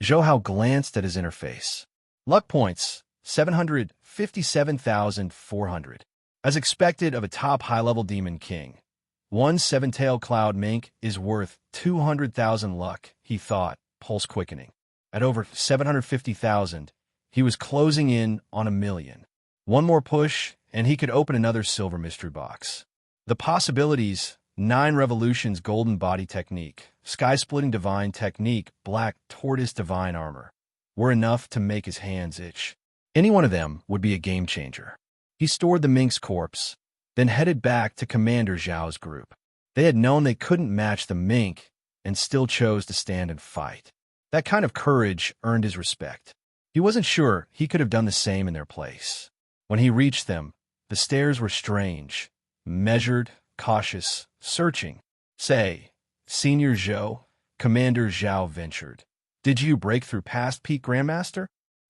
Zhou Hao glanced at his interface. Luck points, 757,400. As expected of a top high-level demon king, one seven-tailed cloud mink is worth 200,000 luck, he thought, pulse quickening. At over 750,000, he was closing in on 1,000,000. One more push, and he could open another silver mystery box. The possibilities: 9 revolutions golden body technique, sky-splitting divine technique, black tortoise divine armor, were enough to make his hands itch. Any one of them would be a game-changer. He stored the mink's corpse, then headed back to Commander Zhao's group. They had known they couldn't match the mink and still chose to stand and fight. That kind of courage earned his respect. He wasn't sure he could have done the same in their place. When he reached them, the stares were strange, measured, cautious, searching. "Say, Senior Zhou," Commander Zhao ventured, "did you break through past peak Grandmaster?"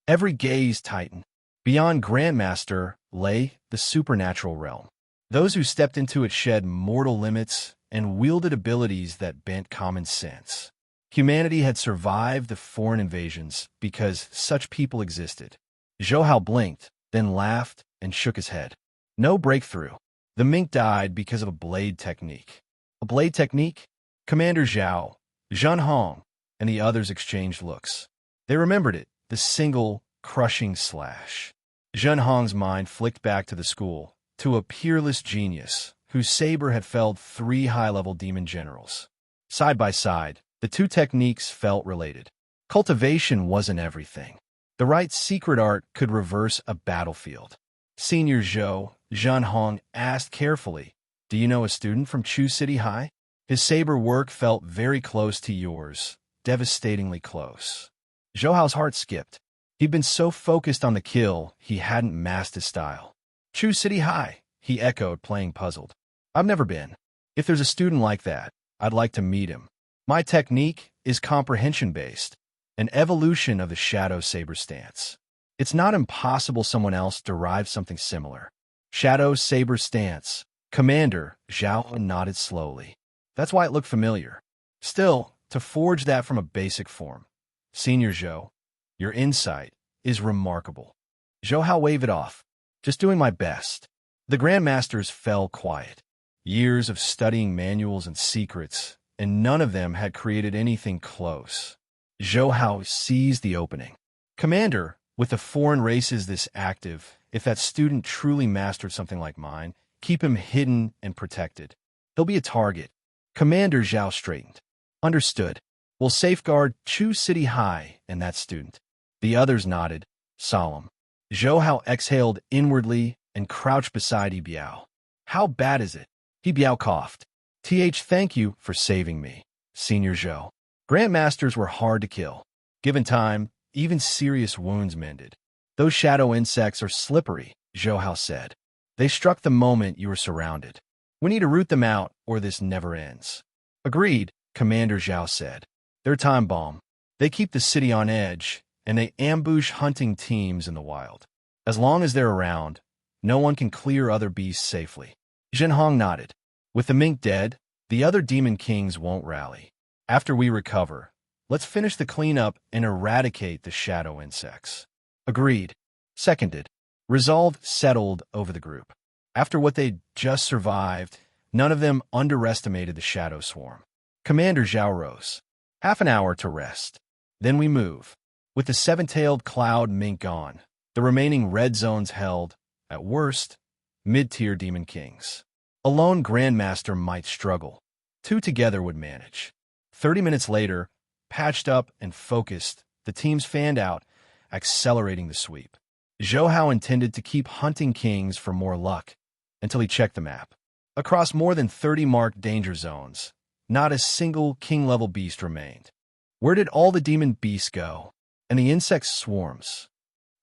Every gaze tightened. Beyond Grandmaster lay the supernatural realm. Those who stepped into it shed mortal limits and wielded abilities that bent common sense. Humanity had survived the foreign invasions because such people existed. Zhou Hao blinked, then laughed and shook his head. No breakthrough. The mink died because of a blade technique. A blade technique? Commander Zhao, Zhun Hong, and the others exchanged looks. They remembered it, the single, crushing slash. Zhun Hong's mind flicked back to the school, to a peerless genius whose saber had felled 3 high-level demon generals. Side by side, the two techniques felt related. Cultivation wasn't everything. The right secret art could reverse a battlefield. Senior Zhou, Zhun Hong asked carefully, "Do you know a student from Chu City High? His saber work felt very close to yours, devastatingly close." Zhou Hao's heart skipped. He'd been so focused on the kill, he hadn't masked his style. "Chu City High," he echoed, playing puzzled. "I've never been. If there's a student like that, I'd like to meet him. My technique is comprehension-based, an evolution of the Shadow Saber stance. It's not impossible someone else derived something similar." Shadow Saber stance. Commander Zhao nodded slowly. That's why it looked familiar. Still, to forge that from a basic form. "Senior Zhou, your insight is remarkable." Zhou Hao waved it off. "Just doing my best." The Grandmasters fell quiet. Years of studying manuals and secrets, and none of them had created anything close. Zhou Hao seized the opening. "Commander, with the foreign races this active, if that student truly mastered something like mine, keep him hidden and protected. He'll be a target." Commander Zhao straightened. "Understood. We'll safeguard Chu City High and that student." The others nodded, solemn. Zhou Hao exhaled inwardly and crouched beside Yi Biao. "How bad is it?" Yi Biao coughed. Thank you for saving me, Senior Zhou." Grandmasters were hard to kill. Given time, even serious wounds mended. "Those shadow insects are slippery," Zhou Hao said. "They struck the moment you were surrounded. We need to root them out, or this never ends." "Agreed," Commander Zhao said. "They're time bomb. They keep the city on edge, and they ambush hunting teams in the wild. As long as they're around, no one can clear other beasts safely." Zhun Hong nodded. "With the mink dead, the other demon kings won't rally. After we recover, let's finish the cleanup and eradicate the shadow insects." "Agreed." Seconded. Resolve settled over the group. After what they'd just survived, none of them underestimated the shadow swarm. Commander Zhao rose. "Half an hour to rest. Then we move." With the seven-tailed cloud mink gone, the remaining red zones held, at worst, mid-tier demon kings. A lone Grandmaster might struggle. 2 together would manage. 30 minutes later, patched up and focused, the teams fanned out, accelerating the sweep. Zhou Hao intended to keep hunting kings for more luck, until he checked the map. Across more than 30 marked danger zones, not a single king-level beast remained. Where did all the demon beasts go? And the insect swarms?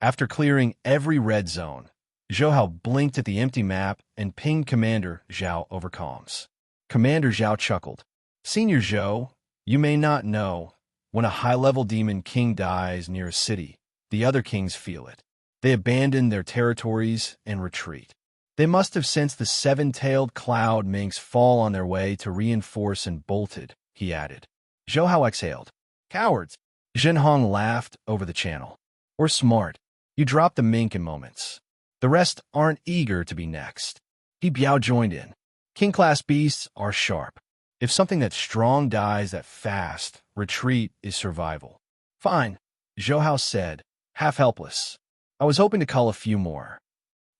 After clearing every red zone, Zhou Hao blinked at the empty map and pinged Commander Zhao over comms. Commander Zhao chuckled. "Senior Zhou, you may not know, when a high-level demon king dies near a city, the other kings feel it. They abandon their territories and retreat. They must have sensed the seven-tailed cloud minks fall on their way to reinforce and bolted," he added. Zhou Hao exhaled. "Cowards! Zhen Hong laughed over the channel. We're smart. You drop the mink in moments. The rest aren't eager to be next. He Biao joined in. King-class beasts are sharp. If something that's strong dies that fast, retreat is survival. Fine, Zhou Hao said, half helpless. I was hoping to cull a few more.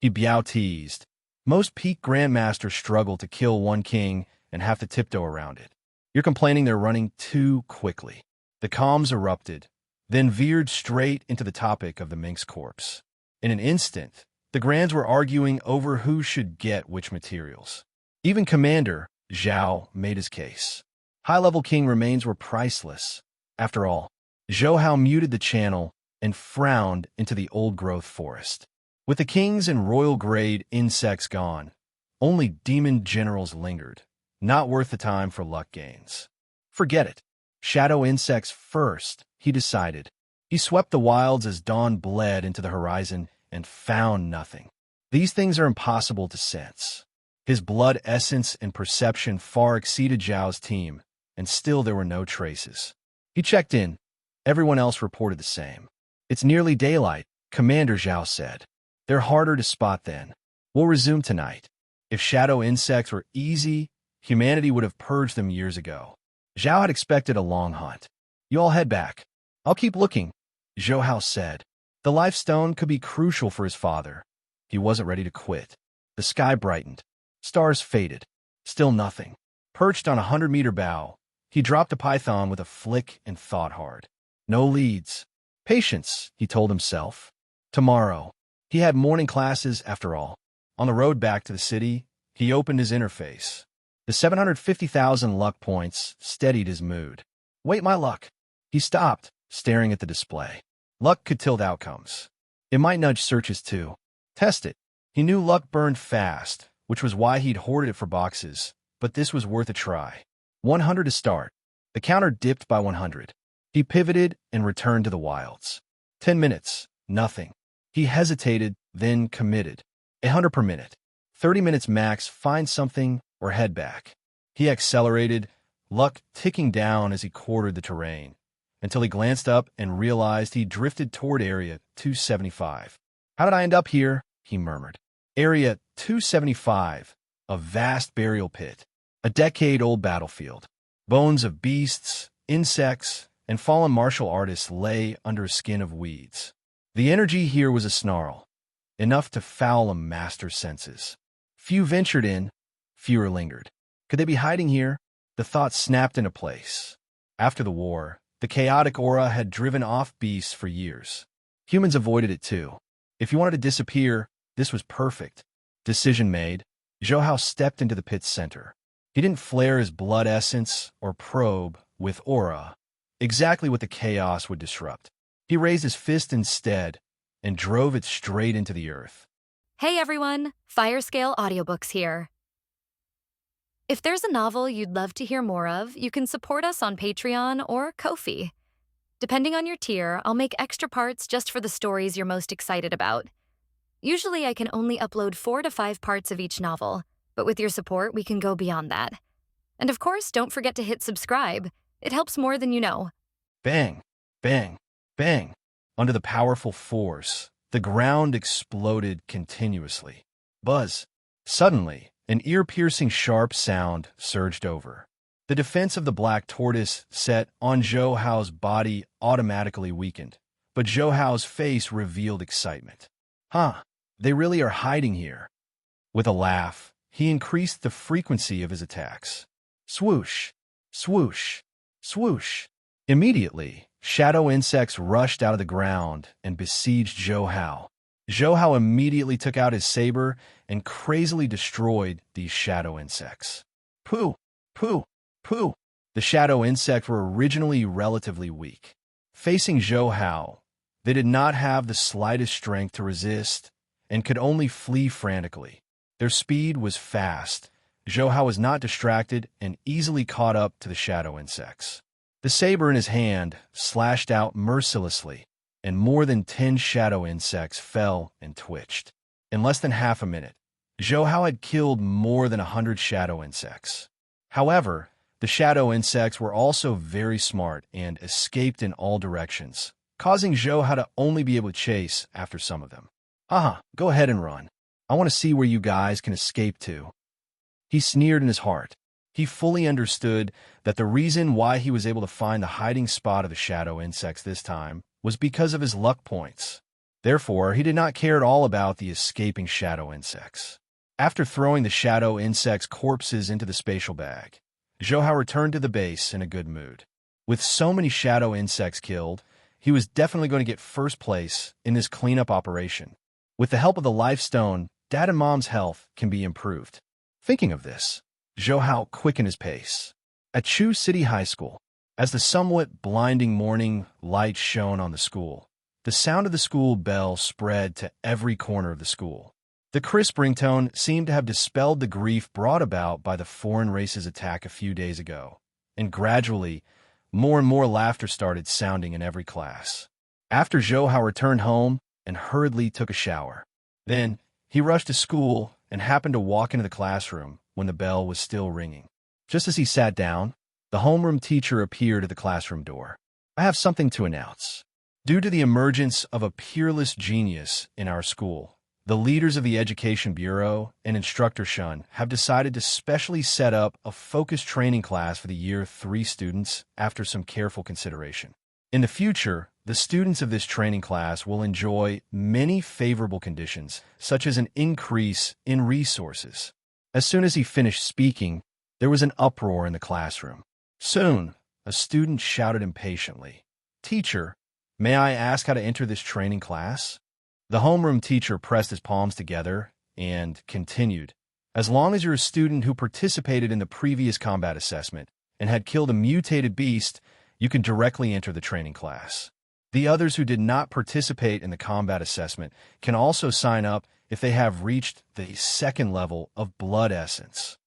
He Biao teased. Most peak grandmasters struggle to kill one king and have to tiptoe around it. You're complaining they're running too quickly. The comms erupted, then veered straight into the topic of the mink's corpse. In an instant, the grands were arguing over who should get which materials. Even Commander Zhao made his case. High-level king remains were priceless. After all, Zhou Hao muted the channel and frowned into the old-growth forest. With the kings and royal-grade insects gone, only demon generals lingered. Not worth the time for luck gains. Forget it. Shadow insects first, he decided. He swept the wilds as dawn bled into the horizon and found nothing. These things are impossible to sense. His blood essence and perception far exceeded Zhao's team, and still there were no traces. He checked in. Everyone else reported the same. It's nearly daylight, Commander Zhao said. They're harder to spot then. We'll resume tonight. If shadow insects were easy, humanity would have purged them years ago. Zhao had expected a long hunt. You all head back. I'll keep looking, Zhou Hao said. The life stone could be crucial for his father. He wasn't ready to quit. The sky brightened. Stars faded. Still nothing. Perched on 100-meter bow, he dropped a python with a flick and thought hard. No leads. Patience, he told himself. Tomorrow. He had morning classes after all. On the road back to the city, he opened his interface. The 750,000 luck points steadied his mood. Wait my luck. He stopped, staring at the display. Luck could tilt outcomes. It might nudge searches too. Test it. He knew luck burned fast, which was why he'd hoarded it for boxes, but this was worth a try. 100 to start. The counter dipped by 100. He pivoted and returned to the wilds. 10 minutes. Nothing. He hesitated, then committed. 100 per minute. 30 minutes max, find something, or head back. He accelerated, luck ticking down as he quartered the terrain, until he glanced up and realized he drifted toward Area 275. How did I end up here? He murmured. Area 275, a vast burial pit, a decade-old battlefield. Bones of beasts, insects, and fallen martial artists lay under a skin of weeds. The energy here was a snarl, enough to foul a master's senses. Few ventured in, fewer lingered. Could they be hiding here? The thought snapped into place. After the war, the chaotic aura had driven off beasts for years. Humans avoided it too. If you wanted to disappear, this was perfect. Decision made, Zhou Hao stepped into the pit's center. He didn't flare his blood essence or probe with aura, exactly what the chaos would disrupt. He raised his fist instead and drove it straight into the earth. Hey everyone, Firescale Audiobooks here. If there's a novel you'd love to hear more of, you can support us on Patreon or Ko-fi. Depending on your tier, I'll make extra parts just for the stories you're most excited about. Usually I can only upload 4 to 5 parts of each novel, but with your support, we can go beyond that. And of course, don't forget to hit subscribe. It helps more than you know. Bang, bang, bang. Under the powerful force, the ground exploded continuously. Buzz. Suddenly, an ear-piercing sharp sound surged over. The defense of the black tortoise set on Zhou Hao's body automatically weakened, but Zhou Hao's face revealed excitement. Huh, they really are hiding here. With a laugh, he increased the frequency of his attacks. Swoosh, swoosh, swoosh. Immediately, shadow insects rushed out of the ground and besieged Zhou Hao. Zhou Hao immediately took out his saber and crazily destroyed these shadow insects. Pooh, pooh, pooh. The shadow insects were originally relatively weak. Facing Zhou Hao, they did not have the slightest strength to resist and could only flee frantically. Their speed was fast. Zhou Hao was not distracted and easily caught up to the shadow insects. The saber in his hand slashed out mercilessly, and more than 10 shadow insects fell and twitched. In less than half a minute, Zhou Hao had killed more than 100 shadow insects. However, The shadow insects were also very smart and escaped in all directions, causing Zhou Hao to only be able to chase after some of them. Go ahead and run. I want to see where you guys can escape to. He sneered in his heart. He fully understood that the reason why he was able to find the hiding spot of the shadow insects this time was because of his luck points. Therefore, he did not care at all about the escaping shadow insects. After throwing the shadow insects' corpses into the spatial bag, Zhou Hao returned to the base in a good mood. With so many shadow insects killed, he was definitely going to get first place in this cleanup operation. With the help of the Life Stone, Dad and Mom's health can be improved. Thinking of this, Zhou Hao quickened his pace. At Chu City High School, as the somewhat blinding morning light shone on the school, the sound of the school bell spread to every corner of the school. The crisp ringtone seemed to have dispelled the grief brought about by the foreign race's attack a few days ago, and gradually, more and more laughter started sounding in every class. After Zhou Hao returned home and hurriedly took a shower, then he rushed to school and happened to walk into the classroom when the bell was still ringing. Just as he sat down, the homeroom teacher appeared at the classroom door. I have something to announce. Due to the emergence of a peerless genius in our school, the leaders of the Education Bureau and Instructor Shun have decided to specially set up a focused training class for the Year 3 students after some careful consideration. In the future, the students of this training class will enjoy many favorable conditions, such as an increase in resources. As soon as he finished speaking, there was an uproar in the classroom. Soon, a student shouted impatiently, "Teacher, may I ask how to enter this training class?" The homeroom teacher pressed his palms together and continued, "As long as you're a student who participated in the previous combat assessment and had killed a mutated beast, you can directly enter the training class. The others who did not participate in the combat assessment can also sign up if they have reached the second level of blood essence."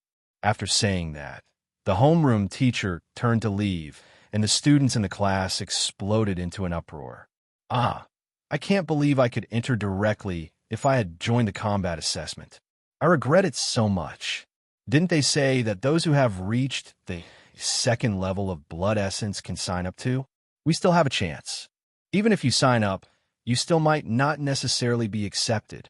After saying that, the homeroom teacher turned to leave, and the students in the class exploded into an uproar. I can't believe I could enter directly if I had joined the combat assessment. I regret it so much. Didn't they say that those who have reached the second level of blood essence can sign up too? We still have a chance. Even if you sign up, you still might not necessarily be accepted.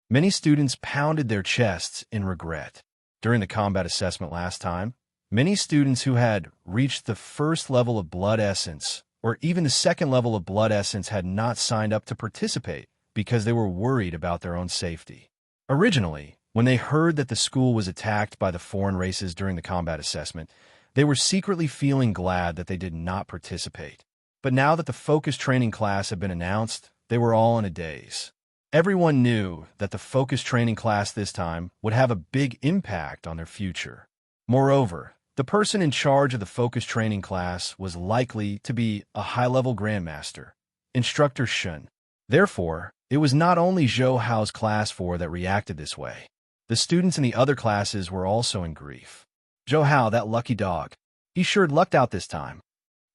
Many students pounded their chests in regret. During the combat assessment last time, many students who had reached the first level of blood essence or even the second level of blood essence had not signed up to participate because they were worried about their own safety. Originally, when they heard that the school was attacked by the foreign races during the combat assessment, they were secretly feeling glad that they did not participate. But now that the focus training class had been announced, they were all in a daze. Everyone knew that the focus training class this time would have a big impact on their future. Moreover, the person in charge of the focus training class was likely to be a high-level grandmaster, Instructor Shun. Therefore, it was not only Zhou Hao's class 4 that reacted this way. The students in the other classes were also in grief. Zhou Hao, that lucky dog. He sure lucked out this time.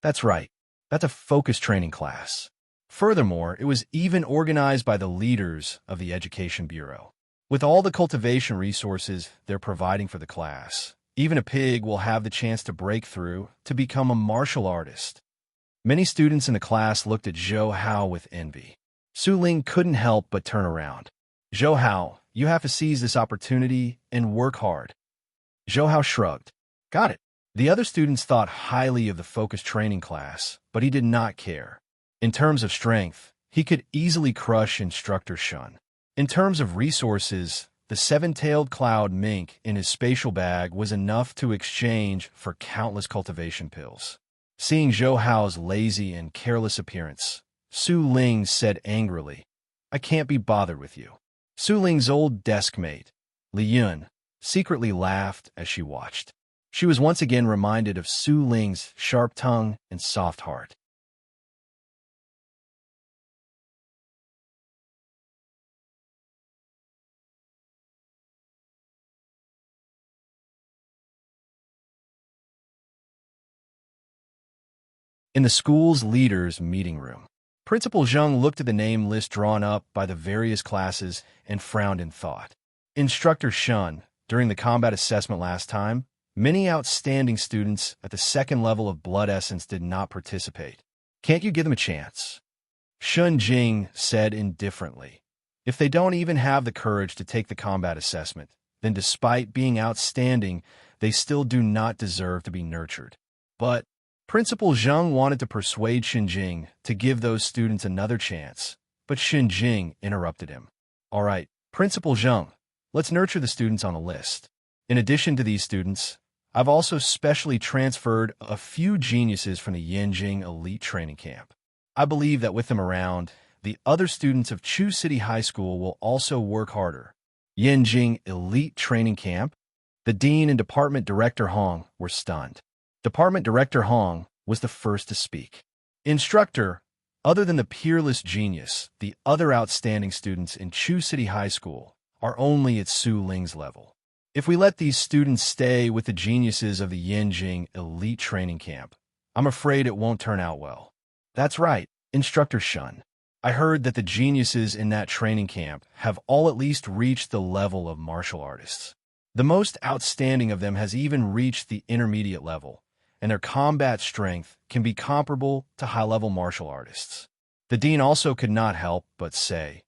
That's right. That's a focus training class. Furthermore, it was even organized by the leaders of the Education Bureau. With all the cultivation resources they're providing for the class, even a pig will have the chance to break through to become a martial artist. Many students in the class looked at Zhou Hao with envy. Su Ling couldn't help but turn around. "Zhou Hao, you have to seize this opportunity and work hard." Zhou Hao shrugged. "Got it." The other students thought highly of the focus training class, but he did not care. In terms of strength, he could easily crush Instructor Shun. In terms of resources, the seven-tailed cloud mink in his spatial bag was enough to exchange for countless cultivation pills. Seeing Zhou Hao's lazy and careless appearance, Su Ling said angrily, "I can't be bothered with you." Su Ling's old desk mate, Li Yun, secretly laughed as she watched. She was once again reminded of Su Ling's sharp tongue and soft heart. In the school's leaders' meeting room, Principal Zheng looked at the name list drawn up by the various classes and frowned in thought. Instructor Shun, during the combat assessment last time, Many outstanding students at the second level of Blood Essence did not participate. Can't you give them a chance? Shun Jing said indifferently. If they don't even have the courage to take the combat assessment, then despite being outstanding, they still do not deserve to be nurtured. But Principal Zheng wanted to persuade Xinjing to give those students another chance, but Xinjing interrupted him. All right, Principal Zheng, let's nurture the students on the list. In addition to these students, I've also specially transferred a few geniuses from the Yanjing Elite Training Camp. I believe that with them around, the other students of Chu City High School will also work harder. Yanjing Elite Training Camp? The dean and department director Hong were stunned. Department Director Hong was the first to speak. Instructor, other than the peerless genius, the other outstanding students in Chu City High School are only at Su Ling's level. If we let these students stay with the geniuses of the Yanjing Elite Training Camp, I'm afraid it won't turn out well. That's right, Instructor Shun. I heard that the geniuses in that training camp have all at least reached the level of martial artists. The most outstanding of them has even reached the intermediate level, and their combat strength can be comparable to high-level martial artists. The dean also could not help but say,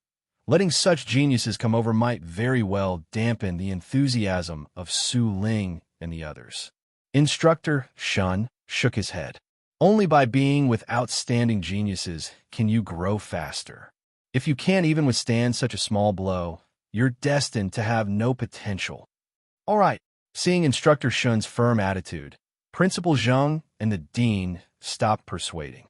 letting such geniuses come over might very well dampen the enthusiasm of Su Ling and the others. Instructor Shun shook his head. Only by being with outstanding geniuses can you grow faster. If you can't even withstand such a small blow, you're destined to have no potential. All right, seeing Instructor Shun's firm attitude, Principal Zheng and the dean stopped persuading.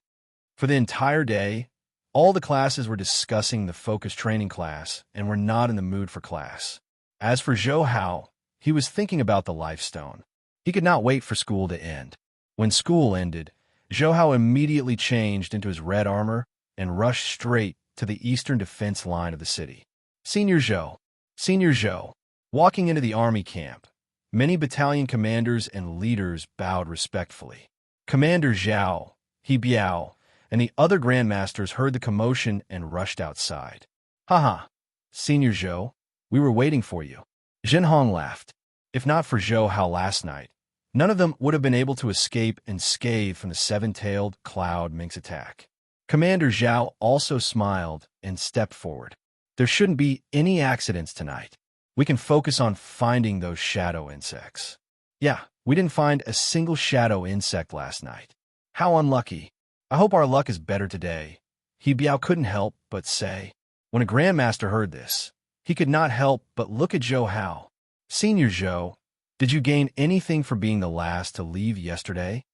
For the entire day, all the classes were discussing the focus training class and were not in the mood for class. As for Zhou Hao, he was thinking about the life stone. He could not wait for school to end. When school ended, Zhou Hao immediately changed into his red armor and rushed straight to the eastern defense line of the city. Senior Zhou, walking into the army camp, many battalion commanders and leaders bowed respectfully. Commander Zhao, He Biao, and the other grandmasters heard the commotion and rushed outside. Haha, Senior Zhou, we were waiting for you. Zhen Hong laughed. If not for Zhou Hao last night, none of them would have been able to escape unscathed from the seven-tailed cloud minx attack. Commander Zhao also smiled and stepped forward. There shouldn't be any accidents tonight. We can focus on finding those shadow insects. Yeah, we didn't find a single shadow insect last night. How unlucky. I hope our luck is better today. He Biao couldn't help but say. When a grandmaster heard this, he could not help but look at Zhou Hao. Senior Zhou, did you gain anything for being the last to leave yesterday?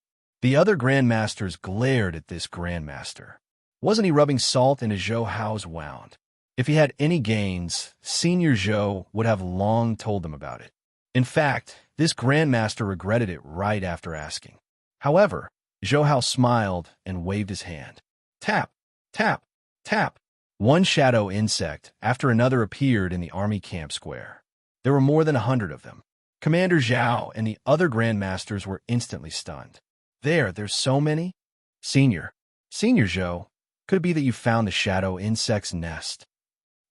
The other grandmasters glared at this grandmaster. Wasn't he rubbing salt into Zhou Hao's wound? If he had any gains, Senior Zhou would have long told them about it. In fact, this grandmaster regretted it right after asking. However, Zhou Hao smiled and waved his hand. Tap, tap, tap. One shadow insect after another appeared in the army camp square. There were more than 100 of them. Commander Zhao and the other grandmasters were instantly stunned. There's so many? Senior Zhou, could it be that you found the shadow insect's nest?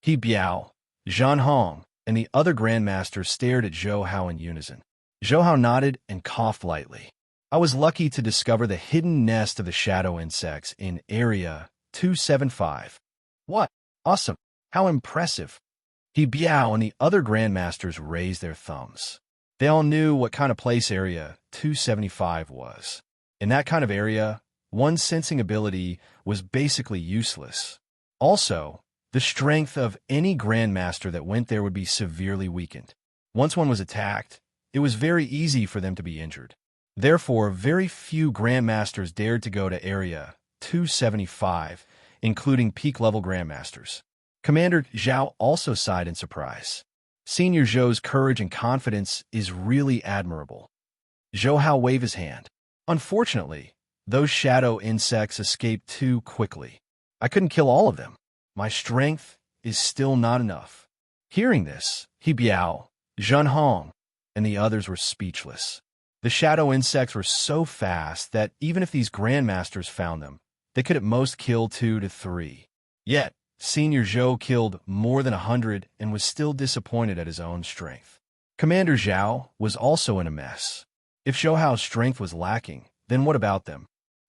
He Biao, Zhan Hong, and the other grandmasters stared at Zhou Hao in unison. Zhou Hao nodded and coughed lightly. I was lucky to discover the hidden nest of the shadow insects in Area 275. What? Awesome. How impressive. He Biao and the other grandmasters raised their thumbs. They all knew what kind of place Area 275 was. In that kind of area, one's sensing ability was basically useless. Also, the strength of any grandmaster that went there would be severely weakened. Once one was attacked, it was very easy for them to be injured. Therefore, very few grandmasters dared to go to Area 275, including peak-level grandmasters. Commander Zhao also sighed in surprise. Senior Zhou's courage and confidence is really admirable. Zhou Hao waved his hand. Unfortunately, those shadow insects escaped too quickly. I couldn't kill all of them. My strength is still not enough. Hearing this, He Biao, Zhen Hong, and the others were speechless. The shadow insects were so fast that even if these grandmasters found them, they could at most kill 2 to 3. Yet, Senior Zhou killed more than 100 and was still disappointed at his own strength. Commander Zhao was also in a mess. If Zhou Hao's strength was lacking, then what about them?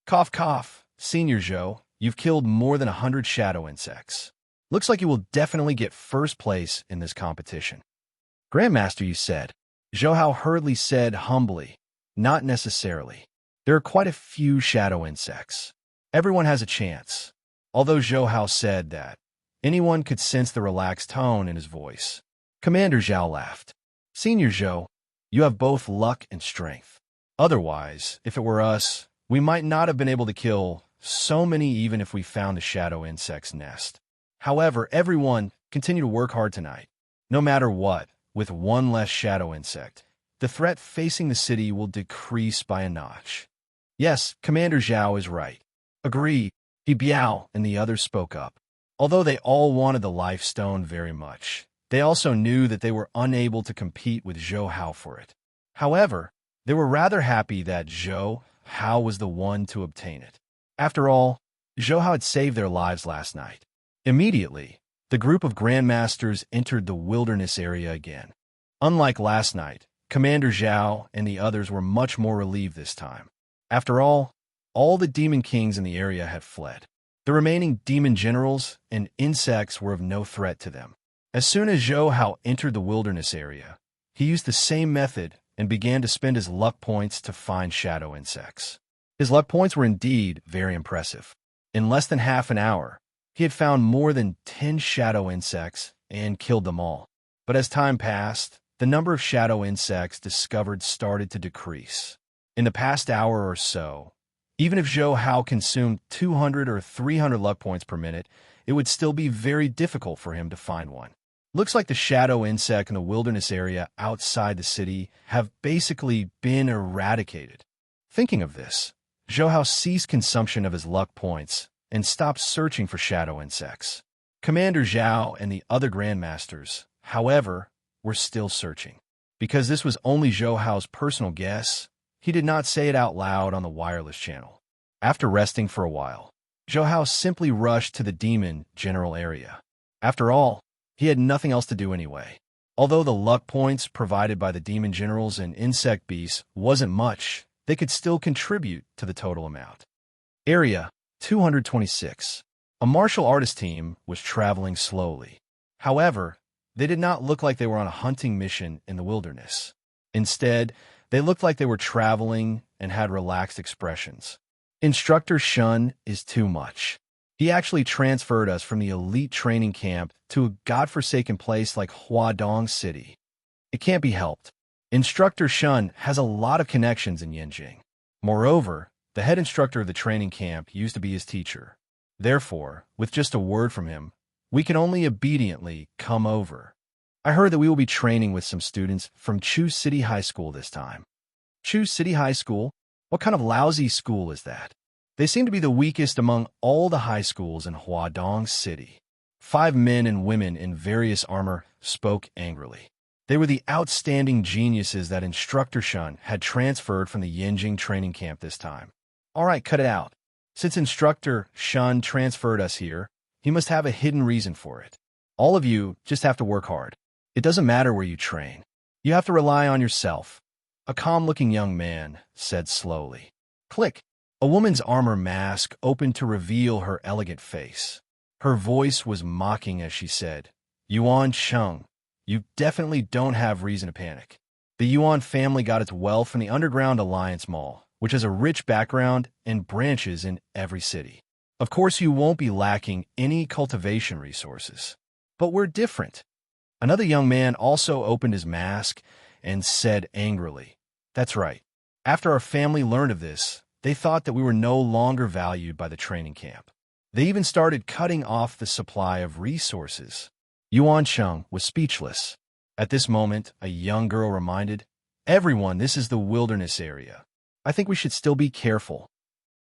Cough, cough. Senior Zhou, you've killed more than 100 shadow insects. Looks like you will definitely get first place in this competition. Grandmaster, you said. Zhou Hao hurriedly said humbly. Not necessarily. There are quite a few shadow insects. Everyone has a chance. Although Zhou Hao said that, anyone could sense the relaxed tone in his voice. Commander Zhao laughed. Senior Zhou, you have both luck and strength. Otherwise, if it were us, we might not have been able to kill so many even if we found the shadow insect's nest. However, everyone continue to work hard tonight. No matter what, with one less shadow insect, the threat facing the city will decrease by a notch. Yes, Commander Zhao is right. Agree, He Biao and the others spoke up. Although they all wanted the life stone very much, they also knew that they were unable to compete with Zhou Hao for it. However, they were rather happy that Zhou Hao was the one to obtain it. After all, Zhou Hao had saved their lives last night. Immediately, the group of grandmasters entered the wilderness area again. Unlike last night, Commander Zhao and the others were much more relieved this time. After all the demon kings in the area had fled. The remaining demon generals and insects were of no threat to them. As soon as Zhou Hao entered the wilderness area, he used the same method and began to spend his luck points to find shadow insects. His luck points were indeed very impressive. In less than half an hour, he had found more than 10 shadow insects and killed them all. But as time passed, the number of shadow insects discovered started to decrease. In the past hour or so, even if Zhou Hao consumed 200 or 300 luck points per minute, it would still be very difficult for him to find one. Looks like the shadow insect in the wilderness area outside the city have basically been eradicated. Thinking of this, Zhou Hao ceased consumption of his luck points and stopped searching for shadow insects. Commander Zhao and the other grandmasters, however, were still searching. Because this was only Zhou Hao's personal guess, he did not say it out loud on the wireless channel. After resting for a while, Zhou Hao simply rushed to the demon general area. After all, he had nothing else to do anyway. Although the luck points provided by the demon generals and insect beasts wasn't much, they could still contribute to the total amount. Area 226. A martial artist team was traveling slowly. However, they did not look like they were on a hunting mission in the wilderness. Instead, they looked like they were traveling and had relaxed expressions. Instructor Shun is too much. He actually transferred us from the elite training camp to a godforsaken place like Huadong City. It can't be helped. Instructor Shun has a lot of connections in Yanjing. Moreover, the head instructor of the training camp used to be his teacher. Therefore, with just a word from him, we can only obediently come over. I heard that we will be training with some students from Chu City High School this time. Chu City High School? What kind of lousy school is that? They seem to be the weakest among all the high schools in Huadong City. 5 men and women in various armor spoke angrily. They were the outstanding geniuses that Instructor Shun had transferred from the Yanjing training camp this time. All right, cut it out. Since Instructor Shun transferred us here, he must have a hidden reason for it. All of you just have to work hard. It doesn't matter where you train. You have to rely on yourself. A calm-looking young man said slowly. Click. A woman's armor mask opened to reveal her elegant face. Her voice was mocking as she said, Yuan Cheng, you definitely don't have reason to panic. The Yuan family got its wealth from the Underground Alliance Mall, which has a rich background and branches in every city. Of course, you won't be lacking any cultivation resources. But we're different. Another young man also opened his mask and said angrily, That's right. After our family learned of this, they thought that we were no longer valued by the training camp. They even started cutting off the supply of resources. Yuan Cheng was speechless. At this moment, a young girl reminded, Everyone, this is the wilderness area. I think we should still be careful.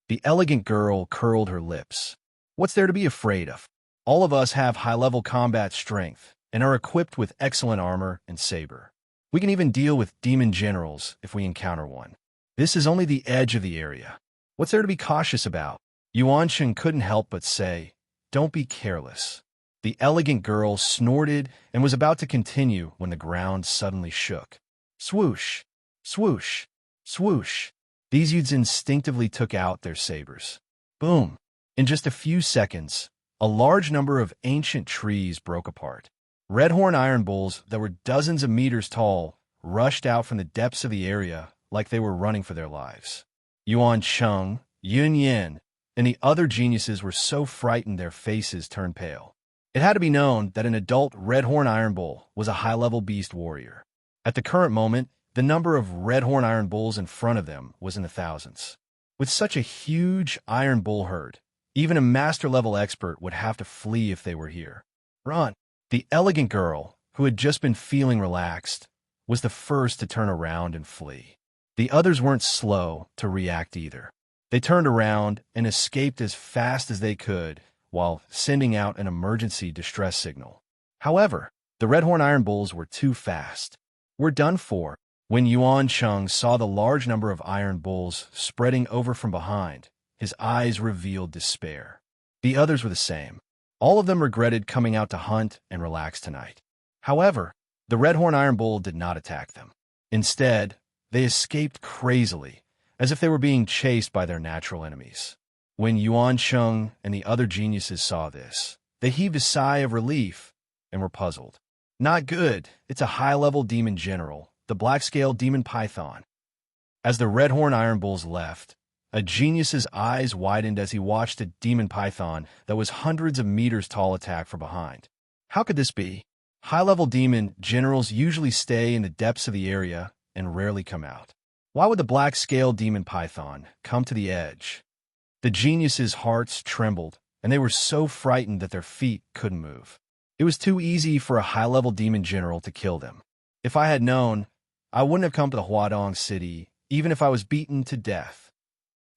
The elegant girl curled her lips. What's there to be afraid of? All of us have high-level combat strength and are equipped with excellent armor and saber. We can even deal with demon generals if we encounter one. This is only the edge of the area. What's there to be cautious about? Yuan Cheng couldn't help but say, Don't be careless. The elegant girl snorted and was about to continue when the ground suddenly shook. Swoosh, swoosh, Swoosh! These youths instinctively took out their sabers. Boom! In just a few seconds, a large number of ancient trees broke apart. Red-horn iron bulls that were dozens of meters tall rushed out from the depths of the area like they were running for their lives. Yuan Cheng, Yun Yin, and the other geniuses were so frightened their faces turned pale. It had to be known that an adult red-horn iron bull was a high-level beast warrior. At the current moment, the number of red-horn iron bulls in front of them was in the thousands. With such a huge iron bull herd, even a master-level expert would have to flee if they were here. Run! The elegant girl, who had just been feeling relaxed, was the first to turn around and flee. The others weren't slow to react either. They turned around and escaped as fast as they could while sending out an emergency distress signal. However, the red-horn iron bulls were too fast. We're done for. When Yuan Cheng saw the large number of iron bulls spreading over from behind, his eyes revealed despair. The others were the same. All of them regretted coming out to hunt and relax tonight. However, the red-horn iron bull did not attack them. Instead, they escaped crazily, as if they were being chased by their natural enemies. When Yuan Cheng and the other geniuses saw this, they heaved a sigh of relief and were puzzled. Not good. It's a high-level demon general, the black-scale demon python. As the red-horn iron bulls left, a genius's eyes widened as he watched a demon python that was hundreds of meters tall attack from behind. How could this be? High-level demon generals usually stay in the depths of the area and rarely come out. Why would the black-scale demon python come to the edge? The geniuses' hearts trembled, and they were so frightened that their feet couldn't move. It was too easy for a high-level demon general to kill them. If I had known, I wouldn't have come to the Huadong City, even if I was beaten to death.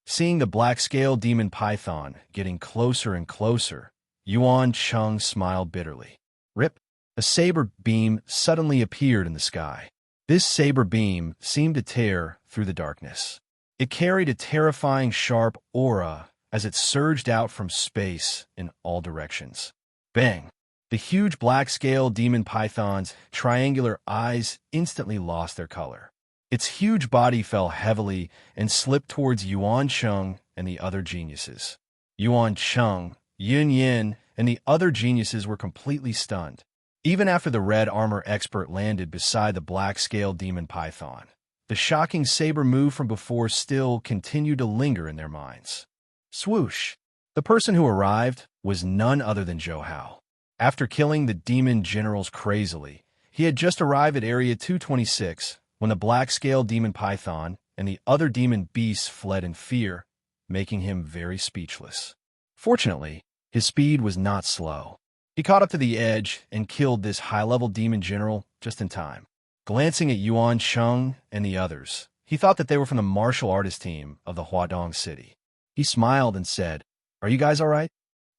Seeing the black-scale demon python getting closer and closer, Yuan Cheng smiled bitterly. Rip! A saber beam suddenly appeared in the sky. This saber beam seemed to tear through the darkness. It carried a terrifying sharp aura as it surged out from space in all directions. Bang! The huge black-scale demon python's triangular eyes instantly lost their color. Its huge body fell heavily and slipped towards Yuan Cheng and the other geniuses. Yuan Cheng, Yun Yin, and the other geniuses were completely stunned. Even after the red armor expert landed beside the black-scale demon python, the shocking saber move from before still continued to linger in their minds. Swoosh! The person who arrived was none other than Zhou Hao. After killing the demon generals crazily, he had just arrived at Area 226 when the black-scale demon python and the other demon beasts fled in fear, making him very speechless. Fortunately, his speed was not slow. He caught up to the edge and killed this high-level demon general just in time. Glancing at Yuan Cheng and the others, he thought that they were from the martial artist team of the Huadong City. He smiled and said, "Are you guys all right?"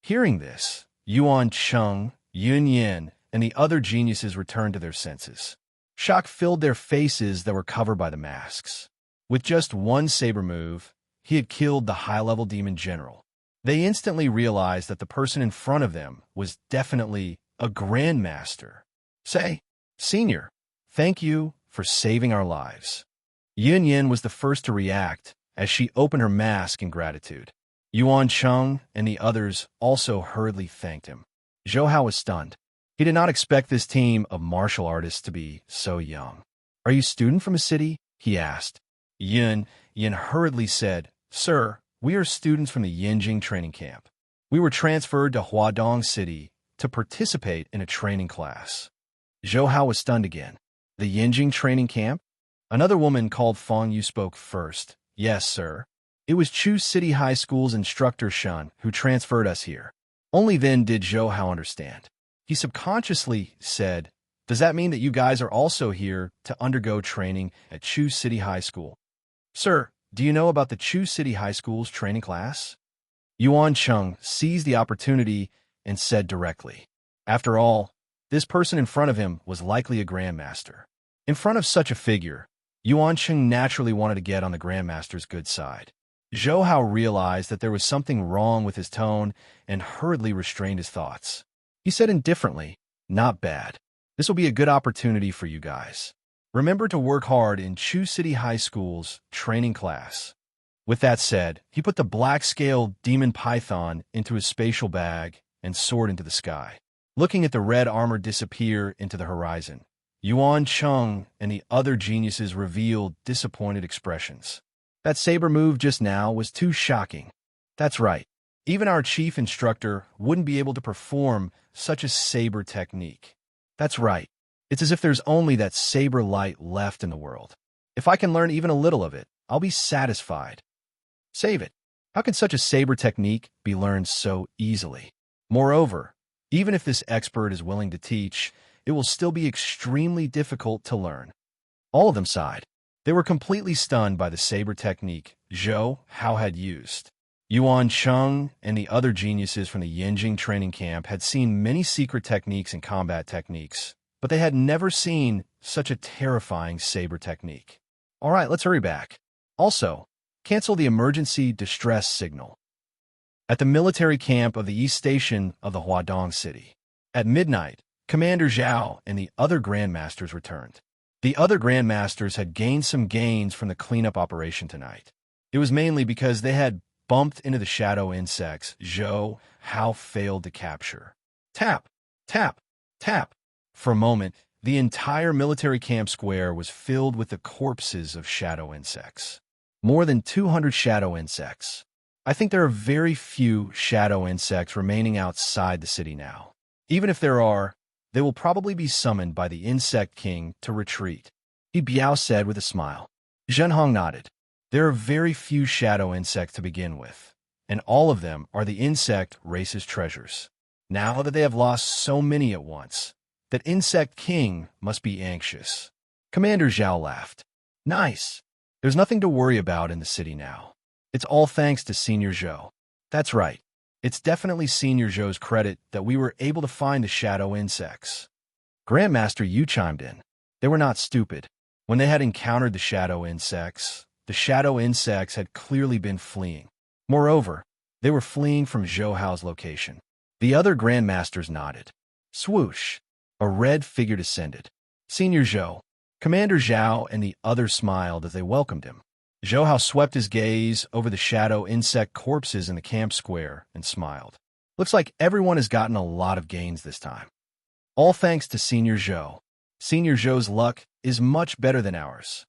Hearing this, Yuan Cheng, Yun Yin, and the other geniuses returned to their senses. Shock filled their faces that were covered by the masks. With just one saber move, he had killed the high-level demon general. They instantly realized that the person in front of them was definitely a grandmaster. Say, "Senior, thank you for saving our lives." Yun Yin was the first to react as she opened her mask in gratitude. Yuan Cheng and the others also hurriedly thanked him. Zhou Hao was stunned. He did not expect this team of martial artists to be so young. "Are you a student from a city?" he asked. Yun hurriedly said, "Sir, we are students from the Yinjing training camp. We were transferred to Huadong City to participate in a training class." Zhou Hao was stunned again. "The Yinjing training camp?" Another woman called Fong Yu spoke first. "Yes, sir. It was Chu City High School's instructor Shun who transferred us here." Only then did Zhou Hao understand. He subconsciously said, "Does that mean that you guys are also here to undergo training at Chu City High School?" "Sir, do you know about the Chu City High School's training class?" Yuan Cheng seized the opportunity and said directly. After all, this person in front of him was likely a grandmaster. In front of such a figure, Yuan Cheng naturally wanted to get on the grandmaster's good side. Zhou Hao realized that there was something wrong with his tone and hurriedly restrained his thoughts. He said indifferently, "Not bad. This will be a good opportunity for you guys." Remember to work hard in Chu City High School's training class. With that said, he put the black-scaled demon python into his spatial bag and soared into the sky. Looking at the red armor disappear into the horizon, Yuan Cheng and the other geniuses revealed disappointed expressions. That saber move just now was too shocking. That's right. Even our chief instructor wouldn't be able to perform such a saber technique. That's right. It's as if there's only that saber light left in the world. If I can learn even a little of it, I'll be satisfied. Save it. How can such a saber technique be learned so easily? Moreover, even if this expert is willing to teach, it will still be extremely difficult to learn. All of them sighed. They were completely stunned by the saber technique Zhou Hao had used. Yuan Cheng and the other geniuses from the Yanjing training camp had seen many secret techniques and combat techniques, but they had never seen such a terrifying saber technique. All right, let's hurry back. Also, cancel the emergency distress signal. At the military camp of the East Station of the Huadong City. At midnight, Commander Zhao and the other Grandmasters returned. The other Grandmasters had gained some gains from the cleanup operation tonight. It was mainly because they had bumped into the shadow insects Zhou Hao failed to capture. Tap, tap, tap. For a moment, the entire military camp square was filled with the corpses of shadow insects. More than 200 shadow insects. I think there are very few shadow insects remaining outside the city now. Even if there are, they will probably be summoned by the Insect King to retreat. He Biao said with a smile. Zhenhong nodded. There are very few shadow insects to begin with, and all of them are the insect race's treasures. Now that they have lost so many at once, that Insect King must be anxious. Commander Zhao laughed. Nice. There's nothing to worry about in the city now. It's all thanks to Senior Zhou. That's right. It's definitely Senior Zhou's credit that we were able to find the shadow insects. Grandmaster Yu chimed in. They were not stupid. When they had encountered the shadow insects had clearly been fleeing. Moreover, they were fleeing from Zhou Hao's location. The other Grandmasters nodded. Swoosh! A red figure descended. Senior Zhou. Commander Zhao and the others smiled as they welcomed him. Zhou Hao swept his gaze over the shadow insect corpses in the camp square and smiled. Looks like everyone has gotten a lot of gains this time. All thanks to Senior Zhou. Senior Zhou's luck is much better than ours.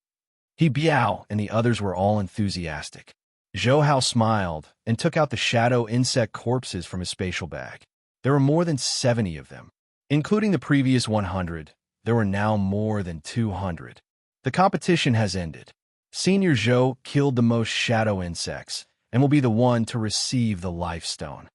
He Biao and the others were all enthusiastic. Zhou Hao smiled and took out the shadow insect corpses from his spatial bag. There were more than 70 of them. Including the previous 100, there were now more than 200. The competition has ended. Senior Zhou killed the most shadow insects and will be the one to receive the life stone.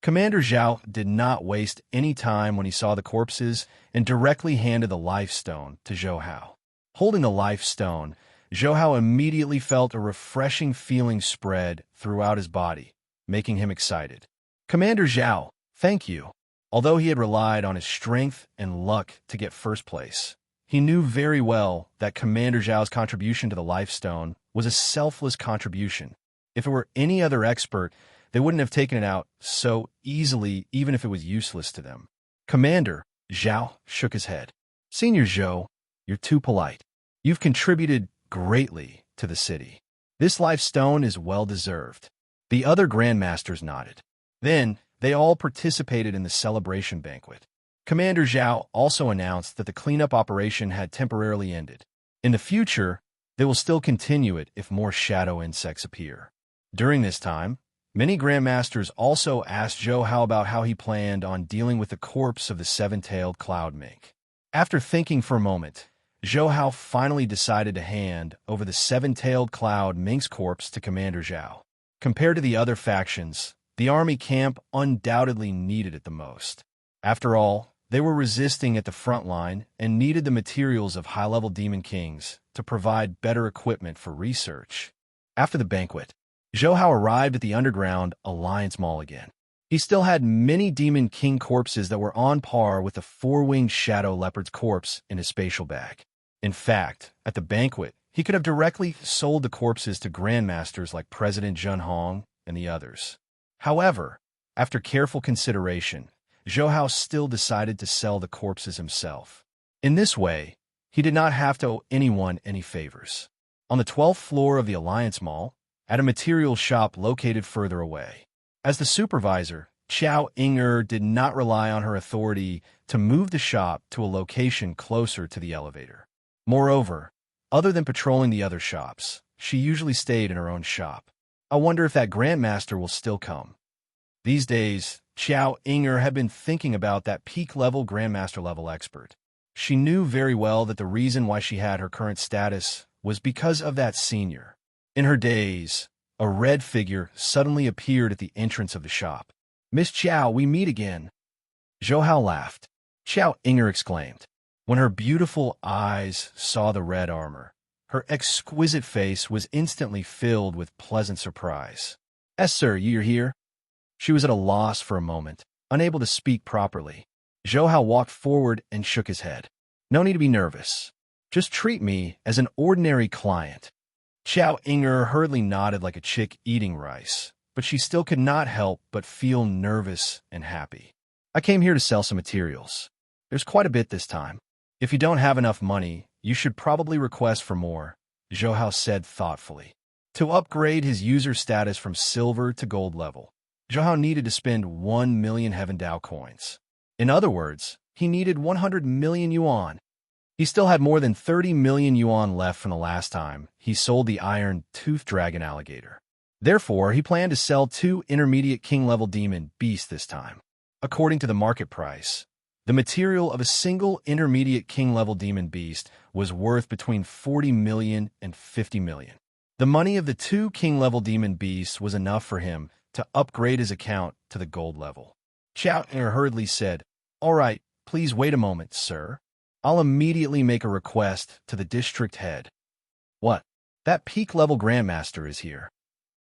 Commander Zhao did not waste any time when he saw the corpses and directly handed the life stone to Zhou Hao. Holding the life stone, Zhou Hao immediately felt a refreshing feeling spread throughout his body, making him excited. Commander Zhao, thank you. Although he had relied on his strength and luck to get first place, he knew very well that Commander Zhao's contribution to the life stone was a selfless contribution. If it were any other expert, they wouldn't have taken it out so easily, even if it was useless to them. Commander Zhao shook his head. Senior Zhou, you're too polite. You've contributed greatly to the city. This life stone is well-deserved. The other Grandmasters nodded. Then, they all participated in the celebration banquet. Commander Zhao also announced that the cleanup operation had temporarily ended. In the future, they will still continue it if more shadow insects appear. During this time, many Grandmasters also asked Zhou Hao about how he planned on dealing with the corpse of the seven-tailed cloud mink. After thinking for a moment, Zhou Hao finally decided to hand over the seven-tailed cloud mink's corpse to Commander Zhao. Compared to the other factions, the army camp undoubtedly needed it the most. After all, they were resisting at the front line and needed the materials of high-level demon kings to provide better equipment for research. After the banquet, Zhou Hao arrived at the underground Alliance Mall again. He still had many demon king corpses that were on par with the four-winged shadow leopard's corpse in his spatial bag. In fact, at the banquet, he could have directly sold the corpses to grandmasters like President Zhenhong and the others. However, after careful consideration, Zhou Hao still decided to sell the corpses himself. In this way, He did not have to owe anyone any favors. On the 12th floor of the Alliance Mall, at a materials shop located further away. As the supervisor, Xiao Inger did not rely on her authority to move the shop to a location closer to the elevator. Moreover, other than patrolling the other shops, she usually stayed in her own shop. I wonder if that Grandmaster will still come. These days, Xiao Inger had been thinking about that peak-level Grandmaster-level expert. She knew very well that the reason why she had her current status was because of that senior. In her days, a red figure suddenly appeared at the entrance of the shop. "Miss Xiao, we meet again." Zhou Hao laughed. Xiao Inger exclaimed. When her beautiful eyes saw the red armor, her exquisite face was instantly filled with pleasant surprise. "Yes, sir, you're here?" She was at a loss for a moment, unable to speak properly. Zhou Hao walked forward and shook his head. "No need to be nervous. Just treat me as an ordinary client." Xiao Inger hurriedly nodded like a chick eating rice, but she still could not help but feel nervous and happy. "I came here to sell some materials. There's quite a bit this time. If you don't have enough money, you should probably request for more," Zhou Hao said thoughtfully. To upgrade his user status from silver to gold level, Zhou Hao needed to spend 1 million Heaven Dao coins. In other words, he needed 100 million yuan. He still had more than 30 million yuan left from the last time he sold the iron-toothed dragon alligator. Therefore, he planned to sell 2 intermediate king-level demon beasts this time. According to the market price, the material of a single intermediate king-level demon beast was worth between 40 million and 50 million. The money of the 2 king-level demon beasts was enough for him to upgrade his account to the gold level. Xiao Inger hurriedly said, "All right, please wait a moment, sir. I'll immediately make a request to the district head." "What? That peak-level Grandmaster is here."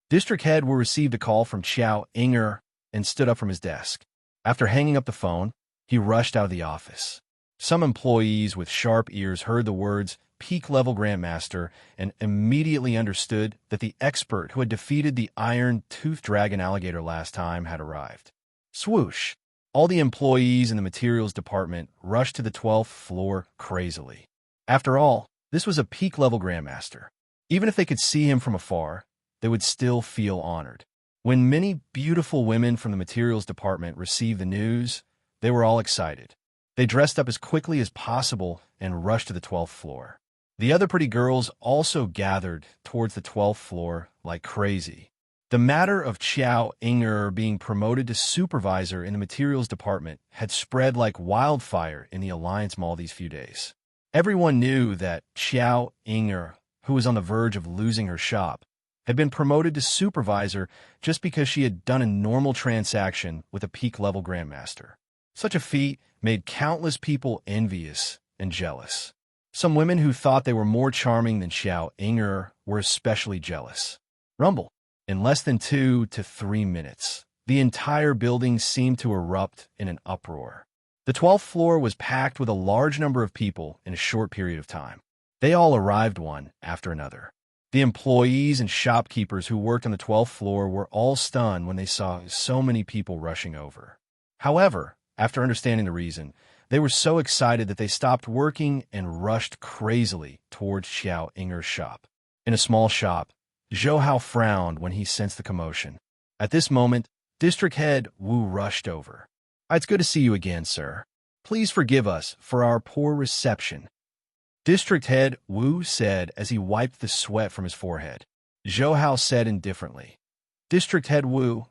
District head Wu received a call from Xiao Inger and stood up from his desk. After hanging up the phone, he rushed out of the office. Some employees with sharp ears heard the words peak-level Grandmaster and immediately understood that the expert who had defeated the iron-toothed dragon alligator last time had arrived. Swoosh! All the employees in the materials department rushed to the 12th floor crazily. After all, this was a peak-level Grandmaster. Even if they could see him from afar, they would still feel honored. When many beautiful women from the materials department received the news, they were all excited. They dressed up as quickly as possible and rushed to the 12th floor. The other pretty girls also gathered towards the 12th floor like crazy. The matter of Xiao Inger being promoted to supervisor in the materials department had spread like wildfire in the Alliance Mall these few days. Everyone knew that Xiao Inger, who was on the verge of losing her shop, had been promoted to supervisor just because she had done a normal transaction with a peak-level Grandmaster. Such a feat made countless people envious and jealous. Some women who thought they were more charming than Xiao Inger were especially jealous. Rumble. In less than 2 to 3 minutes, the entire building seemed to erupt in an uproar. The 12th floor was packed with a large number of people in a short period of time. They all arrived one after another. The employees and shopkeepers who worked on the 12th floor were all stunned when they saw so many people rushing over. However, after understanding the reason, they were so excited that they stopped working and rushed crazily towards Xiao Inger's shop. In a small shop, Zhou Hao frowned when he sensed the commotion. At this moment, District Head Wu rushed over. "It's good to see you again, sir. Please forgive us for our poor reception," District Head Wu said as he wiped the sweat from his forehead. Zhou Hao said indifferently, "District Head Wu,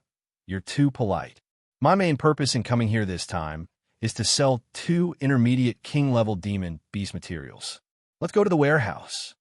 you're too polite. My main purpose in coming here this time is to sell 2 intermediate king-level demon beast materials. Let's go to the warehouse."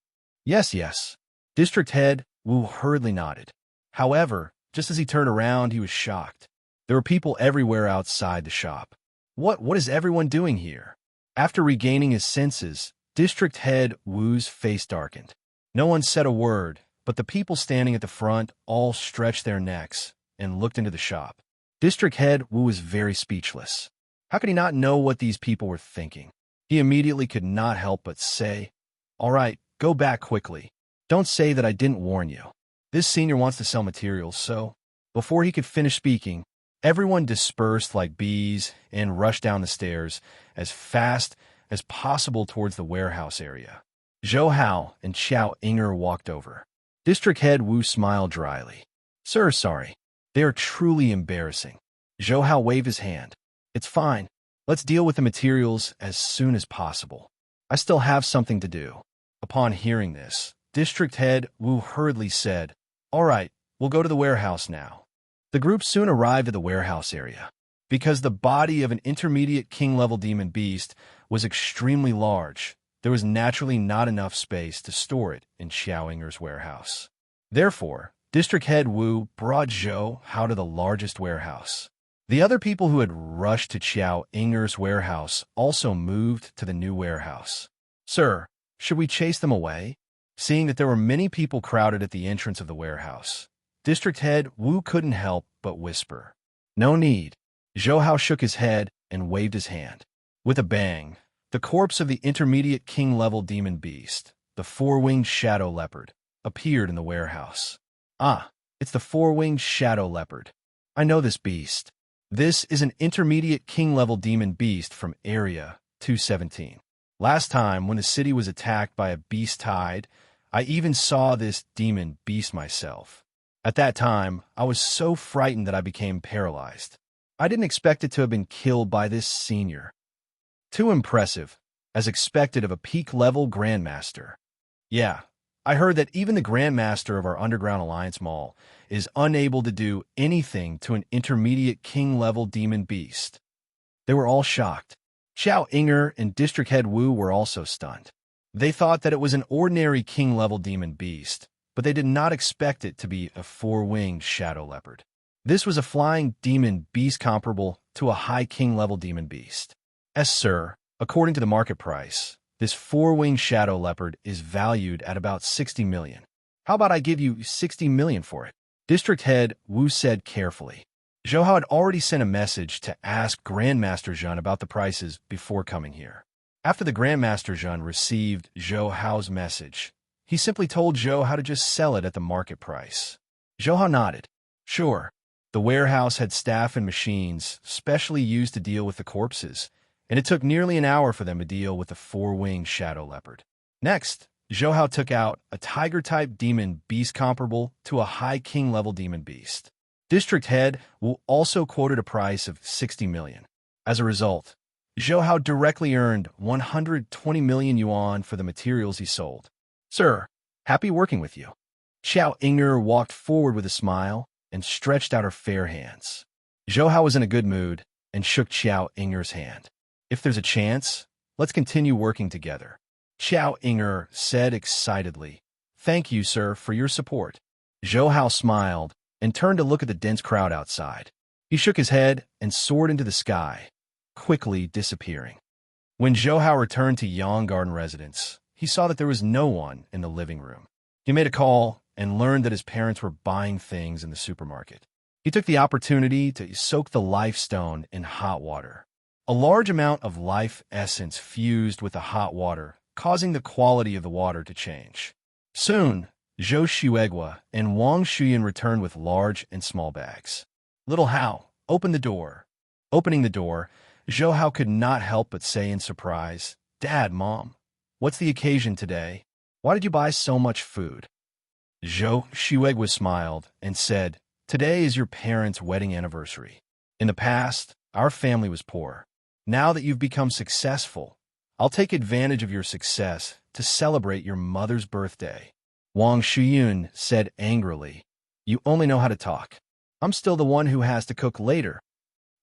Yes. District Head Wu hurriedly nodded. However, just as he turned around, he was shocked. There were people everywhere outside the shop. What is everyone doing here? After regaining his senses, District Head Wu's face darkened. No one said a word, but the people standing at the front all stretched their necks and looked into the shop. District Head Wu was very speechless. How could he not know what these people were thinking? He immediately could not help but say, "All right, go back quickly. Don't say that I didn't warn you. This senior wants to sell materials, so..." Before he could finish speaking, everyone dispersed like bees and rushed down the stairs as fast as possible towards the warehouse area. Zhou Hao and Xiao Inger walked over. District Head Wu smiled dryly. Sir, sorry. They are truly embarrassing. Zhou Hao waved his hand. It's fine. Let's deal with the materials as soon as possible. I still have something to do. Upon hearing this, District Head Wu hurriedly said, All right, we'll go to the warehouse now. The group soon arrived at the warehouse area. Because the body of an intermediate king-level demon beast was extremely large, there was naturally not enough space to store it in Xiao Inger's warehouse. Therefore, District Head Wu brought Zhou Hao to the largest warehouse. The other people who had rushed to Xiao Inger's warehouse also moved to the new warehouse. Sir, should we chase them away? Seeing that there were many people crowded at the entrance of the warehouse, District Head Wu couldn't help but whisper. No need. Zhou Hao shook his head and waved his hand. With a bang, the corpse of the intermediate king-level demon beast, the four-winged shadow leopard, appeared in the warehouse. Ah, it's the four-winged shadow leopard. I know this beast. This is an intermediate king-level demon beast from Area 217. Last time, when the city was attacked by a beast tide, I even saw this demon beast myself. At that time, I was so frightened that I became paralyzed. I didn't expect it to have been killed by this senior. Too impressive, as expected of a peak-level Grandmaster. Yeah, I heard that even the Grandmaster of our Underground Alliance Mall is unable to do anything to an intermediate king-level demon beast. They were all shocked. Xiao Inger and District Head Wu were also stunned. They thought that it was an ordinary king-level demon beast, but they did not expect it to be a four-winged shadow leopard. This was a flying demon beast comparable to a high king-level demon beast. Yes, sir, according to the market price, this four-winged shadow leopard is valued at about 60 million. How about I give you 60 million for it? District Head Wu said carefully. Zhou Hao had already sent a message to ask Grandmaster Zhen about the prices before coming here. After the Grandmaster Zhen received Zhou Hao's message, he simply told Zhou Hao to just sell it at the market price. Zhou Hao nodded. Sure. The warehouse had staff and machines specially used to deal with the corpses, and it took nearly an hour for them to deal with the four-winged shadow leopard. Next, Zhou Hao took out a tiger-type demon beast comparable to a high king-level demon beast. District Head Wu also quoted a price of 60 million. As a result, Zhou Hao directly earned 120 million yuan for the materials he sold. Sir, happy working with you. Xiao Inger walked forward with a smile and stretched out her fair hands. Zhou Hao was in a good mood and shook Xiao Inger's hand. If there's a chance, let's continue working together. Xiao Inger said excitedly, Thank you, sir, for your support. Zhou Hao smiled and turned to look at the dense crowd outside. He shook his head and soared into the sky, quickly disappearing. When Zhou Hao returned to Yang Garden residence, he saw that there was no one in the living room. He made a call and learned that his parents were buying things in the supermarket. He took the opportunity to soak the life stone in hot water. A large amount of life essence fused with the hot water, causing the quality of the water to change. Soon, Zhou Xuegua and Wang Shuyan returned with large and small bags. Little Hao, open the door. Opening the door, Zhou Hao could not help but say in surprise, Dad, Mom, what's the occasion today? Why did you buy so much food? Zhou Xuegua smiled and said, Today is your parents' wedding anniversary. In the past, our family was poor. Now that you've become successful, I'll take advantage of your success to celebrate your mother's birthday. Wang Shuyun said angrily, You only know how to talk. I'm still the one who has to cook later.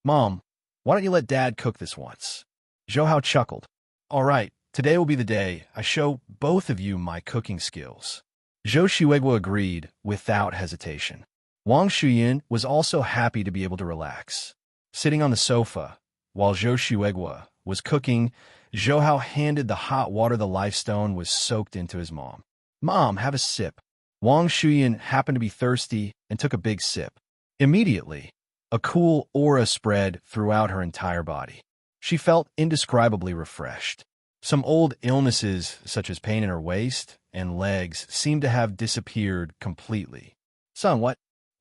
Mom, why don't you let Dad cook this once? Zhou Hao chuckled. All right, today will be the day I show both of you my cooking skills. Zhou Xuegua agreed without hesitation. Wang Shuyan was also happy to be able to relax. Sitting on the sofa, while Zhou Xuegua was cooking, Zhou Hao handed the hot water the life stone was soaked into his mom. Mom, have a sip. Wang Shuyan happened to be thirsty and took a big sip. Immediately, a cool aura spread throughout her entire body. She felt indescribably refreshed. Some old illnesses, such as pain in her waist and legs, seemed to have disappeared completely. Son, what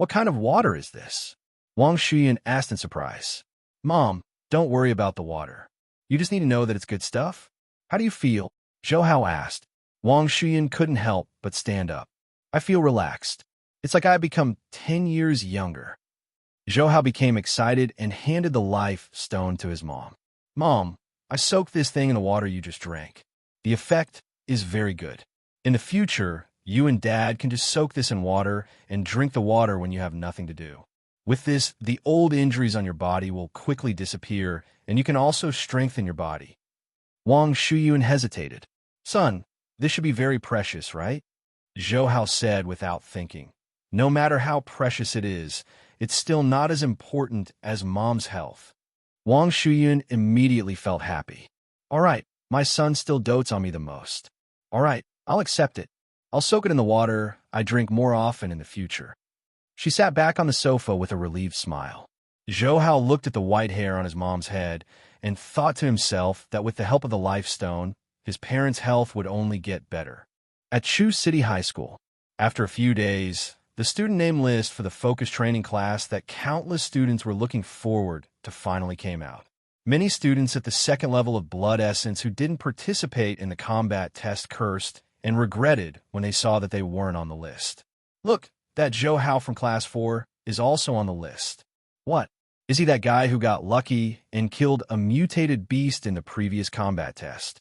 kind of water is this? Wang Shuyan asked in surprise. Mom, don't worry about the water. You just need to know that it's good stuff. How do you feel? Zhou Hao asked. Wang Shuyan couldn't help but stand up. I feel relaxed. It's like I've become 10 years younger. Zhou Hao became excited and handed the life stone to his mom. Mom, I soaked this thing in the water you just drank. The effect is very good. In the future, you and Dad can just soak this in water and drink the water when you have nothing to do. With this, the old injuries on your body will quickly disappear, and you can also strengthen your body. Wang Shuyun hesitated. Son, this should be very precious, right? Zhou Hao said without thinking. No matter how precious it is, it's still not as important as Mom's health. Wang Shuyun immediately felt happy. All right, my son still dotes on me the most. All right, I'll accept it. I'll soak it in the water I drink more often in the future. She sat back on the sofa with a relieved smile. Zhou Hao looked at the white hair on his mom's head and thought to himself that with the help of the life stone, his parents' health would only get better. At Chu City High School, after a few days, the student name list for the focus training class that countless students were looking forward to finally came out. Many students at the second level of Blood Essence who didn't participate in the combat test cursed and regretted when they saw that they weren't on the list. Look, that Zhou Hao from Class 4 is also on the list. What? Is he that guy who got lucky and killed a mutated beast in the previous combat test?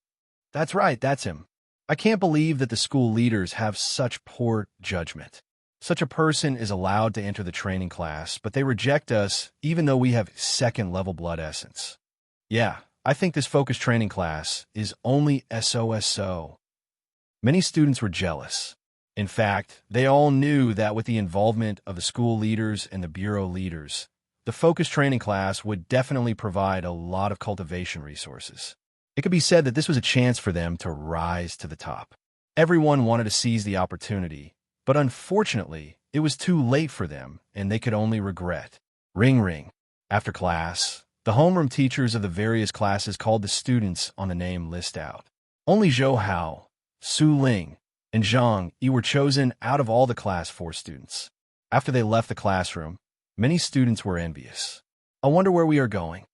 That's right, that's him. I can't believe that the school leaders have such poor judgment. Such a person is allowed to enter the training class, but they reject us even though we have second-level Blood Essence. Yeah, I think this focus training class is only SOSO. Many students were jealous. In fact, they all knew that with the involvement of the school leaders and the bureau leaders, the focus training class would definitely provide a lot of cultivation resources. It could be said that this was a chance for them to rise to the top. Everyone wanted to seize the opportunity, but unfortunately, it was too late for them, and they could only regret. Ring ring. After class, the homeroom teachers of the various classes called the students on the name list out. Only Zhou Hao, Su Ling, and Zhang Yi were chosen out of all the Class 4 students. After they left the classroom, many students were envious. I wonder where we are going,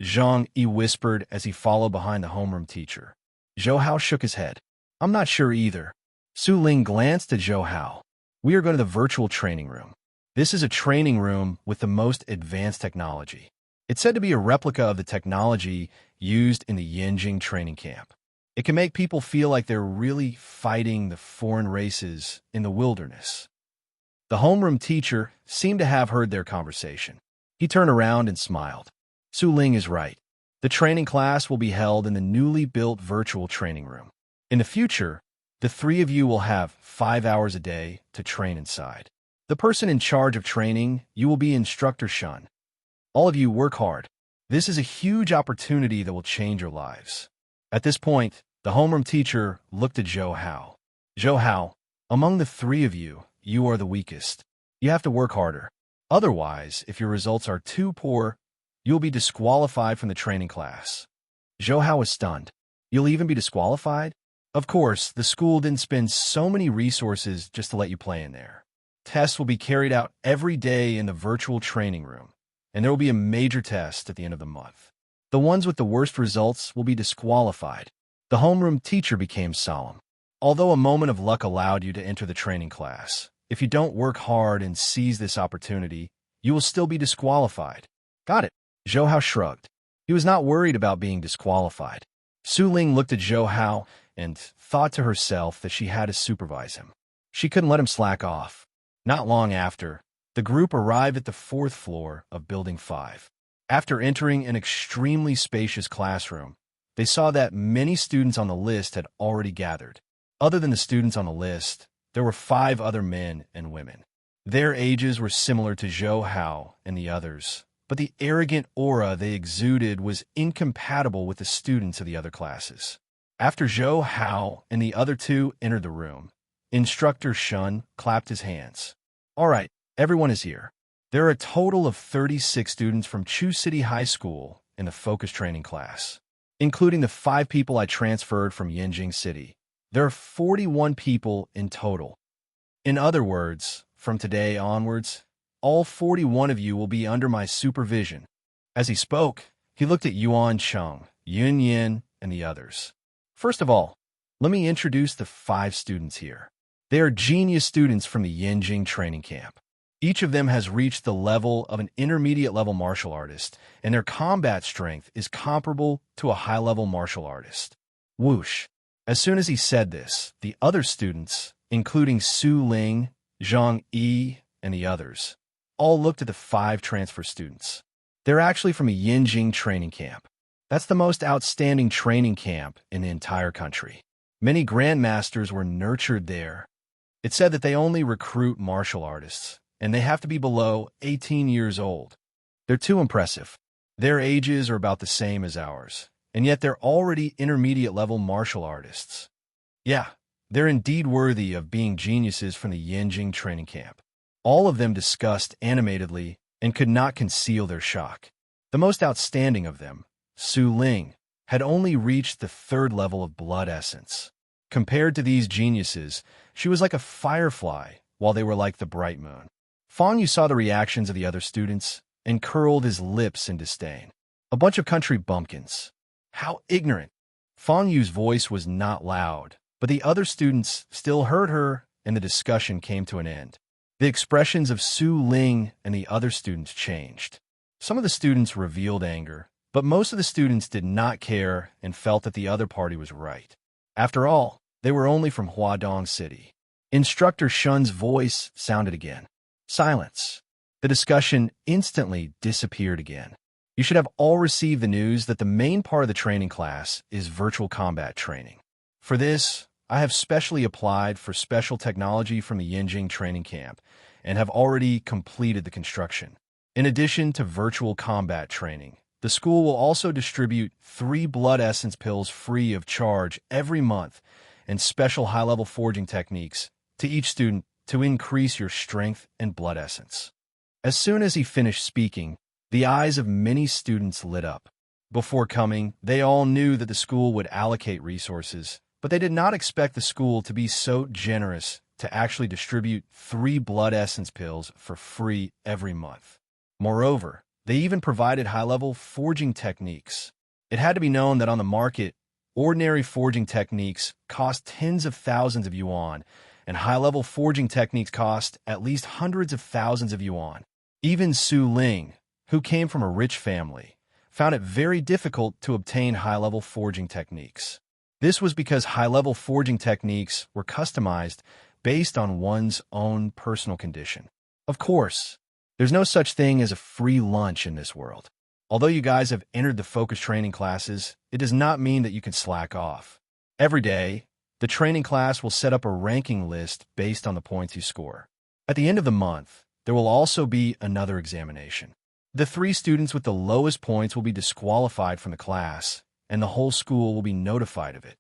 Zhang Yi whispered as he followed behind the homeroom teacher. Zhou Hao shook his head. I'm not sure either. Su Ling glanced at Zhou Hao. We are going to the virtual training room. This is a training room with the most advanced technology. It's said to be a replica of the technology used in the Yanjing training camp. It can make people feel like they're really fighting the foreign races in the wilderness. The homeroom teacher seemed to have heard their conversation. He turned around and smiled. Su Ling is right. The training class will be held in the newly built virtual training room. In the future, the three of you will have 5 hours a day to train inside. The person in charge of training, you will be Instructor Shun. All of you work hard. This is a huge opportunity that will change your lives. At this point, the homeroom teacher looked at Zhou Hao. Zhou Hao, among the three of you, you are the weakest. You have to work harder. Otherwise, if your results are too poor, you'll be disqualified from the training class. Zhou Hao was stunned. You'll even be disqualified? Of course, the school didn't spend so many resources just to let you play in there. Tests will be carried out every day in the virtual training room, and there will be a major test at the end of the month. The ones with the worst results will be disqualified. The homeroom teacher became solemn. Although a moment of luck allowed you to enter the training class, if you don't work hard and seize this opportunity, you will still be disqualified. Got it. Zhou Hao shrugged. He was not worried about being disqualified. Su Ling looked at Zhou Hao and thought to herself that she had to supervise him. She couldn't let him slack off. Not long after, the group arrived at the 4th floor of Building 5. After entering an extremely spacious classroom, they saw that many students on the list had already gathered. Other than the students on the list, there were 5 other men and women. Their ages were similar to Zhou Hao and the others, but the arrogant aura they exuded was incompatible with the students of the other classes. After Zhou Hao and the other 2 entered the room, Instructor Shun clapped his hands. All right, everyone is here. There are a total of 36 students from Chu City High School in the focus training class, including the 5 people I transferred from Yanjing City. There are 41 people in total. In other words, from today onwards, all 41 of you will be under my supervision. As he spoke, he looked at Yuan Cheng, Yun Yin, and the others. First of all, let me introduce the 5 students here. They are genius students from the Yanjing training camp. Each of them has reached the level of an intermediate-level martial artist, and their combat strength is comparable to a high-level martial artist. Whoosh. As soon as he said this, the other students, including Su Ling, Zhang Yi, and the others, all looked at the 5 transfer students. They're actually from a Yanjing training camp. That's the most outstanding training camp in the entire country. Many grandmasters were nurtured there. It's said that they only recruit martial artists, and they have to be below 18 years old. They're too impressive. Their ages are about the same as ours, and yet they're already intermediate-level martial artists. Yeah, they're indeed worthy of being geniuses from the Yanjing training camp. All of them discussed animatedly and could not conceal their shock. The most outstanding of them, Su Ling, had only reached the 3rd level of blood essence. Compared to these geniuses, she was like a firefly, while they were like the bright moon. Fang Yu saw the reactions of the other students and curled his lips in disdain. A bunch of country bumpkins. How ignorant! Fang Yu's voice was not loud, but the other students still heard her, and the discussion came to an end. The expressions of Su Ling and the other students changed. Some of the students revealed anger, but most of the students did not care and felt that the other party was right. After all, they were only from Huadong City. Instructor Shun's voice sounded again. Silence. The discussion instantly disappeared again. You should have all received the news that the main part of the training class is virtual combat training. For this, I have specially applied for special technology from the Yanjing training camp and have already completed the construction. In addition to virtual combat training, the school will also distribute 3 blood essence pills free of charge every month and special high-level forging techniques to each student to increase your strength and blood essence. As soon as he finished speaking, the eyes of many students lit up. Before coming, they all knew that the school would allocate resources, but they did not expect the school to be so generous to actually distribute 3 blood essence pills for free every month. Moreover, they even provided high-level forging techniques. It had to be known that on the market, ordinary forging techniques cost tens of thousands of yuan, and high-level forging techniques cost at least hundreds of thousands of yuan. Even Su Ling, who came from a rich family, found it very difficult to obtain high-level forging techniques. This was because high-level forging techniques were customized based on one's own personal condition. Of course, there's no such thing as a free lunch in this world. Although you guys have entered the focus training classes, it does not mean that you can slack off. Every day, the training class will set up a ranking list based on the points you score. At the end of the month, there will also be another examination. The 3 students with the lowest points will be disqualified from the class, and the whole school will be notified of it.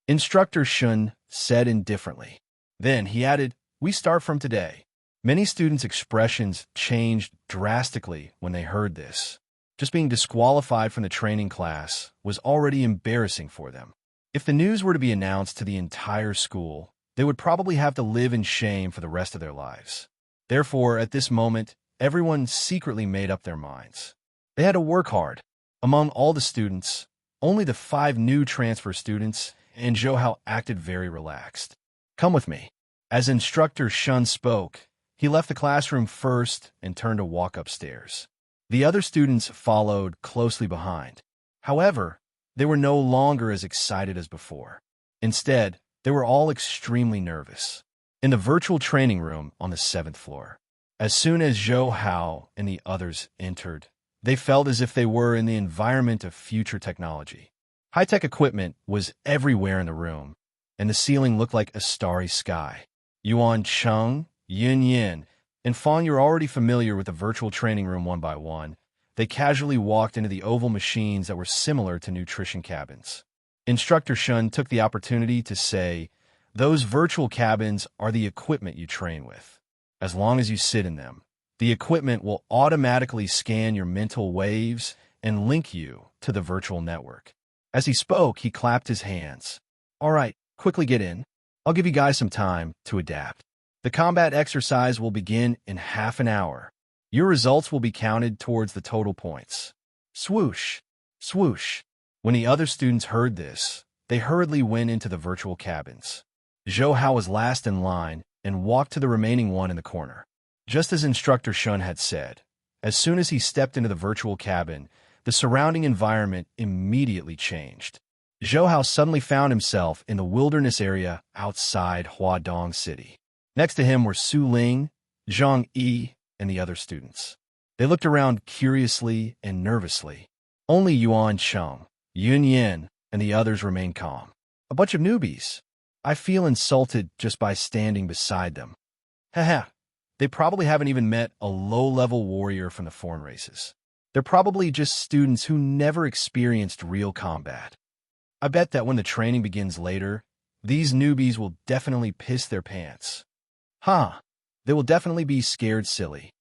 Instructor Shun said indifferently. Then he added, "We start from today." Many students' expressions changed drastically when they heard this. Just being disqualified from the training class was already embarrassing for them. If the news were to be announced to the entire school, they would probably have to live in shame for the rest of their lives. Therefore, at this moment, everyone secretly made up their minds. They had to work hard. Among all the students, only the 5 new transfer students and Zhou Hao acted very relaxed. "Come with me." As Instructor Shun spoke, he left the classroom first and turned to walk upstairs. The other students followed closely behind. However, they were no longer as excited as before. Instead, they were all extremely nervous. In the virtual training room on the 7th floor, as soon as Zhou Hao and the others entered, they felt as if they were in the environment of future technology. High-tech equipment was everywhere in the room, and the ceiling looked like a starry sky. Yuan Cheng, Yin Yin, and Fang Yu are already familiar with the virtual training room one by one. They casually walked into the oval machines that were similar to nutrition cabins. Instructor Shun took the opportunity to say, "Those virtual cabins are the equipment you train with. As long as you sit in them, the equipment will automatically scan your mental waves and link you to the virtual network." As he spoke, he clapped his hands. "All right, quickly get in. I'll give you guys some time to adapt. The combat exercise will begin in half an hour. Your results will be counted towards the total points." Swoosh, swoosh. When the other students heard this, they hurriedly went into the virtual cabins. Zhou Hao was last in line and walked to the remaining one in the corner. Just as Instructor Shun had said, as soon as he stepped into the virtual cabin, the surrounding environment immediately changed. Zhou Hao suddenly found himself in the wilderness area outside Huadong City. Next to him were Su Ling, Zhang Yi, and the other students. They looked around curiously and nervously. Only Yuan Cheng, Yun Yin, and the others remained calm. A bunch of newbies. I feel insulted just by standing beside them. Haha, they probably haven't even met a low-level warrior from the foreign races. They're probably just students who never experienced real combat. I bet that when the training begins later, these newbies will definitely piss their pants. They will definitely be scared silly.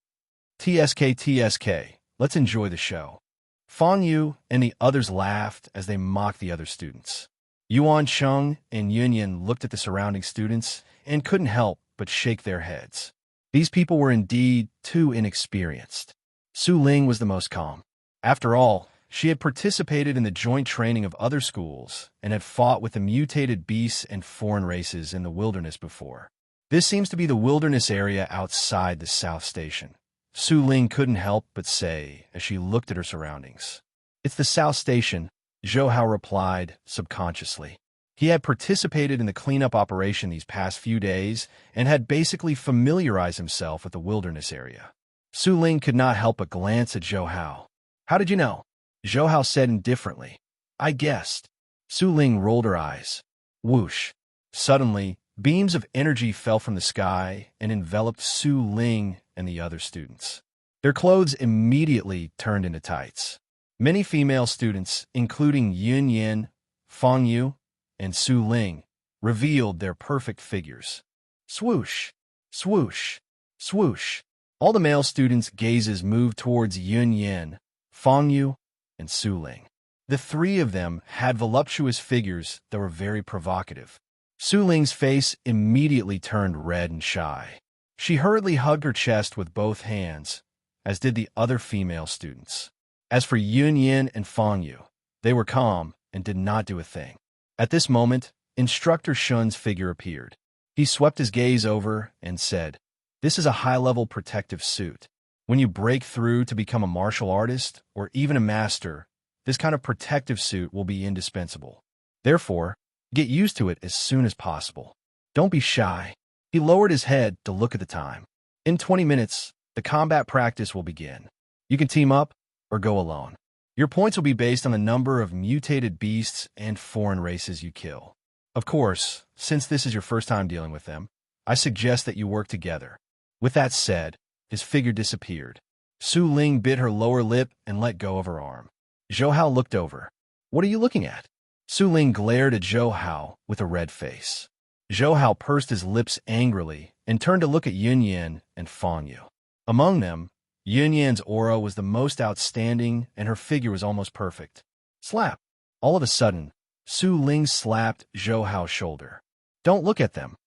TSK, let's enjoy the show. Fang Yu and the others laughed as they mocked the other students. Yuan Cheng and Yun Yin looked at the surrounding students and couldn't help but shake their heads. These people were indeed too inexperienced. Su Ling was the most calm. After all, she had participated in the joint training of other schools and had fought with the mutated beasts and foreign races in the wilderness before. This seems to be the wilderness area outside the South Station. Su Ling couldn't help but say as she looked at her surroundings. It's the South Station, Zhou Hao replied subconsciously. He had participated in the cleanup operation these past few days and had basically familiarized himself with the wilderness area. Su Ling could not help but glance at Zhou Hao. How did you know? Zhou Hao said indifferently. I guessed. Su Ling rolled her eyes. Whoosh. Suddenly, beams of energy fell from the sky and enveloped Su Ling and the other students. Their clothes immediately turned into tights. Many female students, including Yun Yin, Fang Yu, and Su Ling, revealed their perfect figures. Swoosh, swoosh, swoosh. All the male students' gazes moved towards Yun Yin, Fang Yu, and Su Ling. The three of them had voluptuous figures that were very provocative. Su Ling's face immediately turned red and shy. She hurriedly hugged her chest with both hands, as did the other female students. As for Yun Yin and Fang Yu, they were calm and did not do a thing. At this moment, Instructor Shun's figure appeared. He swept his gaze over and said, "This is a high-level protective suit. When you break through to become a martial artist or even a master, this kind of protective suit will be indispensable. Therefore, get used to it as soon as possible. Don't be shy." He lowered his head to look at the time. In 20 minutes, the combat practice will begin. You can team up or go alone. Your points will be based on the number of mutated beasts and foreign races you kill. Of course, since this is your first time dealing with them, I suggest that you work together. With that said, his figure disappeared. Su Ling bit her lower lip and let go of her arm. Zhou Hao looked over. What are you looking at? Su Ling glared at Zhou Hao with a red face. Zhou Hao pursed his lips angrily and turned to look at Yun Yin and Fang Yu. Among them, Yun Yan's aura was the most outstanding and her figure was almost perfect. Slap! All of a sudden, Su Ling slapped Zhou Hao's shoulder. Don't look at them.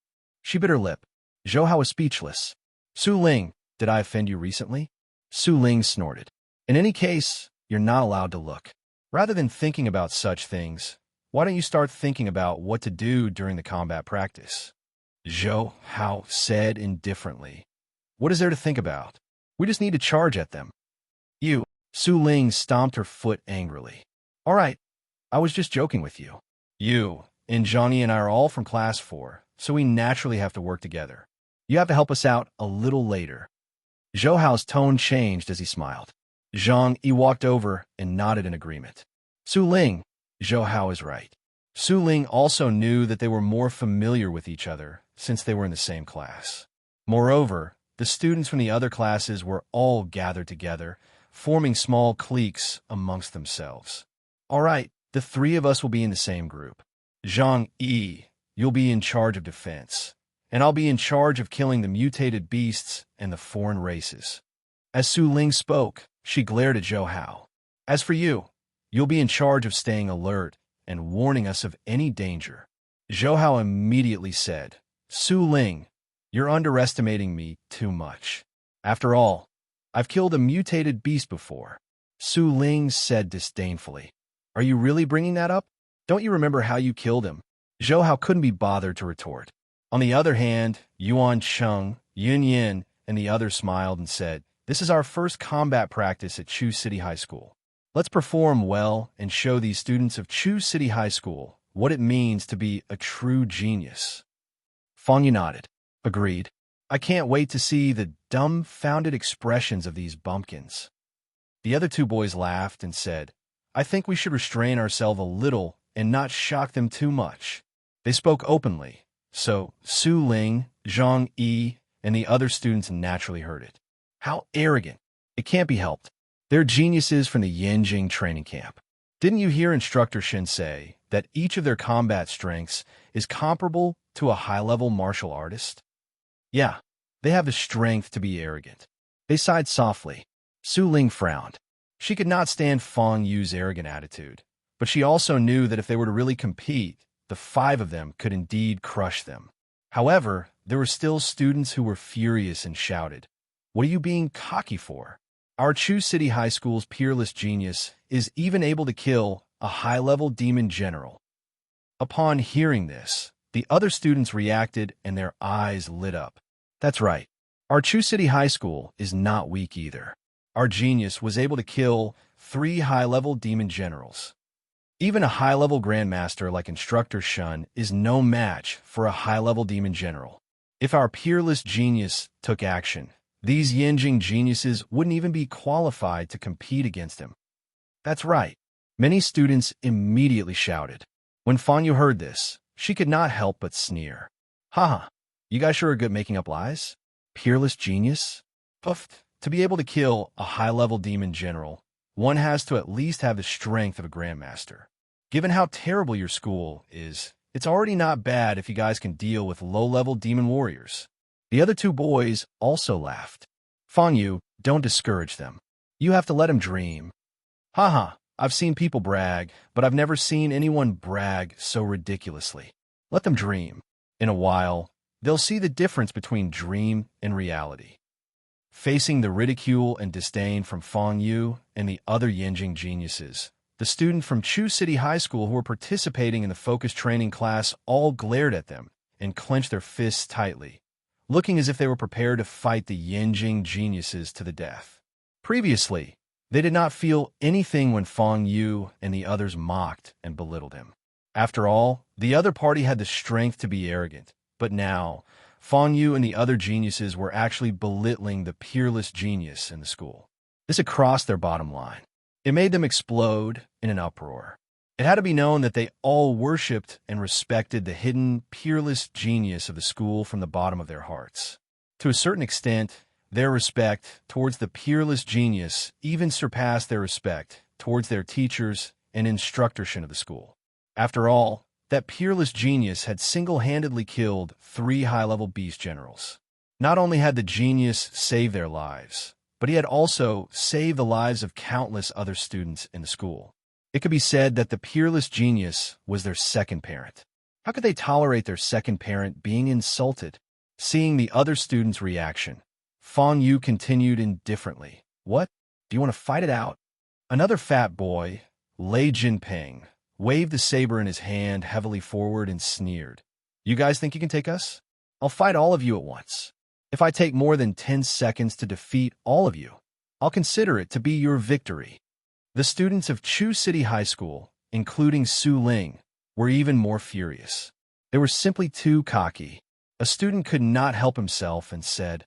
She bit her lip. Zhou Hao was speechless. Su Ling, did I offend you recently? Su Ling snorted. In any case, you're not allowed to look. Rather than thinking about such things, why don't you start thinking about what to do during the combat practice? Zhou Hao said indifferently. What is there to think about? We just need to charge at them. You, Su Ling stomped her foot angrily. All right, I was just joking with you. You and Johnny and I are all from Class 4, so we naturally have to work together. You have to help us out a little later. Zhou Hao's tone changed as he smiled. Zhang Yi walked over and nodded in agreement. Su Ling, Zhou Hao is right. Su Ling also knew that they were more familiar with each other since they were in the same class. Moreover, the students from the other classes were all gathered together, forming small cliques amongst themselves. All right, the three of us will be in the same group. Zhang Yi, you'll be in charge of defense, and I'll be in charge of killing the mutated beasts and the foreign races. As Su Ling spoke, she glared at Zhou Hao. As for you, you'll be in charge of staying alert and warning us of any danger. Zhou Hao immediately said, Su Ling, you're underestimating me too much. After all, I've killed a mutated beast before. Su Ling said disdainfully. Are you really bringing that up? Don't you remember how you killed him? Zhou Hao couldn't be bothered to retort. On the other hand, Yuan Cheng, Yun Yin, and the others smiled and said, "This is our first combat practice at Chu City High School. Let's perform well and show these students of Chu City High School what it means to be a true genius." Fang Yu nodded. Agreed. I can't wait to see the dumbfounded expressions of these bumpkins. The other two boys laughed and said, "I think we should restrain ourselves a little and not shock them too much." They spoke openly, so Su Ling, Zhang Yi, and the other students naturally heard it. How arrogant. It can't be helped. They're geniuses from the Yanjing training camp. Didn't you hear Instructor Shin say that each of their combat strengths is comparable to a high-level martial artist? Yeah, they have the strength to be arrogant. They sighed softly. Su Ling frowned. She could not stand Fang Yu's arrogant attitude, but she also knew that if they were to really compete, the five of them could indeed crush them. However, there were still students who were furious and shouted, "What are you being cocky for? Our Chu City High School's peerless genius is even able to kill a high-level demon general." Upon hearing this, the other students reacted and their eyes lit up. That's right. Our Chu City High School is not weak either. Our genius was able to kill 3 high-level demon generals. Even a high-level grandmaster like Instructor Shun is no match for a high-level demon general. If our peerless genius took action, these Yanjing geniuses wouldn't even be qualified to compete against him. That's right. Many students immediately shouted. When Fang Yu heard this, she could not help but sneer. Haha, you guys sure are good at making up lies? Peerless genius? Puffed. To be able to kill a high-level demon general, one has to at least have the strength of a grandmaster. Given how terrible your school is, it's already not bad if you guys can deal with low-level demon warriors. The other two boys also laughed. Fang Yu, don't discourage them. You have to let them dream. Haha, I've seen people brag, but I've never seen anyone brag so ridiculously. Let them dream. In a while, they'll see the difference between dream and reality. Facing the ridicule and disdain from Fang Yu and the other Yanjing geniuses, the students from Chu City High School who were participating in the focus training class all glared at them and clenched their fists tightly, looking as if they were prepared to fight the Yanjing geniuses to the death. Previously, they did not feel anything when Fang Yu and the others mocked and belittled him. After all, the other party had the strength to be arrogant, but now, Fang Yu and the other geniuses were actually belittling the peerless genius in the school. This had crossed their bottom line. It made them explode in an uproar. It had to be known that they all worshipped and respected the hidden, peerless genius of the school from the bottom of their hearts. To a certain extent, their respect towards the peerless genius even surpassed their respect towards their teachers and instructorship of the school. After all, that peerless genius had single-handedly killed 3 high-level beast generals. Not only had the genius saved their lives, but he had also saved the lives of countless other students in the school. It could be said that the peerless genius was their second parent. How could they tolerate their second parent being insulted? Seeing the other students' reaction, Fang Yu continued indifferently. What? Do you want to fight it out? Another fat boy, Lei Jinping, waved the saber in his hand heavily forward and sneered. You guys think you can take us? I'll fight all of you at once. If I take more than 10 seconds to defeat all of you, I'll consider it to be your victory. The students of Chu City High School, including Su Ling, were even more furious. They were simply too cocky. A student could not help himself and said,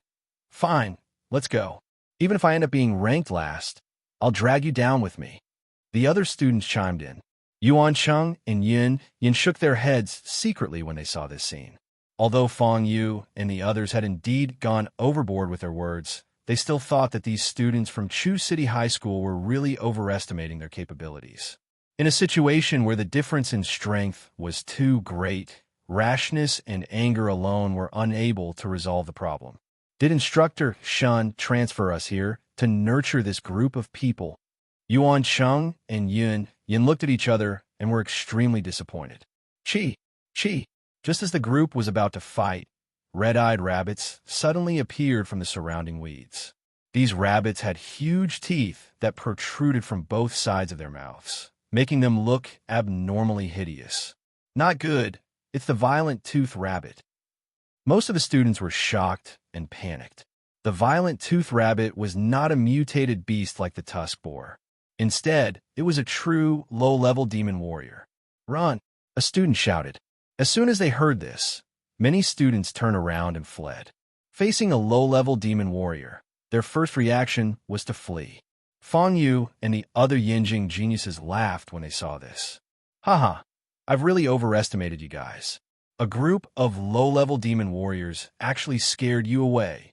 "Fine, let's go. Even if I end up being ranked last, I'll drag you down with me." The other students chimed in. Yuan Cheng and Yin shook their heads secretly when they saw this scene. Although Fang Yu and the others had indeed gone overboard with their words, they still thought that these students from Chu City High School were really overestimating their capabilities. In a situation where the difference in strength was too great, rashness and anger alone were unable to resolve the problem. Did Instructor Shun transfer us here to nurture this group of people? Yuan Cheng and Yin looked at each other and were extremely disappointed. Chi! Just as the group was about to fight, red-eyed rabbits suddenly appeared from the surrounding weeds. These rabbits had huge teeth that protruded from both sides of their mouths. making them look abnormally hideous. Not good. It's the violent tooth rabbit. Most of the students were shocked and panicked. The violent tooth rabbit was not a mutated beast like the tusk boar. Instead, it was a true, low-level demon warrior. "Run!" a student shouted. As soon as they heard this, many students turned around and fled. Facing a low-level demon warrior, their first reaction was to flee. Fang Yu and the other Yinjing geniuses laughed when they saw this. "Haha, I've really overestimated you guys. A group of low-level demon warriors actually scared you away."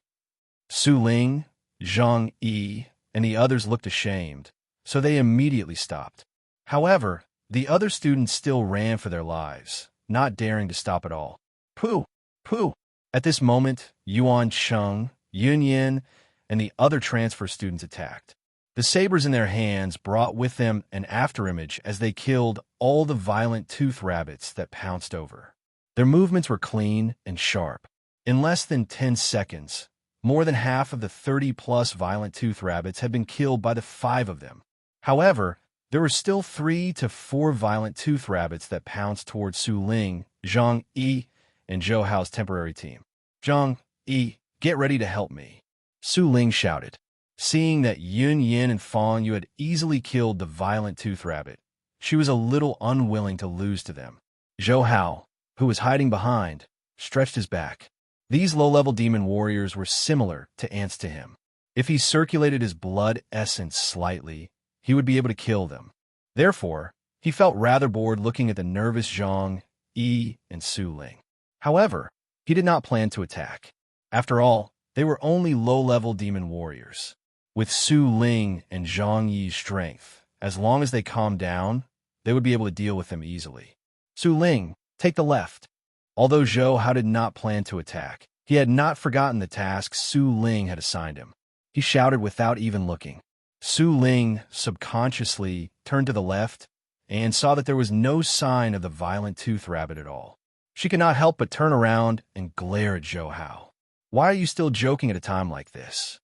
Su Ling, Zhang Yi, and the others looked ashamed, so they immediately stopped. However, the other students still ran for their lives, not daring to stop at all. "Pooh! Pooh!" At this moment, Yuan Cheng, Yun Yin, and the other transfer students attacked. The sabers in their hands brought with them an afterimage as they killed all the violent tooth rabbits that pounced over. Their movements were clean and sharp. In less than 10 seconds, more than half of the 30-plus violent tooth rabbits had been killed by the 5 of them. However, there were still 3 to 4 violent tooth rabbits that pounced towards Su Ling, Zhang Yi, and Zhou Hao's temporary team. "Zhang Yi, get ready to help me," Su Ling shouted. Seeing that Yun Yin and Fang Yu had easily killed the violent tooth rabbit, she was a little unwilling to lose to them. Zhou Hao, who was hiding behind, stretched his back. These low-level demon warriors were similar to ants to him. If he circulated his blood essence slightly, he would be able to kill them. Therefore, he felt rather bored looking at the nervous Zhang Yi and Su Ling. However, he did not plan to attack. After all, they were only low-level demon warriors. With Su Ling and Zhang Yi's strength, as long as they calmed down, they would be able to deal with them easily. "Su Ling, take the left." Although Zhou Hao did not plan to attack, he had not forgotten the task Su Ling had assigned him. He shouted without even looking. Su Ling subconsciously turned to the left and saw that there was no sign of the violent tooth rabbit at all. She could not help but turn around and glare at Zhou Hao. "Why are you still joking at a time like this?"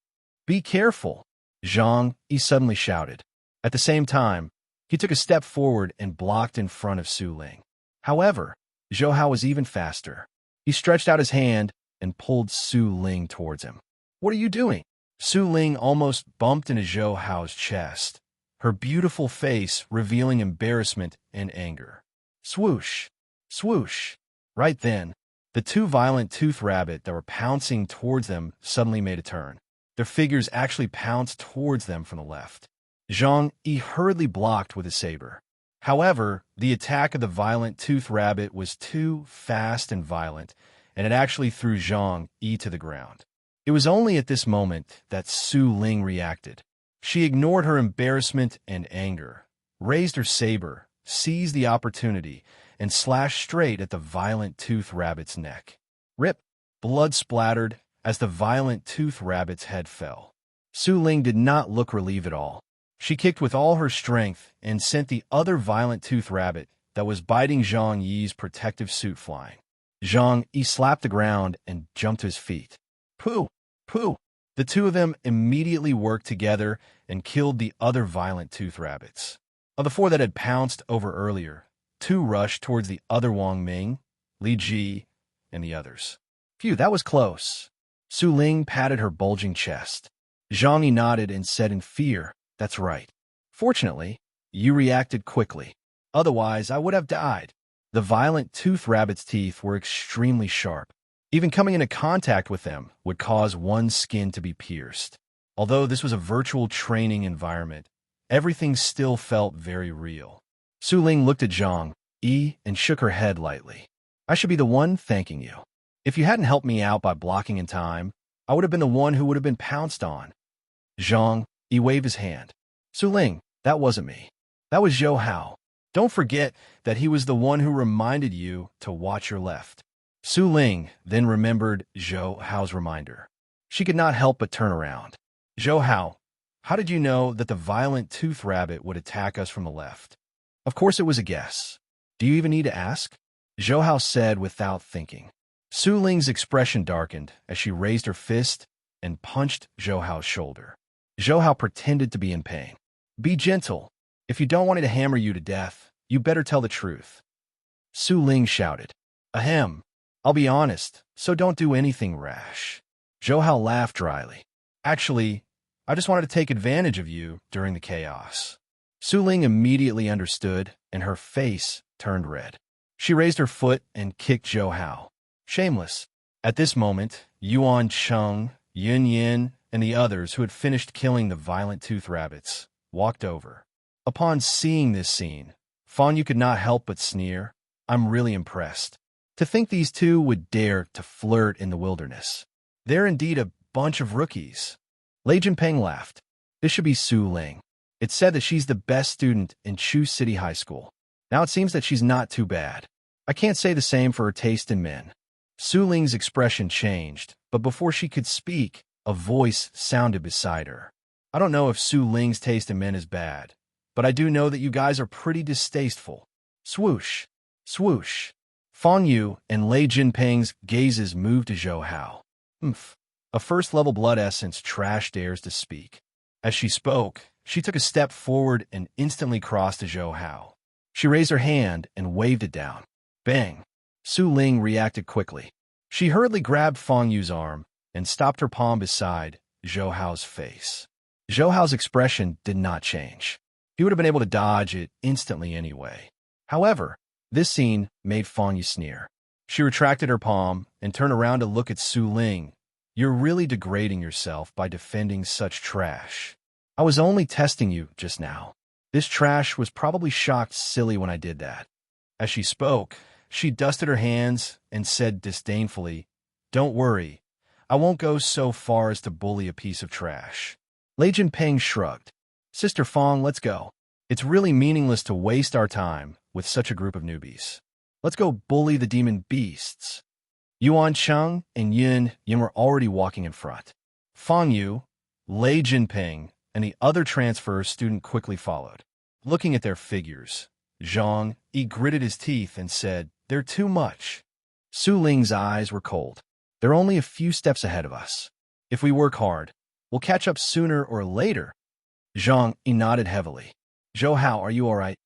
"Be careful," Zhang Yi suddenly shouted. At the same time, he took a step forward and blocked in front of Su Ling. However, Zhou Hao was even faster. He stretched out his hand and pulled Su Ling towards him. "What are you doing?" Su Ling almost bumped into Zhou Hao's chest, her beautiful face revealing embarrassment and anger. Swoosh! Swoosh! Right then, the 2 violent tooth rabbit that were pouncing towards them suddenly made a turn. Their figures actually pounced towards them from the left. Zhang Yi hurriedly blocked with his saber. However, the attack of the violent tooth rabbit was too fast and violent, and it actually threw Zhang Yi to the ground. It was only at this moment that Su Ling reacted. She ignored her embarrassment and anger, raised her saber, seized the opportunity, and slashed straight at the violent tooth rabbit's neck. Rip! Blood splattered as the violent tooth rabbit's head fell. Su Ling did not look relieved at all. She kicked with all her strength and sent the other violent tooth rabbit that was biting Zhang Yi's protective suit flying. Zhang Yi slapped the ground and jumped to his feet. "Pooh! Pooh!" The 2 of them immediately worked together and killed the other violent tooth rabbits. Of the 4 that had pounced over earlier, 2 rushed towards the other Wang Ming, Li Ji, and the others. "Phew, that was close." Su Ling patted her bulging chest. Zhang Yi nodded and said in fear, "That's right. Fortunately, you reacted quickly. Otherwise, I would have died." The violent tooth rabbit's teeth were extremely sharp. Even coming into contact with them would cause one's skin to be pierced. Although this was a virtual training environment, everything still felt very real. Su Ling looked at Zhang Yi and shook her head lightly. "I should be the one thanking you. If you hadn't helped me out by blocking in time, I would have been the one who would have been pounced on." Zhang Yi waved his hand. "Su Ling, that wasn't me. That was Zhou Hao. Don't forget that he was the one who reminded you to watch your left." Su Ling then remembered Zhou Hao's reminder. She could not help but turn around. "Zhou Hao, how did you know that the violent tooth rabbit would attack us from the left?" "Of course it was a guess. Do you even need to ask?" Zhou Hao said without thinking. Su Ling's expression darkened as she raised her fist and punched Zhou Hao's shoulder. Zhou Hao pretended to be in pain. "Be gentle. If you don't want me to hammer you to death, you better tell the truth. Su Ling shouted. Ahem. I'll be honest, so don't do anything rash. Zhou Hao laughed dryly. Actually, I just wanted to take advantage of you during the chaos. Su Ling immediately understood, and her face turned red. She raised her foot and kicked Zhou Hao. Shameless. At this moment, Yuan Cheng, Yin Yin, and the others who had finished killing the violent tooth rabbits walked over. Upon seeing this scene, Fan Yu could not help but sneer. I'm really impressed. To think these two would dare to flirt in the wilderness. They're indeed a bunch of rookies. Lei Jinpeng laughed. This should be Su Ling. It's said that she's the best student in Chu City High School. Now it seems that she's not too bad. I can't say the same for her taste in men. Su Ling's expression changed, but before she could speak, a voice sounded beside her. I don't know if Su Ling's taste in men is bad, but I do know that you guys are pretty distasteful. Swoosh. Swoosh. Fan Yu and Lei Jinpeng's gazes moved to Zhou Hao. A first-level blood essence trash dares to speak. As she spoke, she took a step forward and instantly crossed to Zhou Hao. She raised her hand and waved it down. Bang! Su Ling reacted quickly. She hurriedly grabbed Fan Yu's arm and stopped her palm beside Zhou Hao's face. Zhou Hao's expression did not change. He would have been able to dodge it instantly anyway. However, this scene made Fan Yu sneer. She retracted her palm and turned around to look at Su Ling. You're really degrading yourself by defending such trash. I was only testing you just now. This trash was probably shocked silly when I did that. As she spoke, she dusted her hands and said disdainfully, Don't worry, I won't go so far as to bully a piece of trash. Lei Jinpeng shrugged. Sister Fong, let's go. It's really meaningless to waste our time with such a group of newbies. Let's go bully the demon beasts. Yuan Cheng and Yin were already walking in front. Fan Yu, Lei Jinpeng, and the other transfer student quickly followed. Looking at their figures, Zhang Yi gritted his teeth and said, They're too much. Su Ling's eyes were cold. They're only a few steps ahead of us. If we work hard, we'll catch up sooner or later. Zhang Yi nodded heavily. Zhou Hao, are you all right?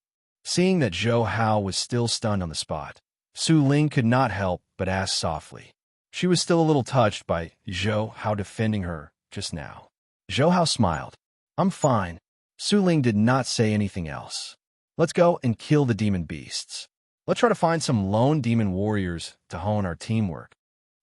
Seeing that Zhou Hao was still stunned on the spot, Su Ling could not help but ask softly. She was still a little touched by Zhou Hao defending her just now. Zhou Hao smiled. I'm fine. Su Ling did not say anything else. Let's go and kill the demon beasts. Let's try to find some lone demon warriors to hone our teamwork.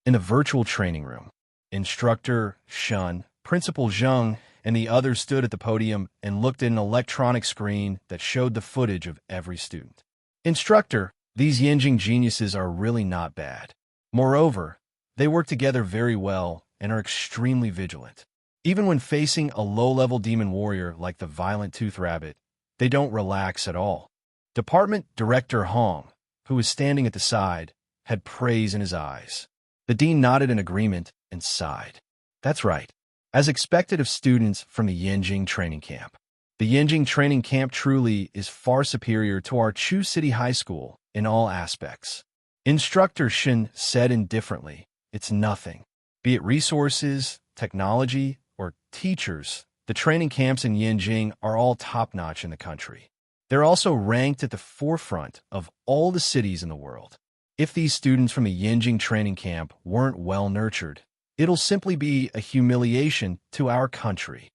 In the virtual training room, Instructor Shun, Principal Zheng, and the others stood at the podium and looked at an electronic screen that showed the footage of every student. Instructor, these Yanjing geniuses are really not bad. Moreover, they work together very well and are extremely vigilant. Even when facing a low-level demon warrior like the violent tooth rabbit, they don't relax at all. Department Director Hong, who was standing at the side, had praise in his eyes. The dean nodded in agreement and sighed. That's right. As expected of students from the Yanjing training camp. The Yanjing training camp truly is far superior to our Chu City High School in all aspects. Instructor Shin said indifferently, It's nothing. Be it resources, technology, or teachers, the training camps in Yanjing are all top-notch in the country. They're also ranked at the forefront of all the cities in the world. If these students from the Yanjing training camp weren't well-nurtured, it'll simply be a humiliation to our country.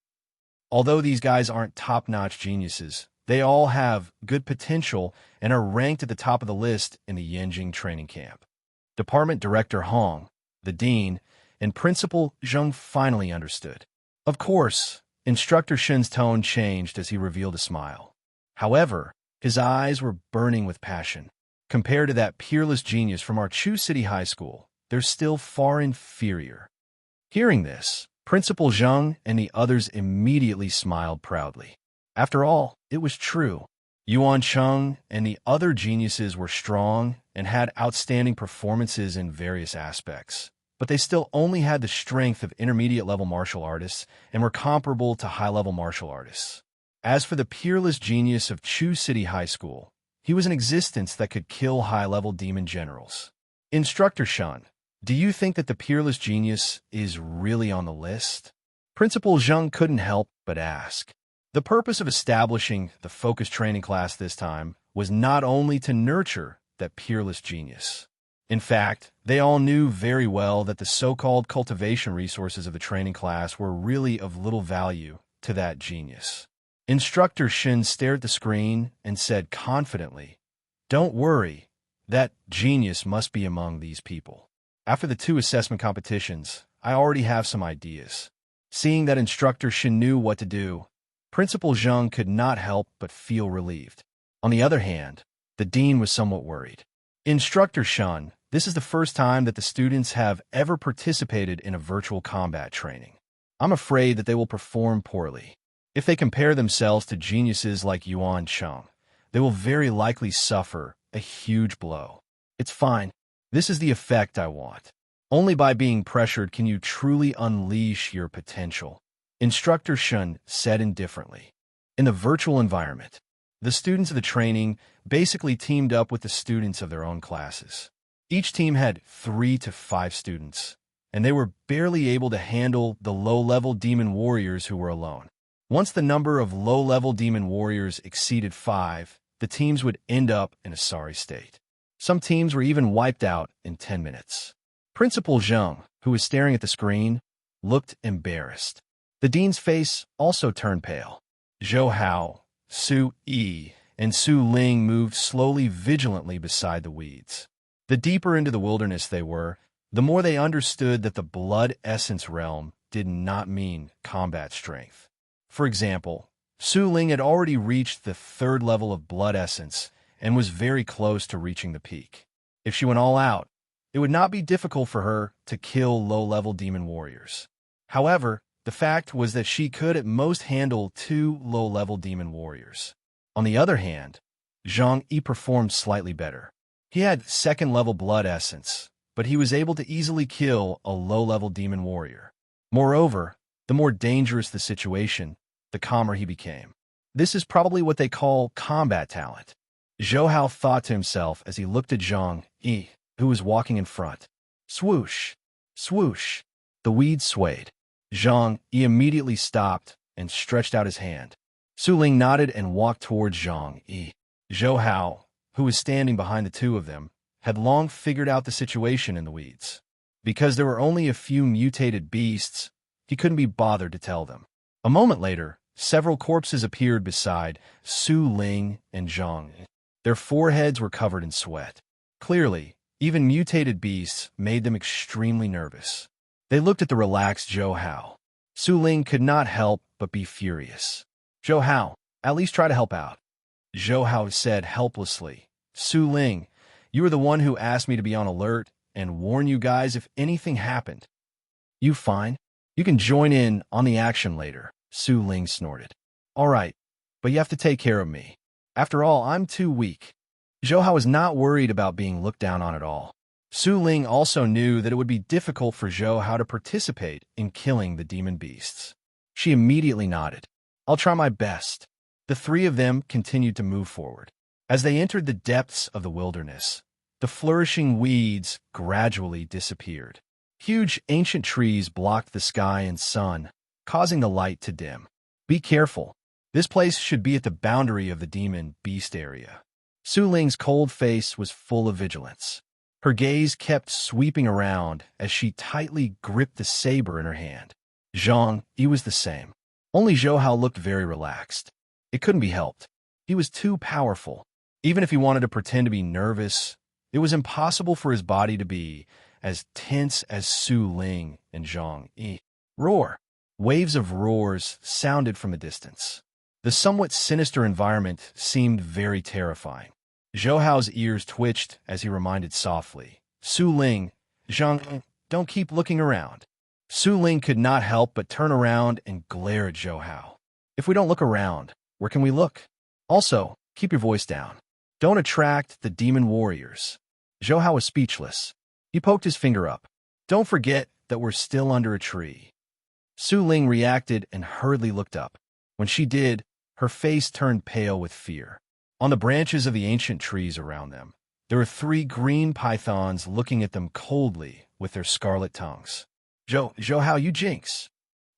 Although these guys aren't top-notch geniuses, they all have good potential and are ranked at the top of the list in the Yanjing training camp. Department Director Hong, the dean, and Principal Zheng finally understood. Of course, Instructor Shin's tone changed as he revealed a smile. However, his eyes were burning with passion. Compared to that peerless genius from our Chu City High School, they're still far inferior. Hearing this, Principal Zheng and the others immediately smiled proudly. After all, it was true. Yuan Cheng and the other geniuses were strong and had outstanding performances in various aspects, but they still only had the strength of intermediate-level martial artists and were comparable to high-level martial artists. As for the peerless genius of Chu City High School, he was an existence that could kill high-level demon generals. Instructor Shan, do you think that the peerless genius is really on the list? Principal Zheng couldn't help but ask. The purpose of establishing the focus training class this time was not only to nurture that peerless genius. In fact, they all knew very well that the so-called cultivation resources of the training class were really of little value to that genius. Instructor Shin stared at the screen and said confidently, "Don't worry, that genius must be among these people. After the 2 assessment competitions, I already have some ideas." Seeing that Instructor Shin knew what to do, Principal Zhang could not help but feel relieved. On the other hand, the dean was somewhat worried. "Instructor Shin, this is the first time that the students have ever participated in a virtual combat training. I'm afraid that they will perform poorly. If they compare themselves to geniuses like Yuan Cheng, they will very likely suffer a huge blow. It's fine. This is the effect I want. Only by being pressured can you truly unleash your potential," Instructor Shin said indifferently. In the virtual environment, the students of the training basically teamed up with the students of their own classes. Each team had 3 to 5 students, and they were barely able to handle the low-level demon warriors who were alone. Once the number of low-level demon warriors exceeded 5, the teams would end up in a sorry state. Some teams were even wiped out in 10 minutes. Principal Zhang, who was staring at the screen, looked embarrassed. The dean's face also turned pale. Zhou Hao, Su Yi, and Su Ling moved slowly vigilantly beside the weeds. The deeper into the wilderness they were, the more they understood that the blood essence realm did not mean combat strength. For example, Su Ling had already reached the 3rd level of blood essence and was very close to reaching the peak. If she went all out, it would not be difficult for her to kill low-level demon warriors. However, the fact was that she could at most handle 2 low-level demon warriors. On the other hand, Zhang Yi performed slightly better. He had 2nd-level blood essence, but he was able to easily kill a low-level demon warrior. Moreover, the more dangerous the situation, the calmer he became. This is probably what they call combat talent. Zhou Hao thought to himself as he looked at Zhang Yi, who was walking in front. Swoosh! Swoosh! The weeds swayed. Zhang Yi immediately stopped and stretched out his hand. Su Ling nodded and walked towards Zhang Yi. Zhou Hao, who was standing behind the 2 of them, had long figured out the situation in the weeds. Because there were only a few mutated beasts, he couldn't be bothered to tell them. A moment later, several corpses appeared beside Su Ling and Zhang Yi. Their foreheads were covered in sweat. Clearly, even mutated beasts made them extremely nervous. They looked at the relaxed Zhou Hao. Su Ling could not help but be furious. "Zhou Hao, at least try to help out," Zhou Hao said helplessly. "Su Ling, you were the one who asked me to be on alert and warn you guys if anything happened." "You fine? You can join in on the action later," Su Ling snorted. "All right, but you have to take care of me. After all, I'm too weak." Zhou Hao was not worried about being looked down on at all. Su Ling also knew that it would be difficult for Zhou Hao to participate in killing the demon beasts. She immediately nodded. "I'll try my best." The 3 of them continued to move forward. As they entered the depths of the wilderness, the flourishing weeds gradually disappeared. Huge ancient trees blocked the sky and sun, causing the light to dim. "Be careful. This place should be at the boundary of the demon beast area." Su Ling's cold face was full of vigilance. Her gaze kept sweeping around as she tightly gripped the saber in her hand. Zhang Yi was the same. Only Zhou Hao looked very relaxed. It couldn't be helped. He was too powerful. Even if he wanted to pretend to be nervous, it was impossible for his body to be as tense as Su Ling and Zhang Yi. Roar! Waves of roars sounded from a distance. The somewhat sinister environment seemed very terrifying. Zhou Hao's ears twitched as he reminded softly, "Su Ling, Zhang, don't keep looking around." Su Ling could not help but turn around and glare at Zhou Hao. "If we don't look around, where can we look? Also, keep your voice down. Don't attract the demon warriors." Zhou Hao was speechless. He poked his finger up. "Don't forget that we're still under a tree." Su Ling reacted and hurriedly looked up. When she did, her face turned pale with fear. On the branches of the ancient trees around them, there were 3 green pythons looking at them coldly with their scarlet tongues. Zhou Hao, you jinx.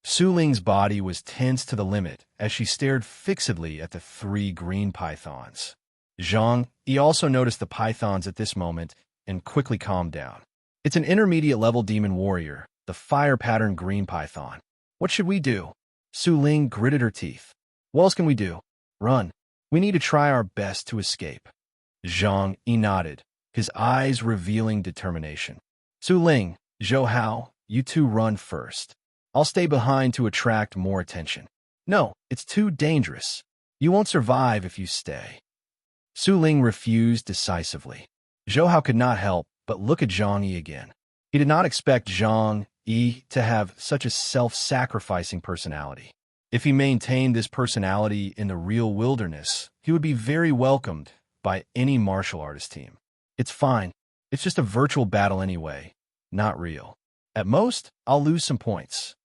Su Ling's body was tense to the limit as she stared fixedly at the three green pythons. Zhang Yi also noticed the pythons at this moment and quickly calmed down. It's an intermediate-level demon warrior, the fire-pattern green python. What should we do? Su Ling gritted her teeth. What else can we do? Run. We need to try our best to escape. Zhang Yi nodded, his eyes revealing determination. Su Ling, Zhou Hao, you two run first. I'll stay behind to attract more attention. No, it's too dangerous. You won't survive if you stay. Su Ling refused decisively. Zhou Hao could not help but look at Zhang Yi again. He did not expect Zhang Yi to have such a self-sacrificing personality. If he maintained this personality in the real wilderness, he would be very welcomed by any martial artist team. It's fine. It's just a virtual battle anyway, not real. At most, I'll lose some points.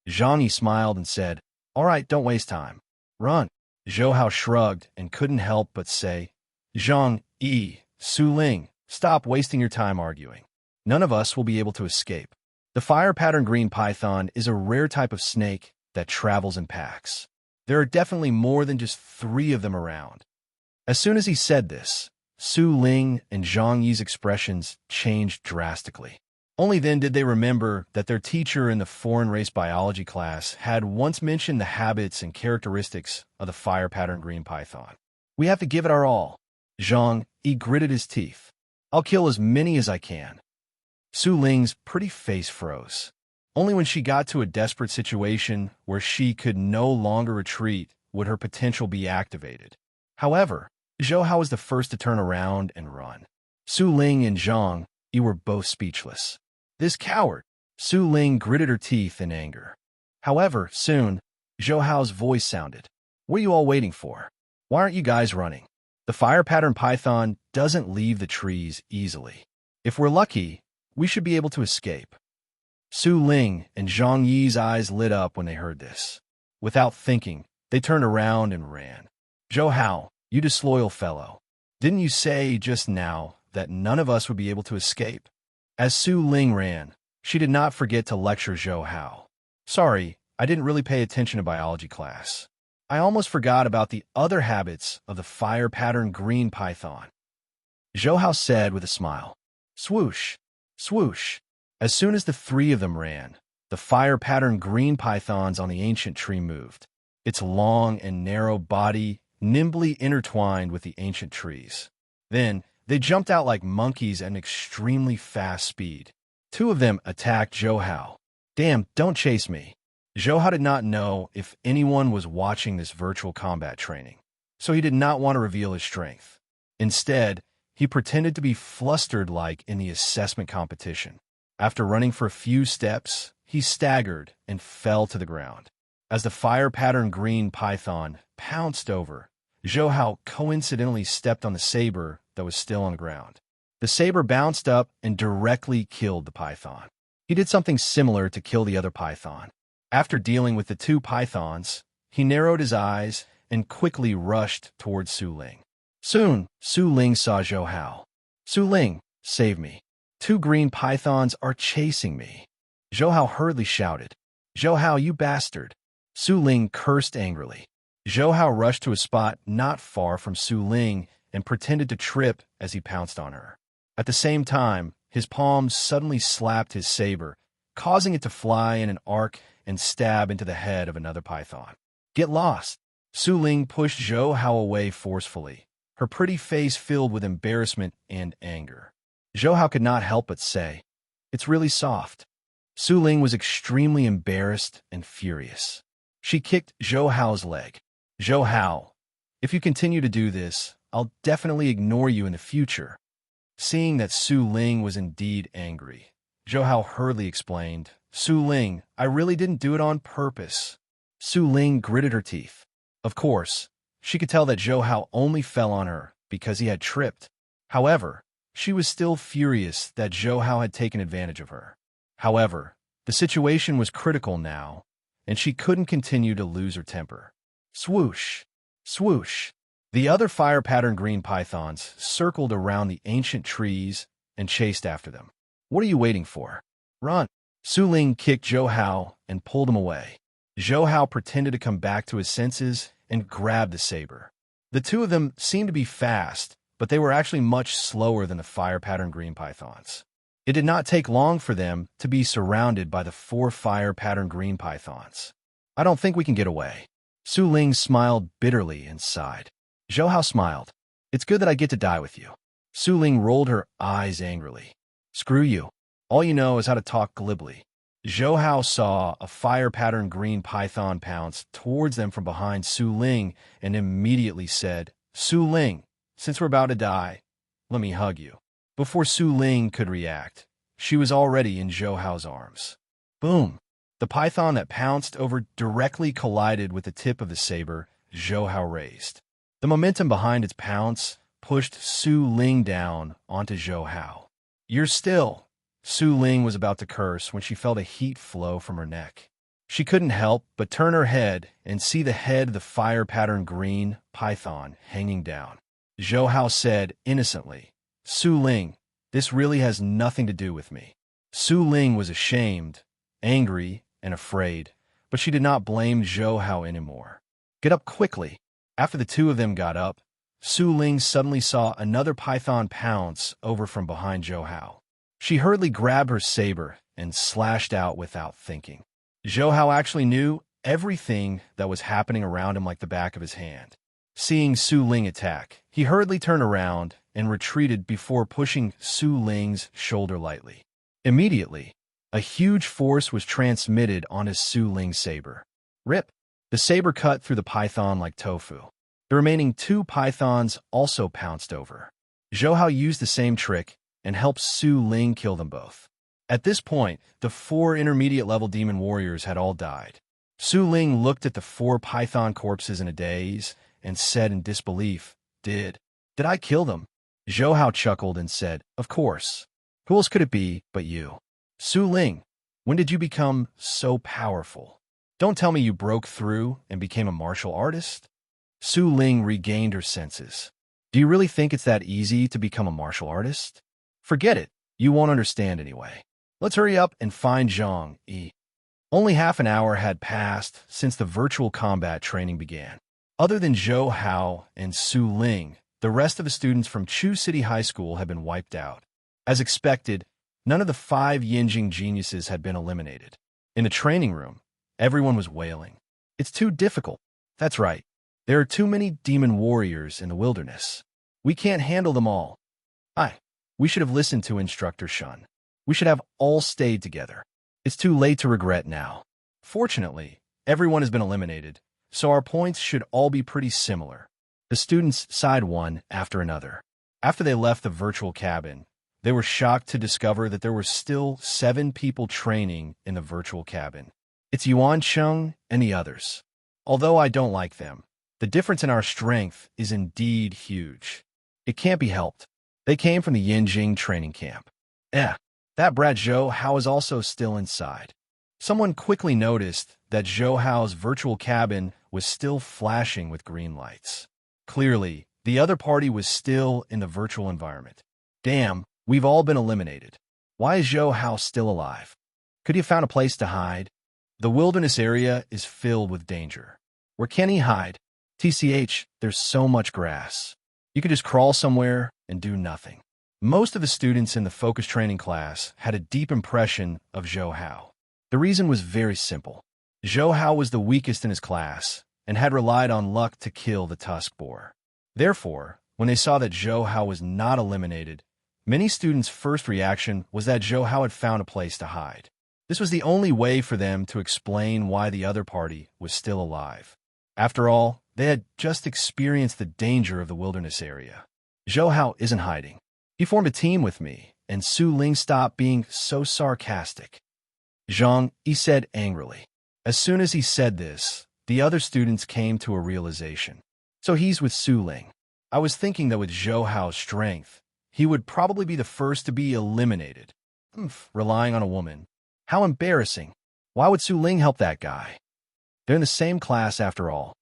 Zhang Yi smiled and said, All right, don't waste time. Run. Zhou Hao shrugged and couldn't help but say, Zhang Yi, Su Ling, stop wasting your time arguing. None of us will be able to escape. The fire-pattern green python is a rare type of snake that travels in packs. There are definitely more than just 3 of them around. As soon as he said this, Su Ling and Zhang Yi's expressions changed drastically. Only then did they remember that their teacher in the foreign race biology class had once mentioned the habits and characteristics of the fire-pattern green python. We have to give it our all. Zhang Yi gritted his teeth. I'll kill as many as I can. Su Ling's pretty face froze. Only when she got to a desperate situation where she could no longer retreat would her potential be activated. However, Zhou Hao was the first to turn around and run. Su Ling and Zhang Yi were both speechless. This coward! Su Ling gritted her teeth in anger. However, soon, Zhou Hao's voice sounded. What are you all waiting for? Why aren't you guys running? The fire-pattern python doesn't leave the trees easily. If we're lucky, we should be able to escape. Su Ling and Zhang Yi's eyes lit up when they heard this. Without thinking, they turned around and ran. Zhou Hao, you disloyal fellow. Didn't you say just now that none of us would be able to escape? As Su Ling ran, she did not forget to lecture Zhou Hao. Sorry, I didn't really pay attention to biology class. I almost forgot about the other habits of the fire-pattern green python. Zhou Hao said with a smile. Swoosh, swoosh. As soon as the 3 of them ran, the fire-pattern green pythons on the ancient tree moved. Its long and narrow body nimbly intertwined with the ancient trees. Then, they jumped out like monkeys at an extremely fast speed. 2 of them attacked Zhou Hao. Damn, don't chase me. Zhou Hao did not know if anyone was watching this virtual combat training, so he did not want to reveal his strength. Instead, he pretended to be flustered like in the assessment competition. After running for a few steps, he staggered and fell to the ground. As the fire-pattern green python pounced over, Zhou Hao coincidentally stepped on the saber that was still on the ground. The saber bounced up and directly killed the python. He did something similar to kill the other python. After dealing with the 2 pythons, he narrowed his eyes and quickly rushed towards Su Ling. Soon, Su Ling saw Zhou Hao. Su Ling, save me. 2 green pythons are chasing me. Zhou Hao hurriedly shouted. Zhou Hao, you bastard. Su Ling cursed angrily. Zhou Hao rushed to a spot not far from Su Ling and pretended to trip as he pounced on her. At the same time, his palm suddenly slapped his saber, causing it to fly in an arc and stab into the head of another python. Get lost! Su Ling pushed Zhou Hao away forcefully, her pretty face filled with embarrassment and anger. Zhou Hao could not help but say, It's really soft. Su Ling was extremely embarrassed and furious. She kicked Zhou Hao's leg. Zhou Hao, if you continue to do this, I'll definitely ignore you in the future. Seeing that Su Ling was indeed angry, Zhou Hao hurriedly explained, Su Ling, I really didn't do it on purpose. Su Ling gritted her teeth. Of course, she could tell that Zhou Hao only fell on her because he had tripped. However, she was still furious that Zhou Hao had taken advantage of her. However, the situation was critical now, and she couldn't continue to lose her temper. Swoosh! Swoosh! The other fire-pattern green pythons circled around the ancient trees and chased after them. What are you waiting for? Run! Su Ling kicked Zhou Hao and pulled him away. Zhou Hao pretended to come back to his senses and grabbed the saber. The two of them seemed to be fast, but they were actually much slower than the fire-pattern green pythons. It did not take long for them to be surrounded by the 4 fire-pattern green pythons. I don't think we can get away. Su Ling smiled bitterly and sighed. Zhou Hao smiled. It's good that I get to die with you. Su Ling rolled her eyes angrily. Screw you. All you know is how to talk glibly. Zhou Hao saw a fire-pattern green python pounce towards them from behind Su Ling and immediately said, Su Ling, since we're about to die, let me hug you. Before Su Ling could react, she was already in Zhou Hao's arms. Boom! The python that pounced over directly collided with the tip of the saber Zhou Hao raised. The momentum behind its pounce pushed Su Ling down onto Zhou Hao. You're still. Su Ling was about to curse when she felt a heat flow from her neck. She couldn't help but turn her head and see the head of the fire-pattern green python hanging down. Zhou Hao said innocently, Su Ling, this really has nothing to do with me. Su Ling was ashamed, angry, and afraid, but she did not blame Zhou Hao anymore. Get up quickly. After the two of them got up, Su Ling suddenly saw another python pounce over from behind Zhou Hao. She hurriedly grabbed her saber and slashed out without thinking. Zhou Hao actually knew everything that was happening around him like the back of his hand. Seeing Su Ling attack, he hurriedly turned around and retreated before pushing Su Ling's shoulder lightly. Immediately, a huge force was transmitted on his Su Ling saber. Rip! The saber cut through the python like tofu. The remaining 2 pythons also pounced over. Zhou Hao used the same trick and helped Su Ling kill them both. At this point, the 4 intermediate-level demon warriors had all died. Su Ling looked at the 4 python corpses in a daze and said in disbelief, Did I kill them? Zhou Hao chuckled and said, Of course. Who else could it be but you? Su Ling, when did you become so powerful? Don't tell me you broke through and became a martial artist? Su Ling regained her senses. Do you really think it's that easy to become a martial artist? Forget it. You won't understand anyway. Let's hurry up and find Zhang Yi. Only half an hour had passed since the virtual combat training began. Other than Zhou Hao and Su Ling, the rest of the students from Chu City High School had been wiped out. As expected, none of the 5 Yinjing geniuses had been eliminated. In the training room, everyone was wailing. It's too difficult. That's right. There are too many demon warriors in the wilderness. We can't handle them all. We should have listened to Instructor Shun. We should have all stayed together. It's too late to regret now. Fortunately, everyone has been eliminated, so our points should all be pretty similar. The students sighed one after another. After they left the virtual cabin, they were shocked to discover that there were still 7 people training in the virtual cabin. It's Yuan Cheng and the others. Although I don't like them, the difference in our strength is indeed huge. It can't be helped. They came from the Yinjing training camp. That brat Zhou Hao is also still inside. Someone quickly noticed that Zhou Hao's virtual cabin was still flashing with green lights. Clearly, the other party was still in the virtual environment. Damn, we've all been eliminated. Why is Zhou Hao still alive? Could he have found a place to hide? The wilderness area is filled with danger. Where can he hide? TCH, there's so much grass. You could just crawl somewhere and do nothing. Most of the students in the focus training class had a deep impression of Zhou Hao. The reason was very simple. Zhou Hao was the weakest in his class and had relied on luck to kill the tusk boar. Therefore, when they saw that Zhou Hao was not eliminated, many students' first reaction was that Zhou Hao had found a place to hide. This was the only way for them to explain why the other party was still alive. After all, they had just experienced the danger of the wilderness area. Zhou Hao isn't hiding. He formed a team with me, and Su Ling stopped being so sarcastic. Zhang Yi said angrily. As soon as he said this, the other students came to a realization. So he's with Su Ling. I was thinking that with Zhou Hao's strength, he would probably be the first to be eliminated. Relying on a woman. How embarrassing. Why would Su Ling help that guy? They're in the same class after all.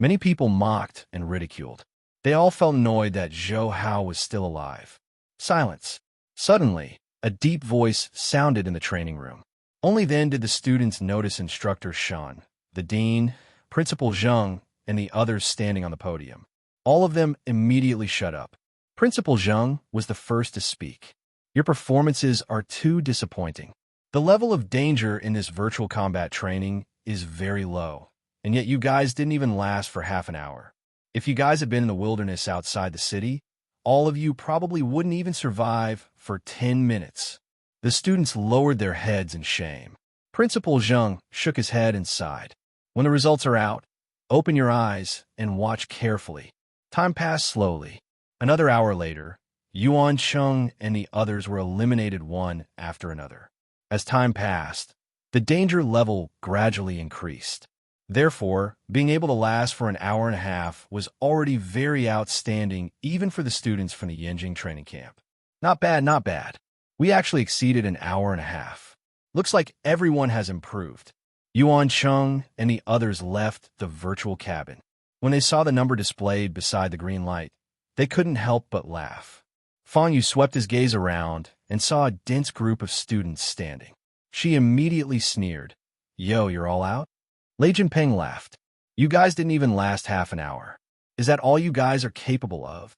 Many people mocked and ridiculed. They all felt annoyed that Zhou Hao was still alive. Silence. Suddenly, a deep voice sounded in the training room. Only then did the students notice Instructor Shun, the dean, Principal Zheng, and the others standing on the podium. All of them immediately shut up. Principal Zheng was the first to speak. Your performances are too disappointing. The level of danger in this virtual combat training is very low, and yet you guys didn't even last for half an hour. If you guys had been in the wilderness outside the city, all of you probably wouldn't even survive for 10 minutes. The students lowered their heads in shame. Principal Zheng shook his head and sighed. When the results are out, open your eyes and watch carefully. Time passed slowly. Another hour later, Yuan Cheng and the others were eliminated one after another. As time passed, the danger level gradually increased. Therefore, being able to last for an hour and a half was already very outstanding even for the students from the Yanjing training camp. Not bad, not bad. We actually exceeded an hour and a half. Looks like everyone has improved. Yuan Cheng and the others left the virtual cabin. When they saw the number displayed beside the green light, they couldn't help but laugh. Fang Yu swept his gaze around and saw a dense group of students standing. She immediately sneered. Yo, you're all out? Lei Jinping laughed. You guys didn't even last half an hour. Is that all you guys are capable of?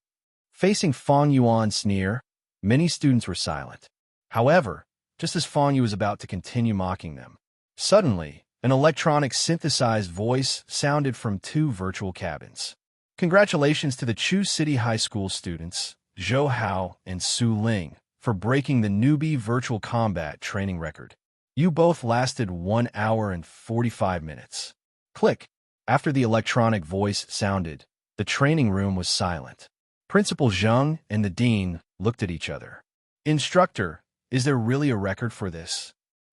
Facing Fang Yuan's sneer, many students were silent. However, just as Fang Yu was about to continue mocking them, suddenly, an electronic synthesized voice sounded from two virtual cabins. Congratulations to the Chu City High School students, Zhou Hao and Su Ling, for breaking the newbie virtual combat training record. You both lasted 1 hour and 45 minutes. Click. After the electronic voice sounded, the training room was silent. Principal Zheng and the dean looked at each other. Instructor, is there really a record for this?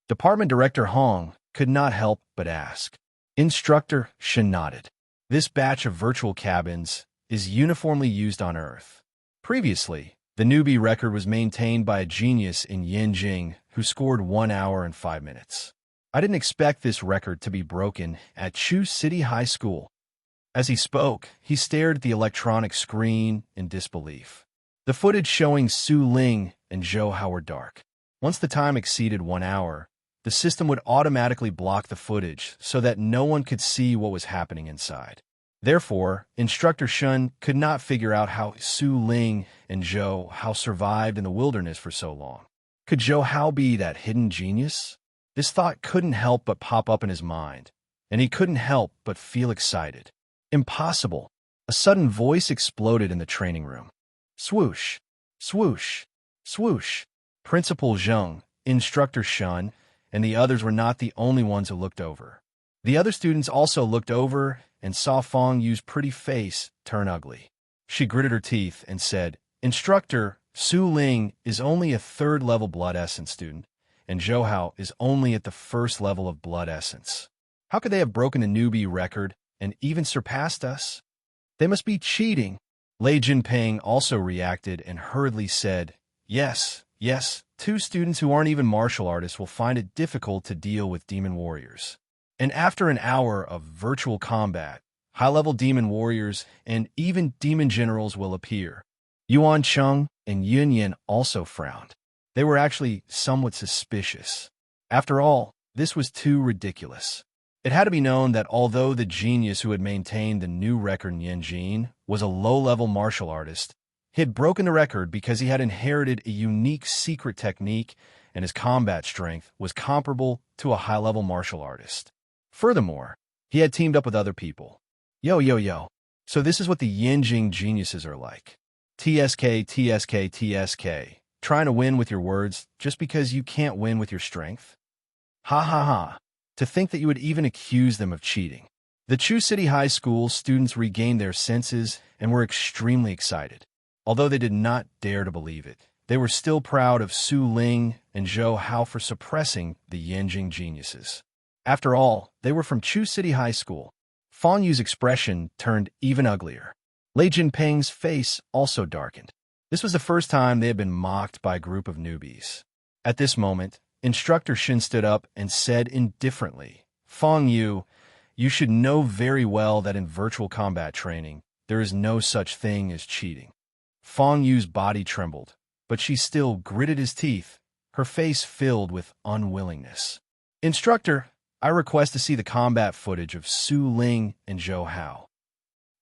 Department Director Hong could not help but ask. Instructor Shen nodded. This batch of virtual cabins is uniformly used on Earth. Previously, the newbie record was maintained by a genius in Yanjing who scored 1 hour and 5 minutes. I didn't expect this record to be broken at Chu City High School. As he spoke, he stared at the electronic screen in disbelief. The footage showing Su Ling and Zhou Hao were dark. Once the time exceeded 1 hour, the system would automatically block the footage so that no one could see what was happening inside. Therefore, Instructor Shen could not figure out how Su Ling and Zhou Hao survived in the wilderness for so long. Could Zhou Hao be that hidden genius? This thought couldn't help but pop up in his mind, and he couldn't help but feel excited. Impossible! A sudden voice exploded in the training room. Swoosh! Swoosh! Swoosh! Principal Zheng, Instructor Shen, and the others were not the only ones who looked over. The other students also looked over and saw Fang Yu's pretty face turn ugly. She gritted her teeth and said, Instructor, Su Ling is only a 3rd-level blood essence student, and Zhou Hao is only at the 1st level of blood essence. How could they have broken the newbie record and even surpassed us? They must be cheating. Lei Jinping also reacted and hurriedly said, Yes, 2 students who aren't even martial artists will find it difficult to deal with demon warriors. And after an hour of virtual combat, high-level demon warriors and even demon generals will appear. Yuan Cheng and Yun Yin also frowned. They were actually somewhat suspicious. After all, this was too ridiculous. It had to be known that although the genius who had maintained the new record in Yanjing was a low-level martial artist, he had broken the record because he had inherited a unique secret technique and his combat strength was comparable to a high-level martial artist. Furthermore, he had teamed up with other people. Yo. So this is what the Yanjing geniuses are like. TSK. Trying to win with your words just because you can't win with your strength? Ha. To think that you would even accuse them of cheating. The Chu City High School students regained their senses and were extremely excited. Although they did not dare to believe it, they were still proud of Su Ling and Zhou Hao for suppressing the Yanjing geniuses. After all, they were from Chu City High School. Fang Yu's expression turned even uglier. Lei Jinping's face also darkened. This was the first time they had been mocked by a group of newbies. At this moment, Instructor Shen stood up and said indifferently, Fang Yu, you should know very well that in virtual combat training, there is no such thing as cheating. Fang Yu's body trembled, but she still gritted his teeth, her face filled with unwillingness. Instructor, I request to see the combat footage of Su Ling and Zhou Hao.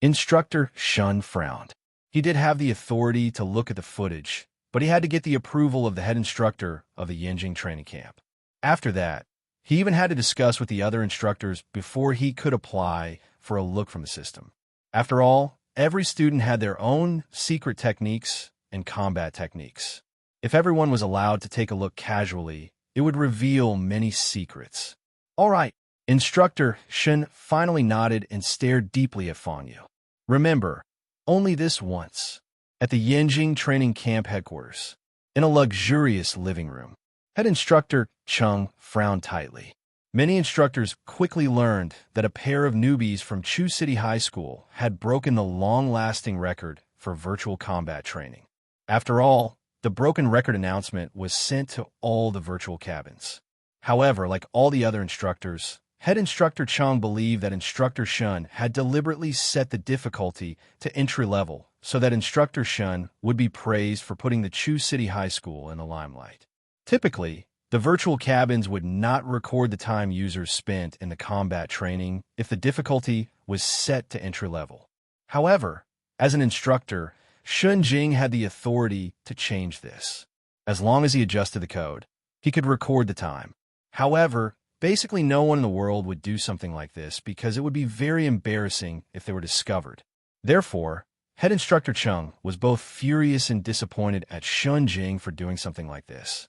Instructor Shun frowned. He did have the authority to look at the footage, but he had to get the approval of the head instructor of the Yanjing training camp. After that, he even had to discuss with the other instructors before he could apply for a look from the system. After all, every student had their own secret techniques and combat techniques. If everyone was allowed to take a look casually, it would reveal many secrets. All right, Instructor Shun finally nodded and stared deeply at Fang Yu. Remember, only this once. At the Yanjing training camp headquarters, in a luxurious living room, head instructor Chung frowned tightly. Many instructors quickly learned that a pair of newbies from Chu City High School had broken the long-lasting record for virtual combat training. After all, the broken record announcement was sent to all the virtual cabins. However, like all the other instructors, head instructor Chung believed that Instructor Shun had deliberately set the difficulty to entry level so that Instructor Shun would be praised for putting the Chu City High School in the limelight. Typically, the virtual cabins would not record the time users spent in the combat training if the difficulty was set to entry level. However, as an instructor, Shun Jing had the authority to change this. As long as he adjusted the code, he could record the time. However, basically no one in the world would do something like this because it would be very embarrassing if they were discovered. Therefore, head instructor Chung was both furious and disappointed at Shun Jing for doing something like this.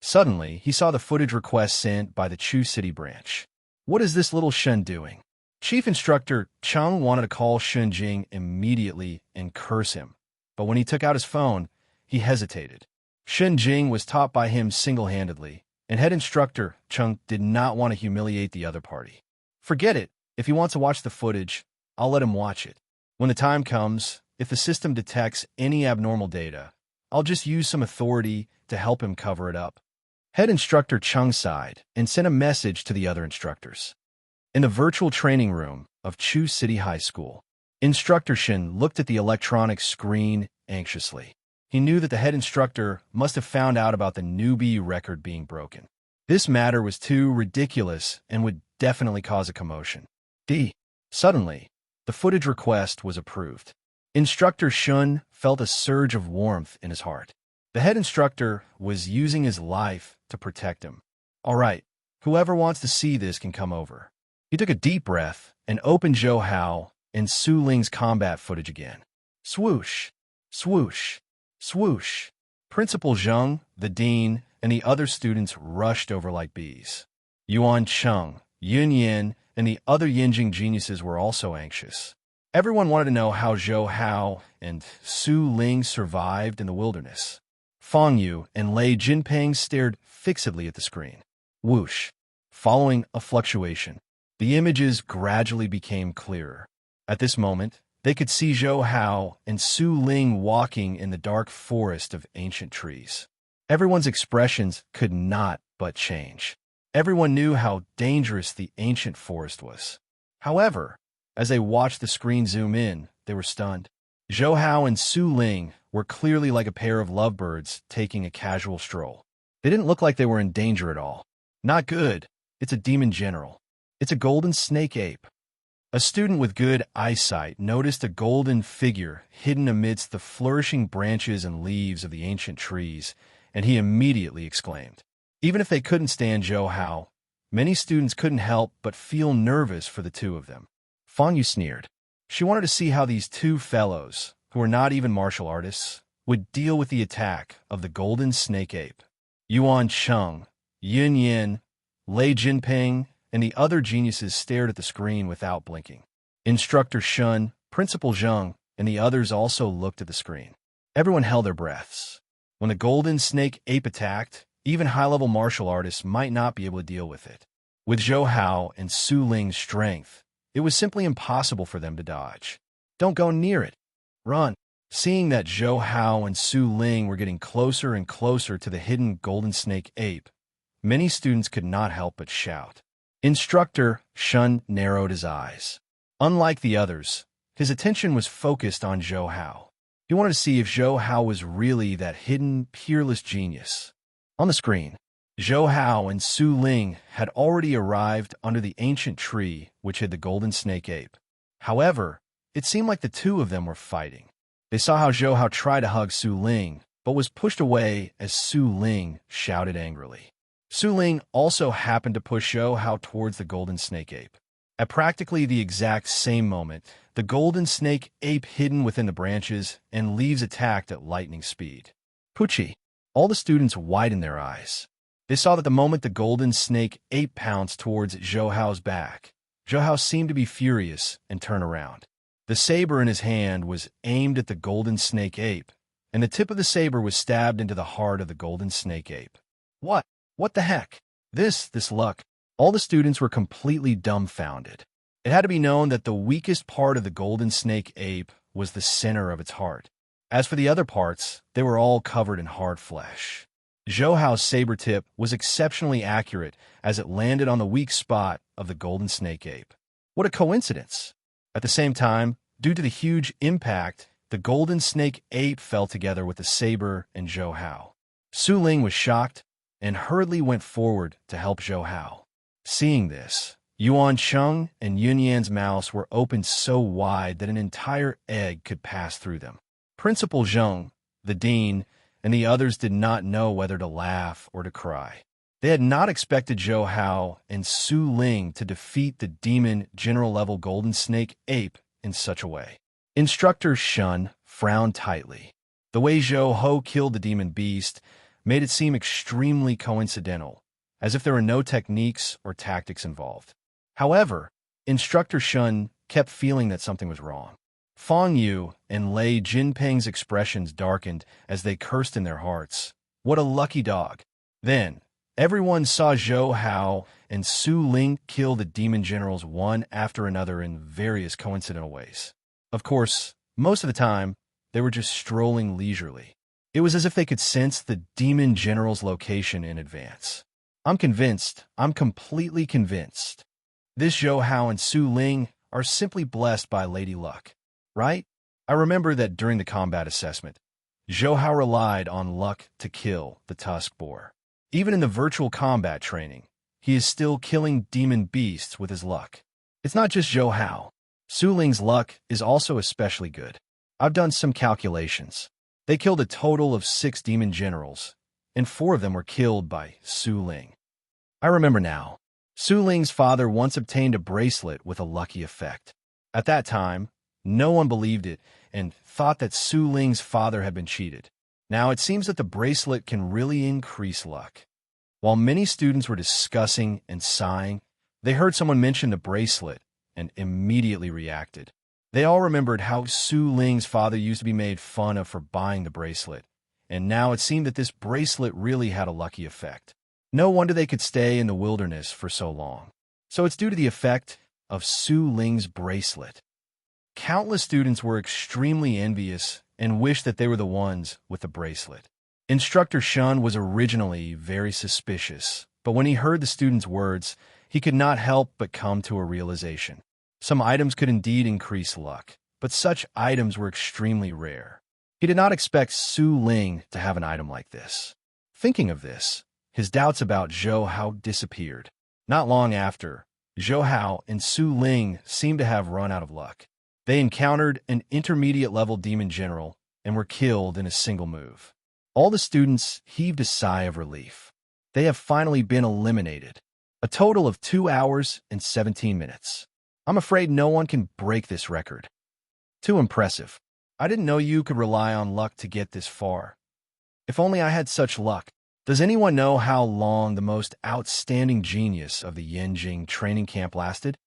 Suddenly, he saw the footage request sent by the Chu City branch. What is this little Shun doing? Chief Instructor Chung wanted to call Shun Jing immediately and curse him, but when he took out his phone, he hesitated. Shun Jing was taught by him single-handedly, and head instructor Chung did not want to humiliate the other party. Forget it. If he wants to watch the footage, I'll let him watch it. When the time comes, if the system detects any abnormal data, I'll just use some authority to help him cover it up. Head instructor Chung sighed and sent a message to the other instructors. In the virtual training room of Chu City High School, Instructor Shin looked at the electronic screen anxiously. He knew that the head instructor must have found out about the newbie record being broken. This matter was too ridiculous and would definitely cause a commotion. Suddenly, the footage request was approved. Instructor Shun felt a surge of warmth in his heart. The head instructor was using his life to protect him. All right, whoever wants to see this can come over. He took a deep breath and opened Zhou Hao and Su Ling's combat footage again. Swoosh, swoosh, swoosh. Principal Zheng, the dean, and the other students rushed over like bees. Yuan Cheng, Yun Yin, and the other Yanjing geniuses were also anxious. Everyone wanted to know how Zhou Hao and Su Ling survived in the wilderness. Fang Yu and Lei Jinping stared fixedly at the screen. Whoosh. Following a fluctuation, the images gradually became clearer. At this moment, they could see Zhou Hao and Su Ling walking in the dark forest of ancient trees. Everyone's expressions could not but change. Everyone knew how dangerous the ancient forest was. However, as they watched the screen zoom in, they were stunned. Zhou Hao and Su Ling were clearly like a pair of lovebirds taking a casual stroll. They didn't look like they were in danger at all. Not good. It's a demon general. It's a golden snake ape. A student with good eyesight noticed a golden figure hidden amidst the flourishing branches and leaves of the ancient trees, and he immediately exclaimed. Even if they couldn't stand Zhou Hao, many students couldn't help but feel nervous for the two of them. Fang Yu sneered. She wanted to see how these two fellows, who were not even martial artists, would deal with the attack of the golden snake ape. Yuan Cheng, Yun Yin, Lei Jinping, and the other geniuses stared at the screen without blinking. Instructor Shun, Principal Zheng, and the others also looked at the screen. Everyone held their breaths. When the golden snake ape attacked, even high-level martial artists might not be able to deal with it. With Zhou Hao and Su Ling's strength, it was simply impossible for them to dodge. Don't go near it. Run. Seeing that Zhou Hao and Su Ling were getting closer and closer to the hidden golden snake ape, many students could not help but shout. Instructor Shun narrowed his eyes. Unlike the others, his attention was focused on Zhou Hao. He wanted to see if Zhou Hao was really that hidden, peerless genius. On the screen, Zhou Hao and Su Ling had already arrived under the ancient tree which hid the golden snake ape. However, it seemed like the two of them were fighting. They saw how Zhou Hao tried to hug Su Ling, but was pushed away as Su Ling shouted angrily. Su Ling also happened to push Zhou Hao towards the golden snake ape. At practically the exact same moment, the golden snake ape hidden within the branches and leaves attacked at lightning speed. Pucci! All the students widened their eyes. They saw that the moment the golden snake ape pounced towards Zhou Hao's back, Zhou Hao seemed to be furious and turn around. The saber in his hand was aimed at the golden snake ape, and the tip of the saber was stabbed into the heart of the golden snake ape. What? What the heck? This luck. All the students were completely dumbfounded. It had to be known that the weakest part of the golden snake ape was the center of its heart. As for the other parts, they were all covered in hard flesh. Zhou Hao's saber tip was exceptionally accurate as it landed on the weak spot of the golden snake ape. What a coincidence! At the same time, due to the huge impact, the golden snake ape fell together with the saber and Zhou Hao. Su Ling was shocked and hurriedly went forward to help Zhou Hao. Seeing this, Yuan Cheng and Yun Yan's mouths were opened so wide that an entire egg could pass through them. Principal Zheng, the dean, and the others did not know whether to laugh or to cry. They had not expected Zhou Hao and Su Ling to defeat the demon general-level golden snake ape in such a way. Instructor Shun frowned tightly. The way Zhou Hao killed the demon beast made it seem extremely coincidental, as if there were no techniques or tactics involved. However, Instructor Shun kept feeling that something was wrong. Fang Yu and Lei Jinping's expressions darkened as they cursed in their hearts. What a lucky dog! Then, everyone saw Zhou Hao and Su Ling kill the demon generals one after another in various coincidental ways. Of course, most of the time, they were just strolling leisurely. It was as if they could sense the demon general's location in advance. I'm convinced, I'm completely convinced. This Zhou Hao and Su Ling are simply blessed by Lady Luck, right? I remember that during the combat assessment, Zhou Hao relied on luck to kill the tusk boar. Even in the virtual combat training, he is still killing demon beasts with his luck. It's not just Zhou Hao. Su Ling's luck is also especially good. I've done some calculations. They killed a total of 6 demon generals, and 4 of them were killed by Su Ling. I remember now. Su Ling's father once obtained a bracelet with a lucky effect. At that time, no one believed it and thought that Su Ling's father had been cheated. Now it seems that the bracelet can really increase luck. While many students were discussing and sighing, they heard someone mention the bracelet and immediately reacted. They all remembered how Su Ling's father used to be made fun of for buying the bracelet, and now it seemed that this bracelet really had a lucky effect. No wonder they could stay in the wilderness for so long. So it's due to the effect of Su Ling's bracelet. Countless students were extremely envious and wished that they were the ones with the bracelet. Instructor Shun was originally very suspicious, but when he heard the students' words, he could not help but come to a realization. Some items could indeed increase luck, but such items were extremely rare. He did not expect Su Ling to have an item like this. Thinking of this, his doubts about Zhou Hao disappeared. Not long after, Zhou Hao and Su Ling seemed to have run out of luck. They encountered an intermediate-level demon general and were killed in a single move. All the students heaved a sigh of relief. They have finally been eliminated. A total of 2 hours and 17 minutes. I'm afraid no one can break this record. Too impressive. I didn't know you could rely on luck to get this far. If only I had such luck. Does anyone know how long the most outstanding genius of the Yanjing training camp lasted?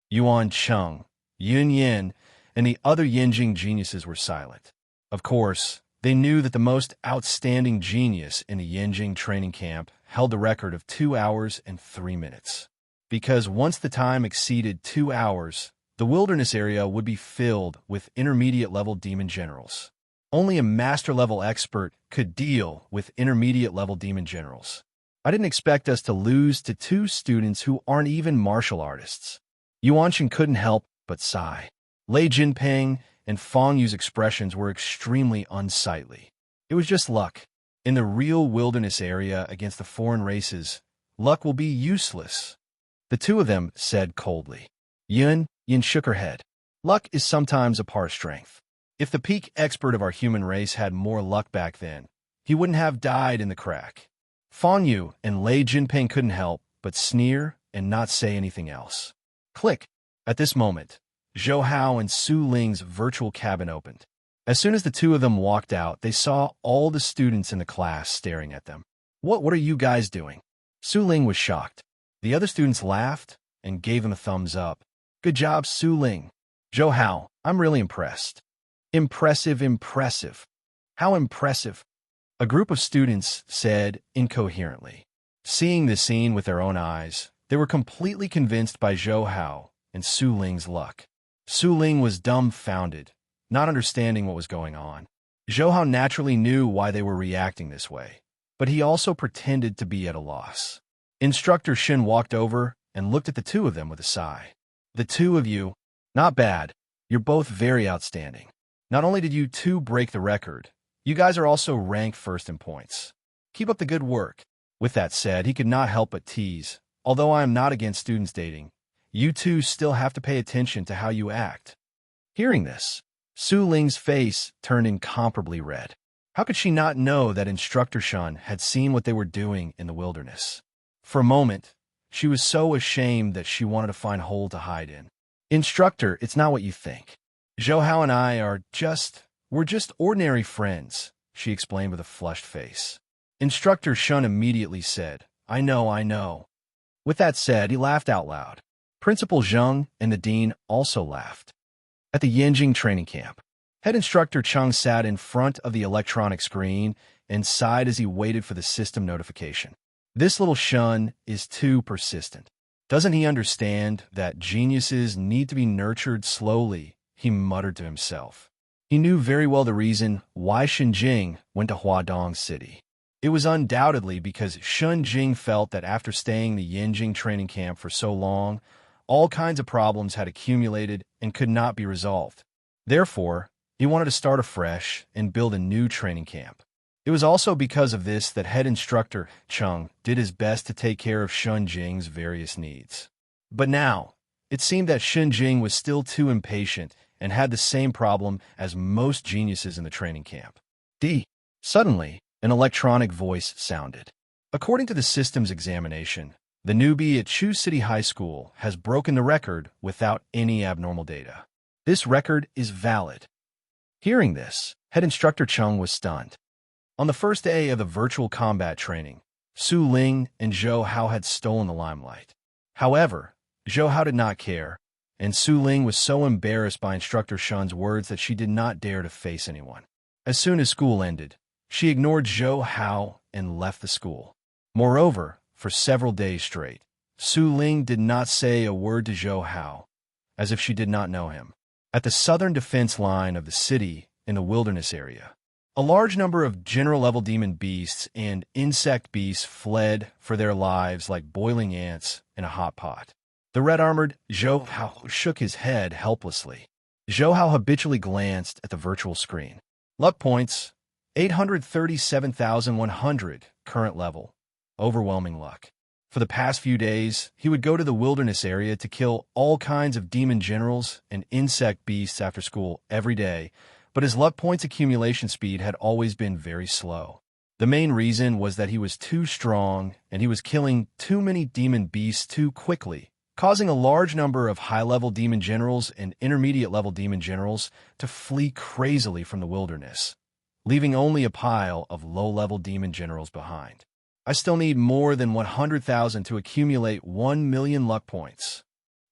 Yuan Cheng, Yun Yan, and the other Yanjing geniuses were silent. Of course, they knew that the most outstanding genius in the Yanjing training camp held the record of 2 hours and 3 minutes. Because once the time exceeded 2 hours, the wilderness area would be filled with intermediate-level demon generals. Only a master-level expert could deal with intermediate-level demon generals. I didn't expect us to lose to 2 students who aren't even martial artists. Yuanqing couldn't help but sigh. Lei Jinping and Fang Yu's expressions were extremely unsightly. It was just luck. In the real wilderness area against the foreign races, luck will be useless. The two of them said coldly. Yin shook her head. Luck is sometimes a part of strength. If the peak expert of our human race had more luck back then, he wouldn't have died in the crack. Fang Yu and Lei Jinping couldn't help but sneer and not say anything else. Click. At this moment, Zhou Hao and Su Ling's virtual cabin opened. As soon as the two of them walked out, they saw all the students in the class staring at them. What are you guys doing? Su Ling was shocked. The other students laughed and gave him a thumbs up. Good job, Su Ling. Zhou Hao, I'm really impressed. Impressive. How impressive? A group of students said incoherently. Seeing this scene with their own eyes, they were completely convinced by Zhou Hao and Su Ling's luck. Su Ling was dumbfounded, not understanding what was going on. Zhou Hao naturally knew why they were reacting this way, but he also pretended to be at a loss. Instructor Shin walked over and looked at the two of them with a sigh. The two of you, not bad. You're both very outstanding. Not only did you two break the record, you guys are also ranked first in points. Keep up the good work. With that said, he could not help but tease. Although I am not against students dating, you two still have to pay attention to how you act. Hearing this, Su Ling's face turned incomparably red. How could she not know that Instructor Shun had seen what they were doing in the wilderness? For a moment, she was so ashamed that she wanted to find a hole to hide in. Instructor, it's not what you think. Zhou Hao and I we're just ordinary friends, she explained with a flushed face. Instructor Shun immediately said, I know. With that said, he laughed out loud. Principal Zheng and the dean also laughed. At the Yanjing training camp, head instructor Cheng sat in front of the electronic screen and sighed as he waited for the system notification. This little Shun is too persistent. Doesn't he understand that geniuses need to be nurtured slowly? He muttered to himself. He knew very well the reason why Shenjing went to Huadong City. It was undoubtedly because Shenjing felt that after staying the Yanjing training camp for so long, all kinds of problems had accumulated and could not be resolved. Therefore, he wanted to start afresh and build a new training camp. It was also because of this that head instructor Cheng did his best to take care of Shenjing's various needs. But now, it seemed that Shenjing was still too impatient and had the same problem as most geniuses in the training camp. Suddenly, an electronic voice sounded. According to the system's examination, the newbie at Chu City High School has broken the record without any abnormal data. This record is valid. Hearing this, head instructor Cheng was stunned. On the first day of the virtual combat training, Su Ling and Zhou Hao had stolen the limelight. However, Zhou Hao did not care, and Su Ling was so embarrassed by Instructor Shun's words that she did not dare to face anyone. As soon as school ended, she ignored Zhou Hao and left the school. Moreover, for several days straight, Su Ling did not say a word to Zhou Hao, as if she did not know him. At the southern defense line of the city in the wilderness area, a large number of general-level demon beasts and insect beasts fled for their lives like boiling ants in a hot pot. The red-armored Zhou Hao shook his head helplessly. Zhou Hao habitually glanced at the virtual screen. Luck points, 837,100, current level. Overwhelming luck. For the past few days, he would go to the wilderness area to kill all kinds of demon generals and insect beasts after school every day, but his luck points accumulation speed had always been very slow. The main reason was that he was too strong and he was killing too many demon beasts too quickly, causing a large number of high-level demon generals and intermediate-level demon generals to flee crazily from the wilderness, leaving only a pile of low-level demon generals behind. I still need more than 100,000 to accumulate 1 million luck points.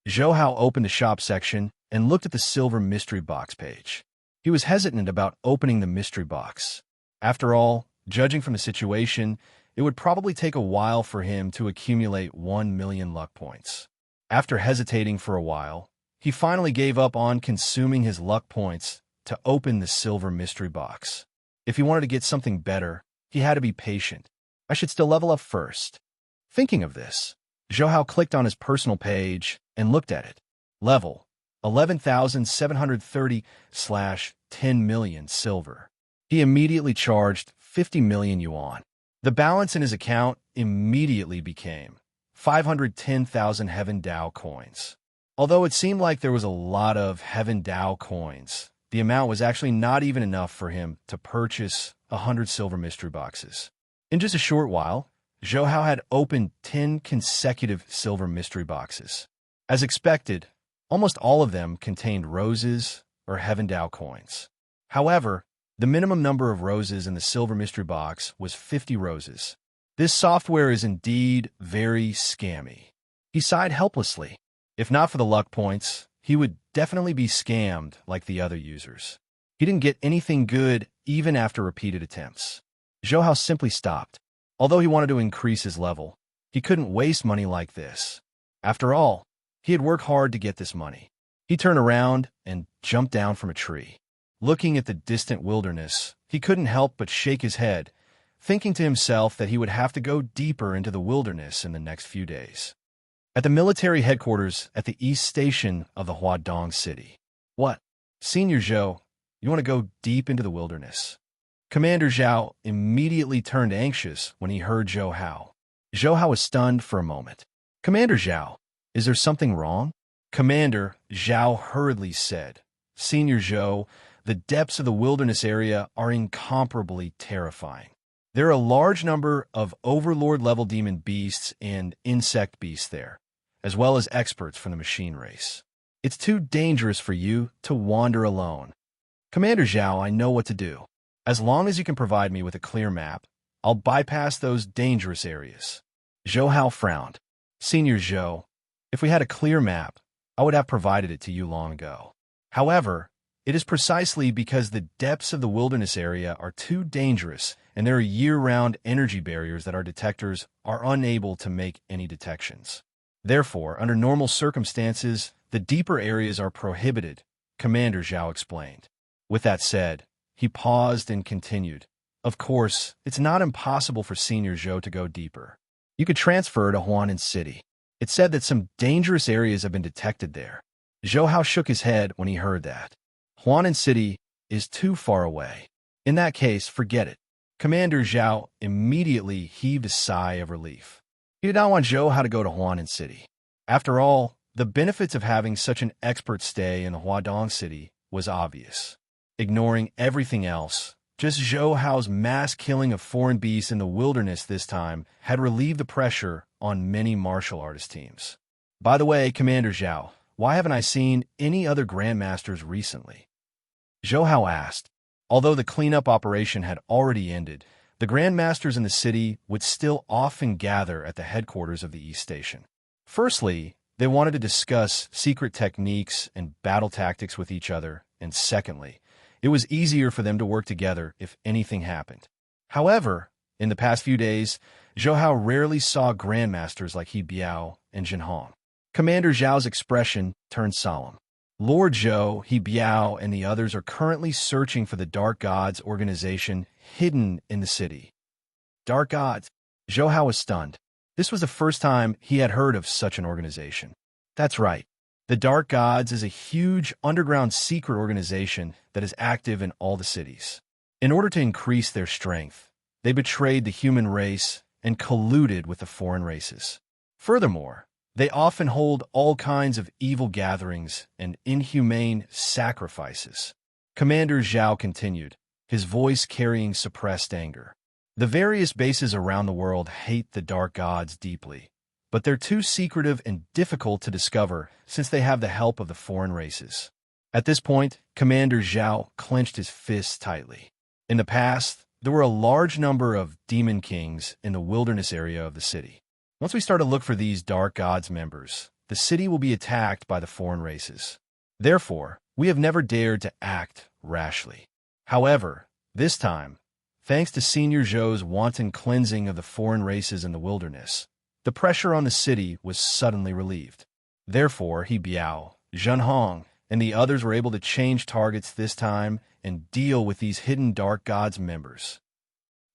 Zhou Hao opened the shop section and looked at the silver mystery box page. He was hesitant about opening the mystery box. After all, judging from the situation, it would probably take a while for him to accumulate 1 million luck points. After hesitating for a while, he finally gave up on consuming his luck points to open the silver mystery box. If he wanted to get something better, he had to be patient. I should still level up first. Thinking of this, Zhou Hao clicked on his personal page and looked at it. Level 11,730/10 million silver. He immediately charged 50 million yuan. The balance in his account immediately became 510,000 Heaven Dao coins. Although it seemed like there was a lot of Heaven Dao coins, the amount was actually not even enough for him to purchase 100 silver mystery boxes. In just a short while, Zhou Hao had opened 10 consecutive silver mystery boxes. As expected, almost all of them contained roses or Heaven Dao coins. However, the minimum number of roses in the silver mystery box was 50 roses. This software is indeed very scammy. He sighed helplessly. If not for the luck points, he would definitely be scammed like the other users. He didn't get anything good even after repeated attempts. Zhou Hao simply stopped. Although he wanted to increase his level, he couldn't waste money like this. After all, he had worked hard to get this money. He turned around and jumped down from a tree. Looking at the distant wilderness, he couldn't help but shake his head, thinking to himself that he would have to go deeper into the wilderness in the next few days. At the military headquarters at the east station of the Huadong city. What? Senior Zhou, you want to go deep into the wilderness? Commander Zhao immediately turned anxious when he heard Zhou Hao. Zhou Hao was stunned for a moment. Commander Zhao, is there something wrong? Commander Zhao hurriedly said, Senior Zhou, the depths of the wilderness area are incomparably terrifying. There are a large number of overlord-level demon beasts and insect beasts there, as well as experts from the machine race. It's too dangerous for you to wander alone. Commander Zhao, I know what to do. As long as you can provide me with a clear map, I'll bypass those dangerous areas. Zhou Hao frowned. Senior Zhou, if we had a clear map, I would have provided it to you long ago. However, it is precisely because the depths of the wilderness area are too dangerous and there are year-round energy barriers that our detectors are unable to make any detections. Therefore, under normal circumstances, the deeper areas are prohibited, Commander Zhao explained. With that said, he paused and continued. Of course, it's not impossible for Senior Zhou to go deeper. You could transfer to Huanan City. It's said that some dangerous areas have been detected there. Zhou Hao shook his head when he heard that. Huanan City is too far away. In that case, forget it. Commander Zhao immediately heaved a sigh of relief. He did not want Zhou Hao to go to Huanan City. After all, the benefits of having such an expert stay in the Huadong City was obvious. Ignoring everything else, just Zhou Hao's mass killing of foreign beasts in the wilderness this time had relieved the pressure on many martial artist teams. By the way, Commander Zhao, why haven't I seen any other grandmasters recently? Zhou Hao asked. Although the cleanup operation had already ended, the grandmasters in the city would still often gather at the headquarters of the East Station. Firstly, they wanted to discuss secret techniques and battle tactics with each other, and secondly, it was easier for them to work together if anything happened. However, in the past few days, Zhou Hao rarely saw grandmasters like He Biao and Jin Hong. Commander Zhao's expression turned solemn. Lord Zhou, He Biao, and the others are currently searching for the Dark Gods organization hidden in the city. Dark Gods? Zhou Hao was stunned. This was the first time he had heard of such an organization. That's right. The Dark Gods is a huge underground secret organization that is active in all the cities. In order to increase their strength, they betrayed the human race and colluded with the foreign races. Furthermore, they often hold all kinds of evil gatherings and inhumane sacrifices. Commander Zhao continued, his voice carrying suppressed anger. The various bases around the world hate the Dark Gods deeply, but they're too secretive and difficult to discover since they have the help of the foreign races. At this point, Commander Zhao clenched his fists tightly. In the past, there were a large number of demon kings in the wilderness area of the city. Once we start to look for these Dark Gods members, the city will be attacked by the foreign races. Therefore, we have never dared to act rashly. However, this time, thanks to Senior Zhou's wanton cleansing of the foreign races in the wilderness, the pressure on the city was suddenly relieved. Therefore, He Biao, Jin Hong, and the others were able to change targets this time and deal with these hidden Dark Gods members.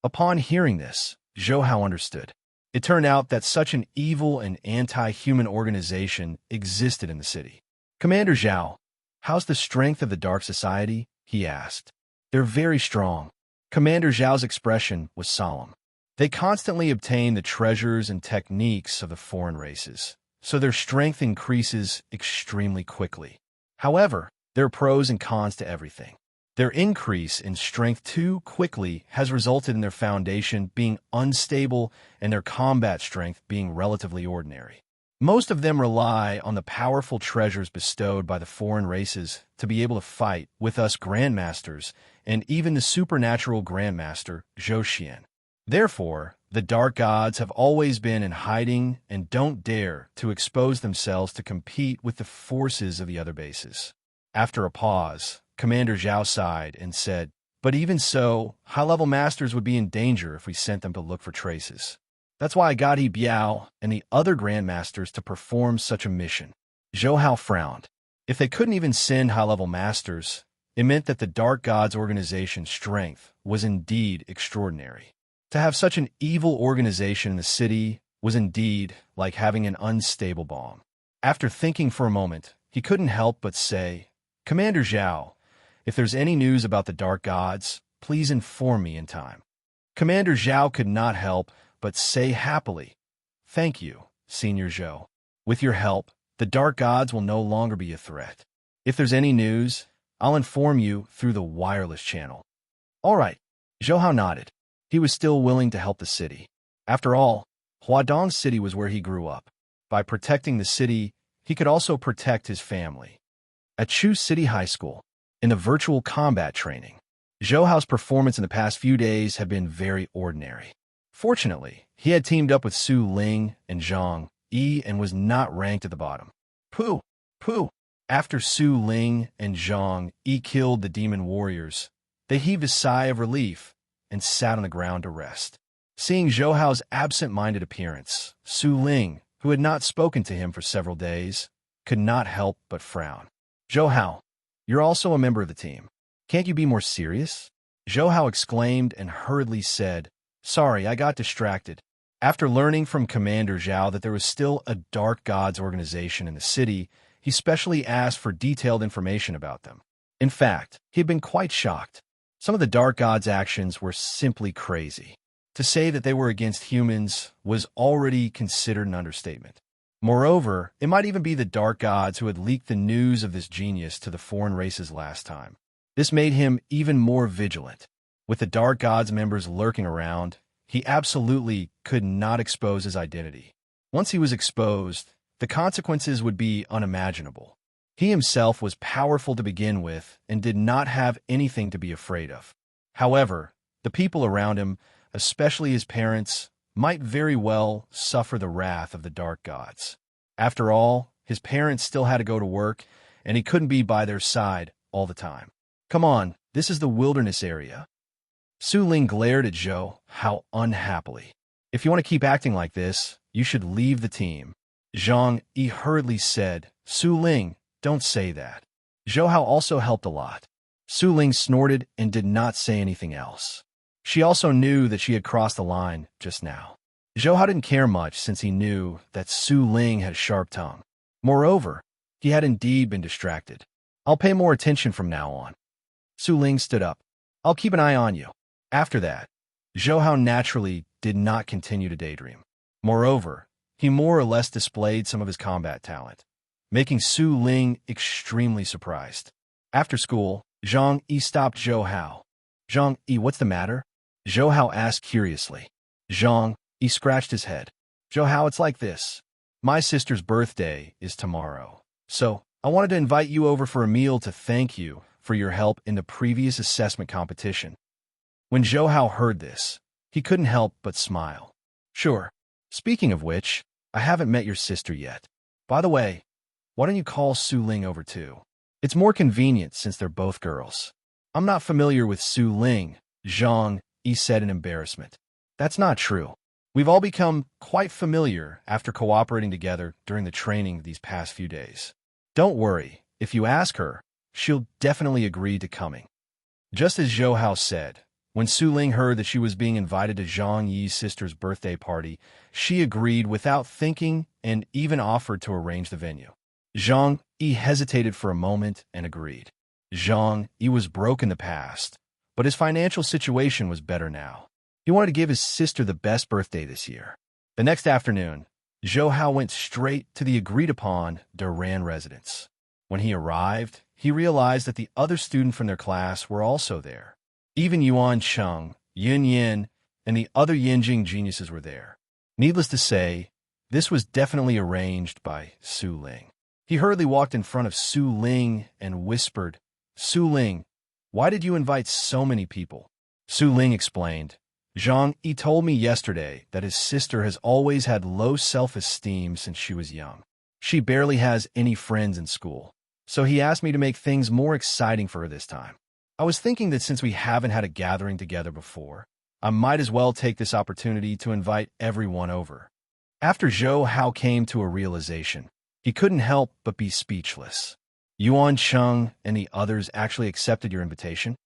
Upon hearing this, Zhou Hao understood. It turned out that such an evil and anti-human organization existed in the city. Commander Zhao, how's the strength of the Dark Society? He asked. They're very strong. Commander Zhao's expression was solemn. They constantly obtain the treasures and techniques of the foreign races, so their strength increases extremely quickly. However, there are pros and cons to everything. Their increase in strength too quickly has resulted in their foundation being unstable and their combat strength being relatively ordinary. Most of them rely on the powerful treasures bestowed by the foreign races to be able to fight with us grandmasters and even the supernatural grandmaster Zhou Xian. Therefore, the dark gods have always been in hiding and don't dare to expose themselves to compete with the forces of the other bases. After a pause, Commander Zhao sighed and said, "But even so, high-level masters would be in danger if we sent them to look for traces. That's why I got He Biao and the other grandmasters to perform such a mission." Zhou Hao frowned. If they couldn't even send high-level masters, it meant that the Dark Gods organization's strength was indeed extraordinary. To have such an evil organization in the city was indeed like having an unstable bomb. After thinking for a moment, he couldn't help but say, "Commander Zhao, if there's any news about the Dark Gods, please inform me in time." Commander Zhao could not help but say happily, "Thank you, Senior Zhou. With your help, the Dark Gods will no longer be a threat. If there's any news, I'll inform you through the wireless channel." "All right." Zhou Hao nodded. He was still willing to help the city. After all, Huadong City was where he grew up. By protecting the city, he could also protect his family. At Chu City High School, in the virtual combat training, Zhou Hao's performance in the past few days had been very ordinary. Fortunately, he had teamed up with Su Ling and Zhang Yi and was not ranked at the bottom. Pooh! Pooh! After Su Ling and Zhang Yi killed the demon warriors, they heaved a sigh of relief and sat on the ground to rest. Seeing Zhou Hao's absent-minded appearance, Su Ling, who had not spoken to him for several days, could not help but frown. "Zhou Hao, you're also a member of the team. Can't you be more serious?" Zhou Hao exclaimed and hurriedly said, "Sorry, I got distracted." After learning from Commander Zhao that there was still a Dark Gods organization in the city, he specially asked for detailed information about them. In fact, he had been quite shocked. Some of the Dark Gods' actions were simply crazy. To say that they were against humans was already considered an understatement. Moreover, it might even be the Dark Gods who had leaked the news of this genius to the foreign races last time. This made him even more vigilant. With the Dark Gods members lurking around, he absolutely could not expose his identity. Once he was exposed, the consequences would be unimaginable. He himself was powerful to begin with and did not have anything to be afraid of. However, the people around him, especially his parents, might very well suffer the wrath of the Dark Gods. After all, his parents still had to go to work, and he couldn't be by their side all the time. "Come on, this is the wilderness area." Su Ling glared at Zhou Hao unhappily. "If you want to keep acting like this, you should leave the team." Zhang Yi hurriedly said, "Su Ling, don't say that." Zhou Hao also helped a lot. Su Ling snorted and did not say anything else. She also knew that she had crossed the line just now. Zhou Hao didn't care much since he knew that Su Ling had a sharp tongue. Moreover, he had indeed been distracted. "I'll pay more attention from now on." Su Ling stood up. "I'll keep an eye on you." After that, Zhou Hao naturally did not continue to daydream. Moreover, he more or less displayed some of his combat talent, making Su Ling extremely surprised. After school, Zhang Yi stopped Zhou Hao. "Zhang Yi, what's the matter?" Zhou Hao asked curiously. Zhang Yi scratched his head. "Zhou Hao, it's like this. My sister's birthday is tomorrow, so I wanted to invite you over for a meal to thank you for your help in the previous assessment competition." When Zhou Hao heard this, he couldn't help but smile. "Sure. Speaking of which, I haven't met your sister yet. By the way, why don't you call Su Ling over too? It's more convenient since they're both girls." "I'm not familiar with Su Ling," Zhang Yi said in embarrassment. "That's not true. We've all become quite familiar after cooperating together during the training these past few days. Don't worry, if you ask her, she'll definitely agree to coming." Just as Zhou Hao said, when Su Ling heard that she was being invited to Zhang Yi's sister's birthday party, she agreed without thinking and even offered to arrange the venue. Zhang Yi hesitated for a moment and agreed. Zhang Yi was broke in the past, but his financial situation was better now. He wanted to give his sister the best birthday this year. The next afternoon, Zhou Hao went straight to the agreed-upon Duran residence. When he arrived, he realized that the other students from their class were also there. Even Yuan Cheng, Yun Yin, and the other Yinjing geniuses were there. Needless to say, this was definitely arranged by Su Ling. He hurriedly walked in front of Su Ling and whispered, "Su Ling, why did you invite so many people?" Su Ling explained, "Zhang Yi told me yesterday that his sister has always had low self-esteem since she was young. She barely has any friends in school, so he asked me to make things more exciting for her this time. I was thinking that since we haven't had a gathering together before, I might as well take this opportunity to invite everyone over." After Zhou Hao came to a realization, he couldn't help but be speechless. "Yuan Cheng and the others actually accepted your invitation?"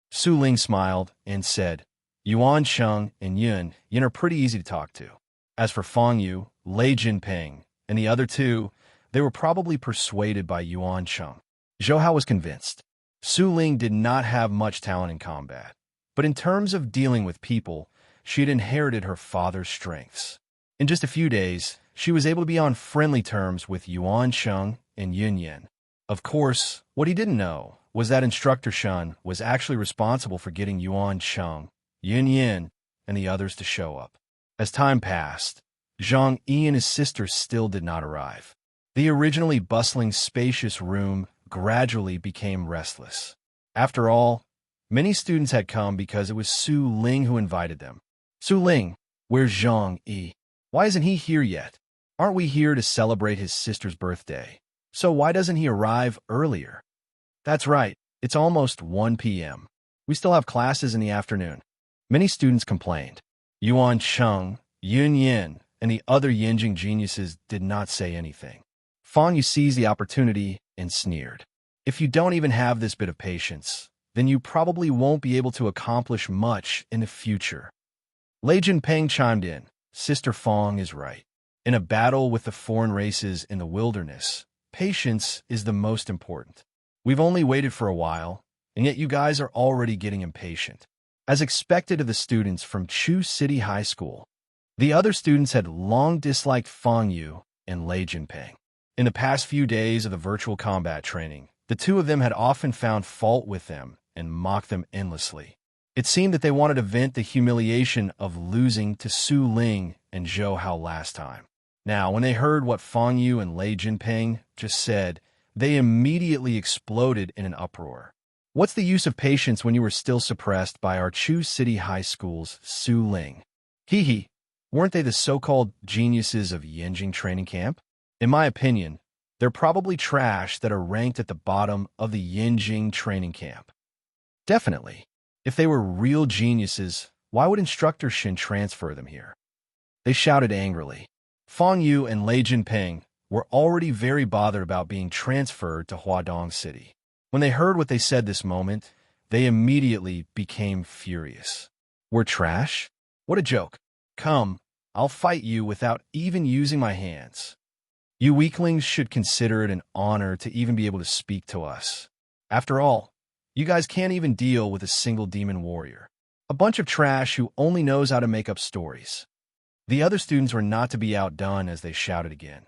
Su Ling smiled and said, "Yuan Cheng and Yun are pretty easy to talk to. As for Fang Yu, Lei Jinping, and the other two, they were probably persuaded by Yuan Cheng." Zhou Hao was convinced. Su Ling did not have much talent in combat, but in terms of dealing with people, she had inherited her father's strengths. In just a few days, she was able to be on friendly terms with Yuan Cheng and Yun Yin. Of course, what he didn't know was that Instructor Shun was actually responsible for getting Yuan Cheng, Yun Yin, and the others to show up. As time passed, Zhang Yi and his sister still did not arrive. The originally bustling, spacious room gradually became restless. After all, many students had come because it was Su Ling who invited them. "Su Ling, where's Zhang Yi? Why isn't he here yet? Aren't we here to celebrate his sister's birthday? So why doesn't he arrive earlier?" "That's right, it's almost 1 p.m. We still have classes in the afternoon." Many students complained. Yuan Cheng, Yun Yin, and the other Yinjing geniuses did not say anything. Fang Yu seized the opportunity and sneered. "If you don't even have this bit of patience, then you probably won't be able to accomplish much in the future." Lei Jinping chimed in, "Sister Fang is right. In a battle with the foreign races in the wilderness, patience is the most important. We've only waited for a while, and yet you guys are already getting impatient." As expected of the students from Chu City High School, the other students had long disliked Fang Yu and Lei Jinping. In the past few days of the virtual combat training, the two of them had often found fault with them and mocked them endlessly. It seemed that they wanted to vent the humiliation of losing to Su Ling and Zhou Hao last time. Now, when they heard what Fang Yu and Lei Jinping just said, they immediately exploded in an uproar. "What's the use of patience when you were still suppressed by our Chu City High School's Su Ling? Hee, weren't they the so-called geniuses of Yinjing training camp? In my opinion, they're probably trash that are ranked at the bottom of the Yinjing training camp." Definitely. If they were real geniuses, why would Instructor Shin transfer them here? They shouted angrily. Fang Yu and Lei Jinping were already very bothered about being transferred to Huadong City. When they heard what they said this moment, they immediately became furious. "We're trash? What a joke. Come, I'll fight you without even using my hands. You weaklings should consider it an honor to even be able to speak to us. After all, you guys can't even deal with a single demon warrior. A bunch of trash who only knows how to make up stories." The other students were not to be outdone as they shouted again.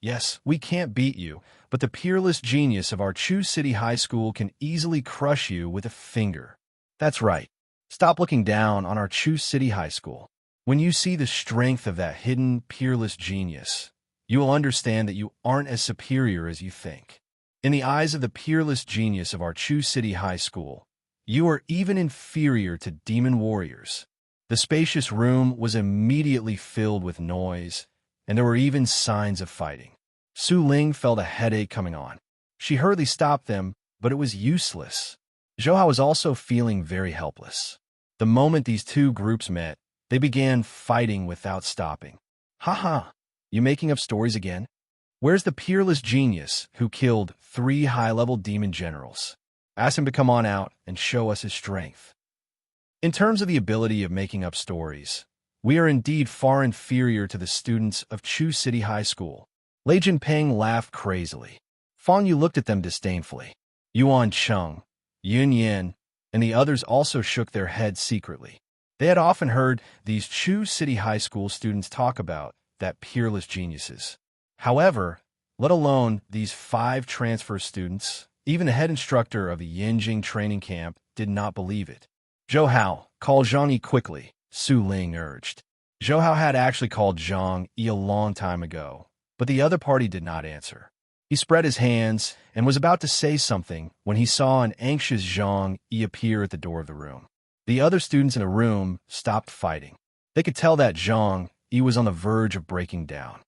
"Yes, we can't beat you, but the peerless genius of our Chu City High School can easily crush you with a finger. That's right. Stop looking down on our Chu City High School. When you see the strength of that hidden, peerless genius, you will understand that you aren't as superior as you think. In the eyes of the peerless genius of our Chu City High School, you are even inferior to demon warriors." The spacious room was immediately filled with noise, and there were even signs of fighting. Su Ling felt a headache coming on. She hurriedly stopped them, but it was useless. Zhou Hao was also feeling very helpless. The moment these two groups met, they began fighting without stopping. "Ha! You making up stories again? Where's the peerless genius who killed 3 high-level demon generals? Ask him to come on out and show us his strength." In terms of the ability of making up stories, we are indeed far inferior to the students of Chu City High School. Lei Jinping laughed crazily. Fang Yu looked at them disdainfully. Yuan Cheng, Yun Yin, and the others also shook their heads secretly. They had often heard these Chu City High School students talk about that peerless geniuses. However, let alone these 5 transfer students, even the head instructor of the Yinjing training camp did not believe it. Zhou Hao, call Zhang Yi quickly, Su Ling urged. Zhou Hao had actually called Zhang Yi a long time ago, but the other party did not answer. He spread his hands and was about to say something when he saw an anxious Zhang Yi appear at the door of the room. The other students in the room stopped fighting. They could tell that Zhang Yi was on the verge of breaking down.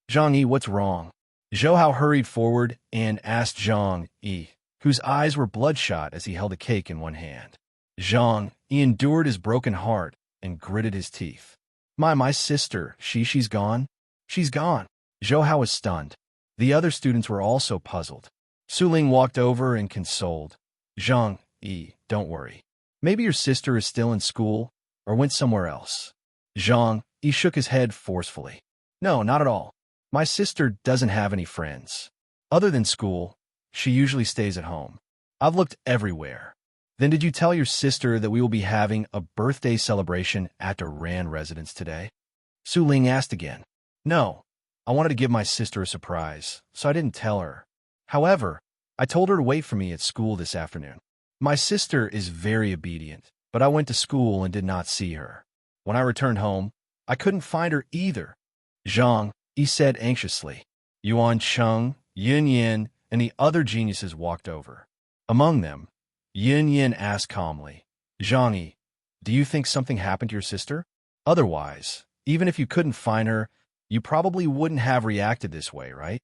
Zhang Yi, what's wrong? Zhou Hao hurried forward and asked Zhang Yi, whose eyes were bloodshot as he held a cake in one hand. Zhang Yi endured his broken heart and gritted his teeth. My sister, she's gone? She's gone. Zhou Hao was stunned. The other students were also puzzled. Su Ling walked over and consoled. Zhang Yi, don't worry. Maybe your sister is still in school or went somewhere else. Zhang Yi shook his head forcefully. No, not at all. My sister doesn't have any friends. Other than school, she usually stays at home. I've looked everywhere. Then did you tell your sister that we will be having a birthday celebration at the Rand residence today? Su Ling asked again. No, I wanted to give my sister a surprise, so I didn't tell her. However, I told her to wait for me at school this afternoon. My sister is very obedient, but I went to school and did not see her. When I returned home, I couldn't find her either. Zhang Yi said anxiously. Yuan Cheng, Yin Yin, and the other geniuses walked over. Among them, Yin Yin asked calmly, Zhang Yi, do you think something happened to your sister? Otherwise, even if you couldn't find her, you probably wouldn't have reacted this way, right?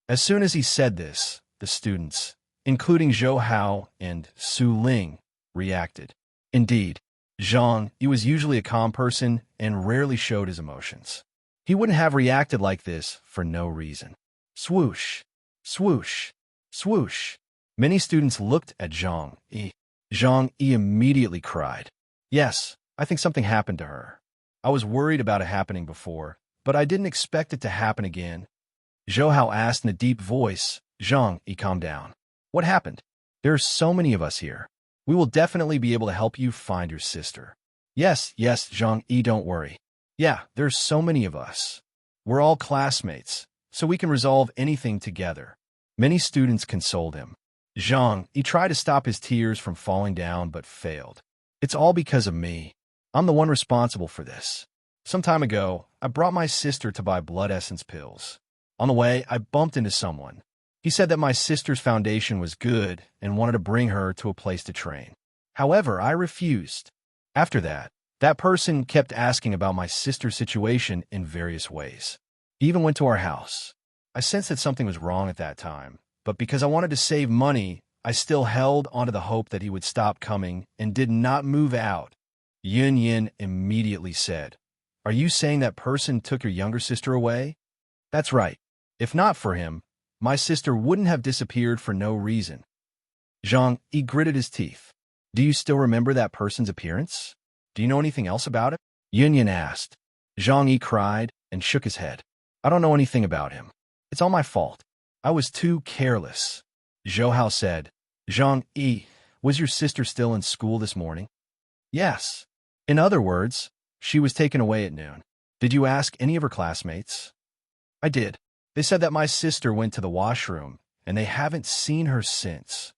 As soon as he said this, the students, including Zhou Hao and Su Ling, reacted. Indeed, Zhang Yi was usually a calm person and rarely showed his emotions. He wouldn't have reacted like this for no reason. Swoosh, swoosh, swoosh. Many students looked at Zhang Yi. Zhang Yi immediately cried. Yes, I think something happened to her. I was worried about it happening before, but I didn't expect it to happen again. Zhou Hao asked in a deep voice. Zhang Yi, calm down. What happened? There are so many of us here. We will definitely be able to help you find your sister. Yes, Zhang Yi, don't worry. Yeah, there's so many of us. We're all classmates, so we can resolve anything together. Many students consoled him. Zhang Yi tried to stop his tears from falling down but failed. It's all because of me. I'm the one responsible for this. Some time ago, I brought my sister to buy blood essence pills. On the way, I bumped into someone. He said that my sister's foundation was good and wanted to bring her to a place to train. However, I refused. After that, that person kept asking about my sister's situation in various ways. He even went to our house. I sensed that something was wrong at that time, but because I wanted to save money, I still held onto the hope that he would stop coming and did not move out. Yin Yin immediately said, Are you saying that person took your younger sister away? That's right. If not for him, my sister wouldn't have disappeared for no reason. Zhang Yi gritted his teeth. Do you still remember that person's appearance? Do you know anything else about it? Yin Yin asked. Zhang Yi cried and shook his head. I don't know anything about him. It's all my fault. I was too careless. Zhou Hao said. Zhang Yi, was your sister still in school this morning? Yes. In other words, she was taken away at noon. Did you ask any of her classmates? I did. They said that my sister went to the washroom, and they haven't seen her since.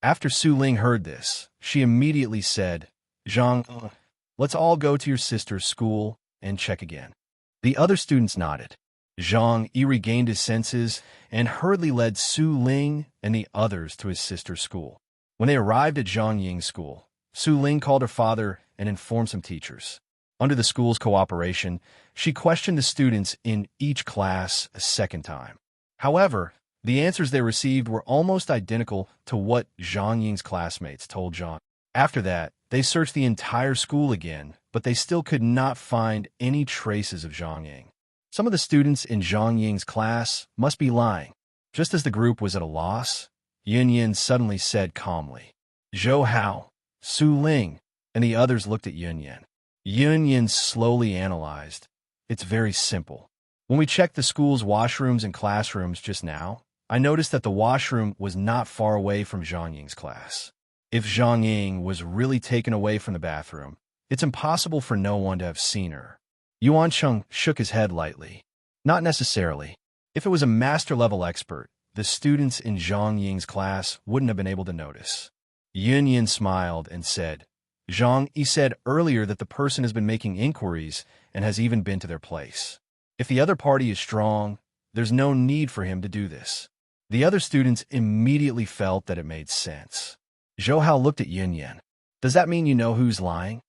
After Su Ling heard this, she immediately said, Zhang, let's all go to your sister's school and check again. The other students nodded. Zhang Yi regained his senses and hurriedly led Su Ling and the others to his sister's school. When they arrived at Zhang Ying's school, Su Ling called her father and informed some teachers. Under the school's cooperation, she questioned the students in each class a second time. However, the answers they received were almost identical to what Zhang Ying's classmates told Zhang. After that, they searched the entire school again, but they still could not find any traces of Zhang Ying. Some of the students in Zhang Ying's class must be lying. Just as the group was at a loss, Yin Yin suddenly said calmly, Zhou Hao, Su Ling, and the others looked at Yin Yin. Yin Yin slowly analyzed. It's very simple. When we checked the school's washrooms and classrooms just now, I noticed that the washroom was not far away from Zhang Ying's class. If Zhang Ying was really taken away from the bathroom, it's impossible for no one to have seen her. Yuan Cheng shook his head lightly. Not necessarily. If it was a master-level expert, the students in Zhang Ying's class wouldn't have been able to notice. Yun Yin smiled and said, Zhang Yi said earlier that the person has been making inquiries and has even been to their place. If the other party is strong, there's no need for him to do this. The other students immediately felt that it made sense. Zhou Hao looked at Yun Yin. Does that mean you know who's lying?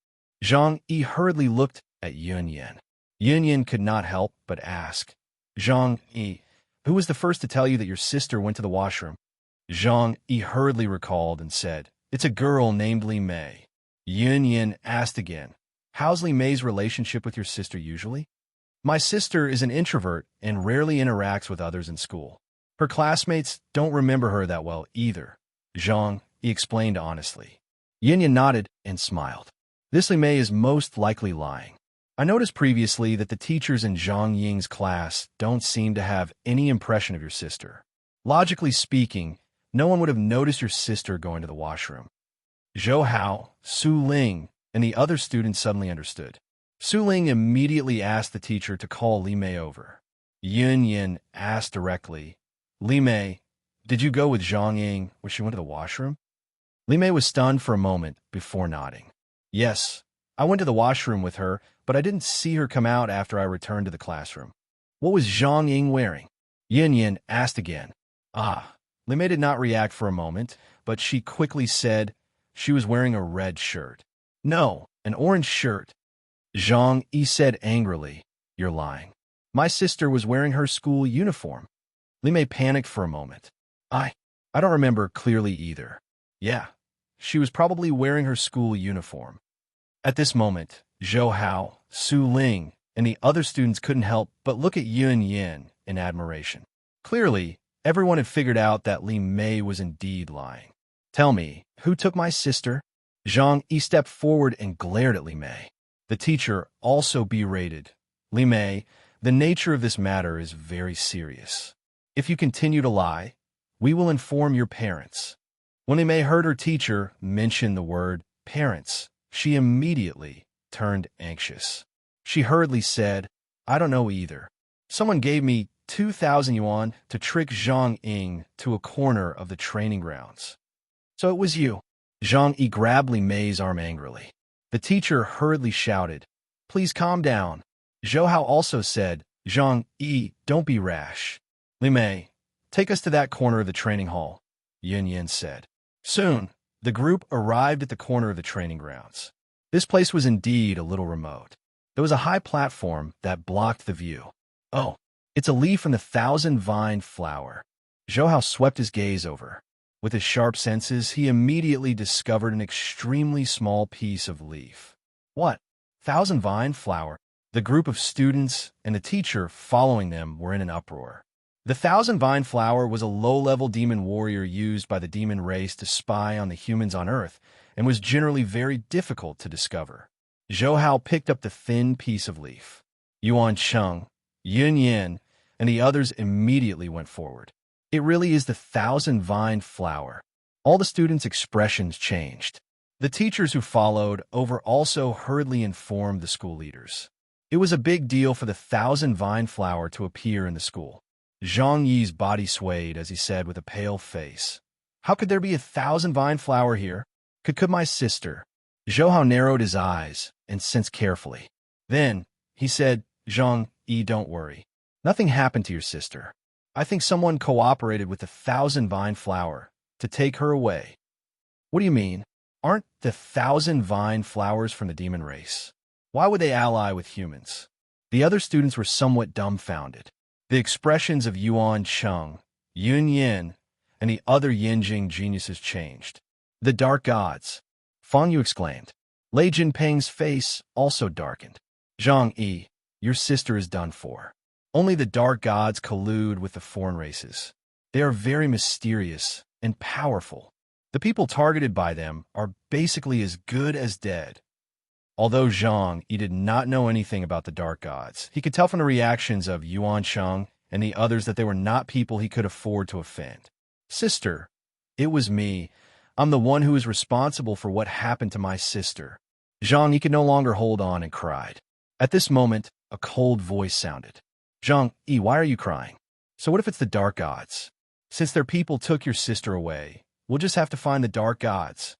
Zhang Yi hurriedly looked at Yun Yin. Yun Yin could not help but ask, Zhang Yi, who was the first to tell you that your sister went to the washroom? Zhang Yi hurriedly recalled and said, it's a girl named Li Mei. Yun Yin asked again, how's Li Mei's relationship with your sister usually? My sister is an introvert and rarely interacts with others in school. Her classmates don't remember her that well either, Zhang Yi explained honestly. Yun Yin nodded and smiled. This Li Mei is most likely lying. I noticed previously that the teachers in Zhang Ying's class don't seem to have any impression of your sister. Logically speaking, no one would have noticed your sister going to the washroom. Zhou Hao, Su Ling, and the other students suddenly understood. Su Ling immediately asked the teacher to call Li Mei over. Yun Yin asked directly, Li Mei, did you go with Zhang Ying when she went to the washroom? Li Mei was stunned for a moment before nodding. Yes, I went to the washroom with her, but I didn't see her come out after I returned to the classroom. What was Zhang Ying wearing? Yun Yin asked again. Li Mei did not react for a moment, but she quickly said she was wearing a red shirt. No, an orange shirt. Zhang Yi said angrily, you're lying. My sister was wearing her school uniform. Li Mei panicked for a moment. I don't remember clearly either. Yeah, she was probably wearing her school uniform. At this moment, Zhou Hao, Su Ling, and the other students couldn't help but look at Yun Yin in admiration. Clearly, everyone had figured out that Li Mei was indeed lying. Tell me, who took my sister? Zhang Yi stepped forward and glared at Li Mei. The teacher also berated. Li Mei, the nature of this matter is very serious. If you continue to lie, we will inform your parents. When Li Mei heard her teacher mention the word parents, she immediately turned anxious. She hurriedly said, I don't know either. Someone gave me 2,000 yuan to trick Zhang Ying to a corner of the training grounds. So it was you. Zhang Yi grabbed Li Mei's arm angrily. The teacher hurriedly shouted, please calm down. Zhou Hao also said, Zhang Yi, don't be rash. Li Mei, take us to that corner of the training hall, Yun Yin said. Soon, the group arrived at the corner of the training grounds. This place was indeed a little remote. There was a high platform that blocked the view. Oh, it's a leaf from the thousand-vined flower. Zhou Hao swept his gaze over. With his sharp senses, he immediately discovered an extremely small piece of leaf. What? Thousand-vined flower? The group of students and the teacher following them were in an uproar. The thousand-vined flower was a low-level demon warrior used by the demon race to spy on the humans on Earth and was generally very difficult to discover. Zhou Hao picked up the thin piece of leaf. Yuan Cheng, Yun Yin, and the others immediately went forward. It really is the thousand-vined flower. All the students' expressions changed. The teachers who followed over also hurriedly informed the school leaders. It was a big deal for the thousand-vined flower to appear in the school. Zhang Yi's body swayed as he said with a pale face, how could there be a thousand-vined flower here? Could my sister? Zhou Hao narrowed his eyes and sensed carefully. Then, he said, Zhang Yi, don't worry. Nothing happened to your sister. I think someone cooperated with the thousand-vined flower to take her away. What do you mean? Aren't the thousand-vined flowers from the demon race? Why would they ally with humans? The other students were somewhat dumbfounded. The expressions of Yuan Cheng, Yun Yin, and the other Yinjing geniuses changed. The dark gods, Fang Yu exclaimed. Lei Jinping's face also darkened. Zhang Yi, your sister is done for. Only the dark gods collude with the foreign races. They are very mysterious and powerful. The people targeted by them are basically as good as dead. Although Zhang Yi did not know anything about the dark gods, he could tell from the reactions of Yuan Cheng and the others that they were not people he could afford to offend. Sister, it was me. I'm the one who is responsible for what happened to my sister. Zhang Yi could no longer hold on and cried. At this moment, a cold voice sounded. Zhang Yi, why are you crying? So what if it's the dark gods? Since their people took your sister away, we'll just have to find the dark gods.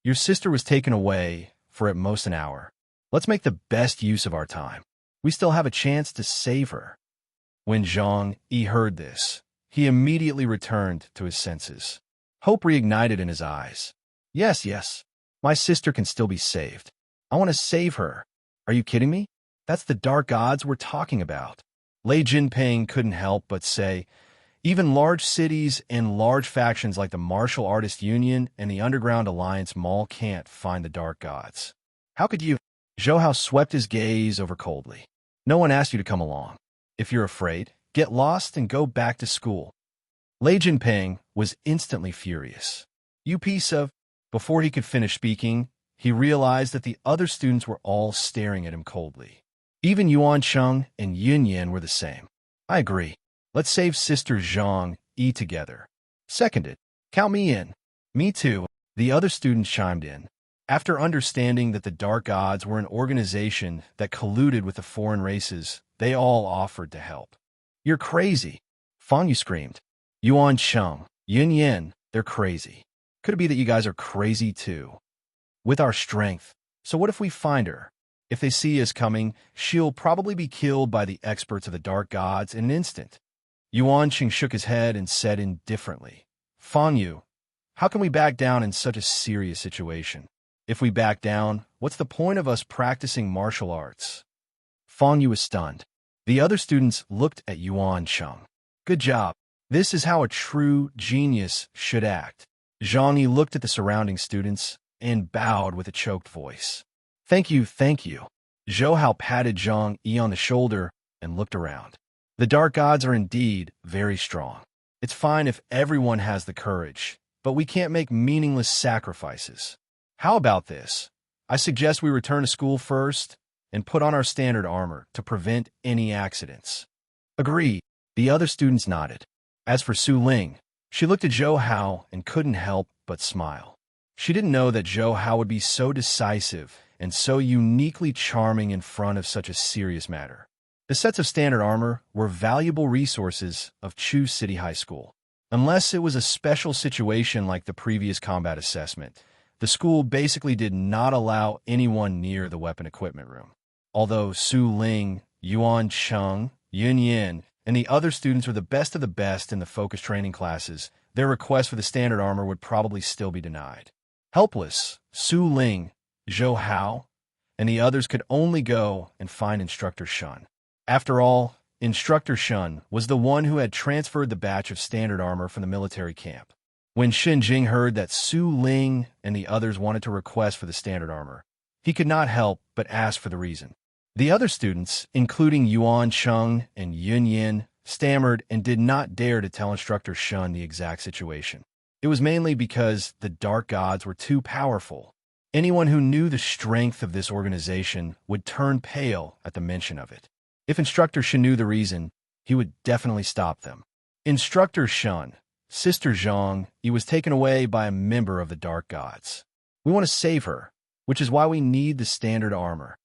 Your sister was taken away for at most an hour. Let's make the best use of our time. We still have a chance to save her. When Zhang Yi heard this, he immediately returned to his senses. Hope reignited in his eyes. Yes, my sister can still be saved. I want to save her. Are you kidding me? That's the dark gods we're talking about. Lei Jinping couldn't help but say, even large cities and large factions like the Martial Artist Union and the Underground Alliance Mall can't find the dark gods. How could you? Zhou Hao swept his gaze over coldly. No one asked you to come along. If you're afraid, get lost and go back to school. Lei Jinping was instantly furious. You piece of... Before he could finish speaking, he realized that the other students were all staring at him coldly. Even Yuan Cheng and Yun Yan were the same. I agree. Let's save Sister Zhang Yi together. Seconded. Count me in. Me too. The other students chimed in. After understanding that the Dark Gods were an organization that colluded with the foreign races, they all offered to help. You're crazy. Fang Yu screamed. Yuan Cheng, Yun Yan, they're crazy. Could it be that you guys are crazy too? With our strength. So what if we find her? If they see us coming, she'll probably be killed by the experts of the Dark Gods in an instant. Yuan Cheng shook his head and said indifferently, Fang Yu, how can we back down in such a serious situation? If we back down, what's the point of us practicing martial arts? Fang Yu was stunned. The other students looked at Yuan Cheng. Good job. This is how a true genius should act. Zhang Yi looked at the surrounding students and bowed with a choked voice. Thank you. Zhou Hao patted Zhang Yi on the shoulder and looked around. The Dark Gods are indeed very strong. It's fine if everyone has the courage, but we can't make meaningless sacrifices. How about this? I suggest we return to school first and put on our standard armor to prevent any accidents. Agreed. The other students nodded. As for Su Ling, she looked at Zhou Hao and couldn't help but smile. She didn't know that Zhou Hao would be so decisive and so uniquely charming in front of such a serious matter. The sets of standard armor were valuable resources of Chu City High School. Unless it was a special situation like the previous combat assessment, the school basically did not allow anyone near the weapon equipment room. Although Su Ling, Yuan Cheng, Yun Yan, and the other students were the best of the best in the focus training classes, their request for the standard armor would probably still be denied. Helpless, Su Ling, Zhou Hao, and the others could only go and find Instructor Shun. After all, Instructor Shun was the one who had transferred the batch of standard armor from the military camp. When Xin Jing heard that Su Ling and the others wanted to request for the standard armor, he could not help but ask for the reason. The other students, including Yuan Cheng and Yun Yan, stammered and did not dare to tell Instructor Shun the exact situation. It was mainly because the Dark Gods were too powerful. Anyone who knew the strength of this organization would turn pale at the mention of it. If Instructor Shun knew the reason, he would definitely stop them. Instructor Shun, Sister Zhang Yi was taken away by a member of the Dark Gods. We want to save her, which is why we need the standard armor.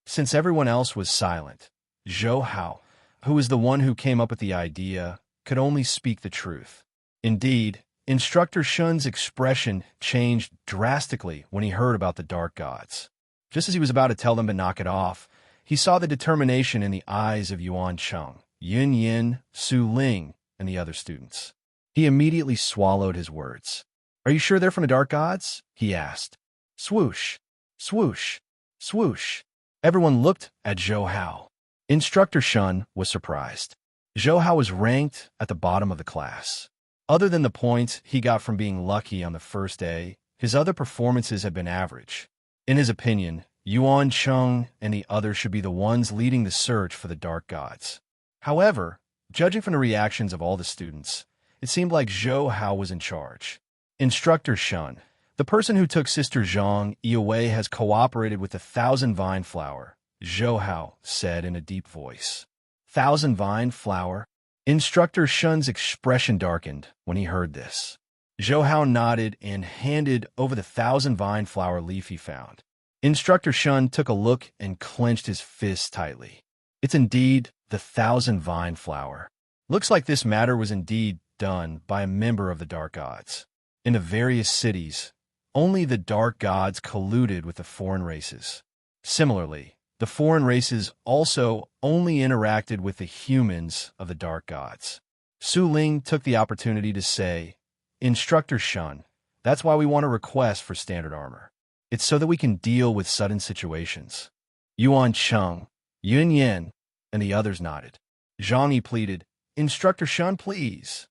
Since everyone else was silent, Zhou Hao, who was the one who came up with the idea, could only speak the truth. Indeed, Instructor Shun's expression changed drastically when he heard about the Dark Gods. Just as he was about to tell them to knock it off, he saw the determination in the eyes of Yuan Cheng, Yun Yan, Su Ling, and the other students. He immediately swallowed his words. Are you sure they're from the Dark Gods? He asked. Swoosh, swoosh, swoosh. Everyone looked at Zhou Hao. Instructor Shun was surprised. Zhou Hao was ranked at the bottom of the class. Other than the points he got from being lucky on the first day, his other performances had been average. In his opinion, Yuan Cheng and the others should be the ones leading the search for the Dark Gods. However, judging from the reactions of all the students, it seemed like Zhou Hao was in charge. Instructor Shun, the person who took Sister Zhang Yi away, has cooperated with the Thousand Vine Flower, Zhou Hao said in a deep voice. Thousand Vine Flower? Instructor Shun's expression darkened when he heard this. Zhou Hao nodded and handed over the 1,000 vine flower leaf he found. Instructor Shun took a look and clenched his fists tightly. It's indeed the 1,000 vine flower. Looks like this matter was indeed done by a member of the Dark Gods. In the various cities, only the Dark Gods colluded with the foreign races. Similarly, the foreign races also only interacted with the humans of the Dark Gods. Su Ling took the opportunity to say, Instructor Shun, that's why we want a request for standard armor. It's so that we can deal with sudden situations. Yuan Cheng, Yun Yin, and the others nodded. Zhang Yi pleaded, Instructor Shun, please.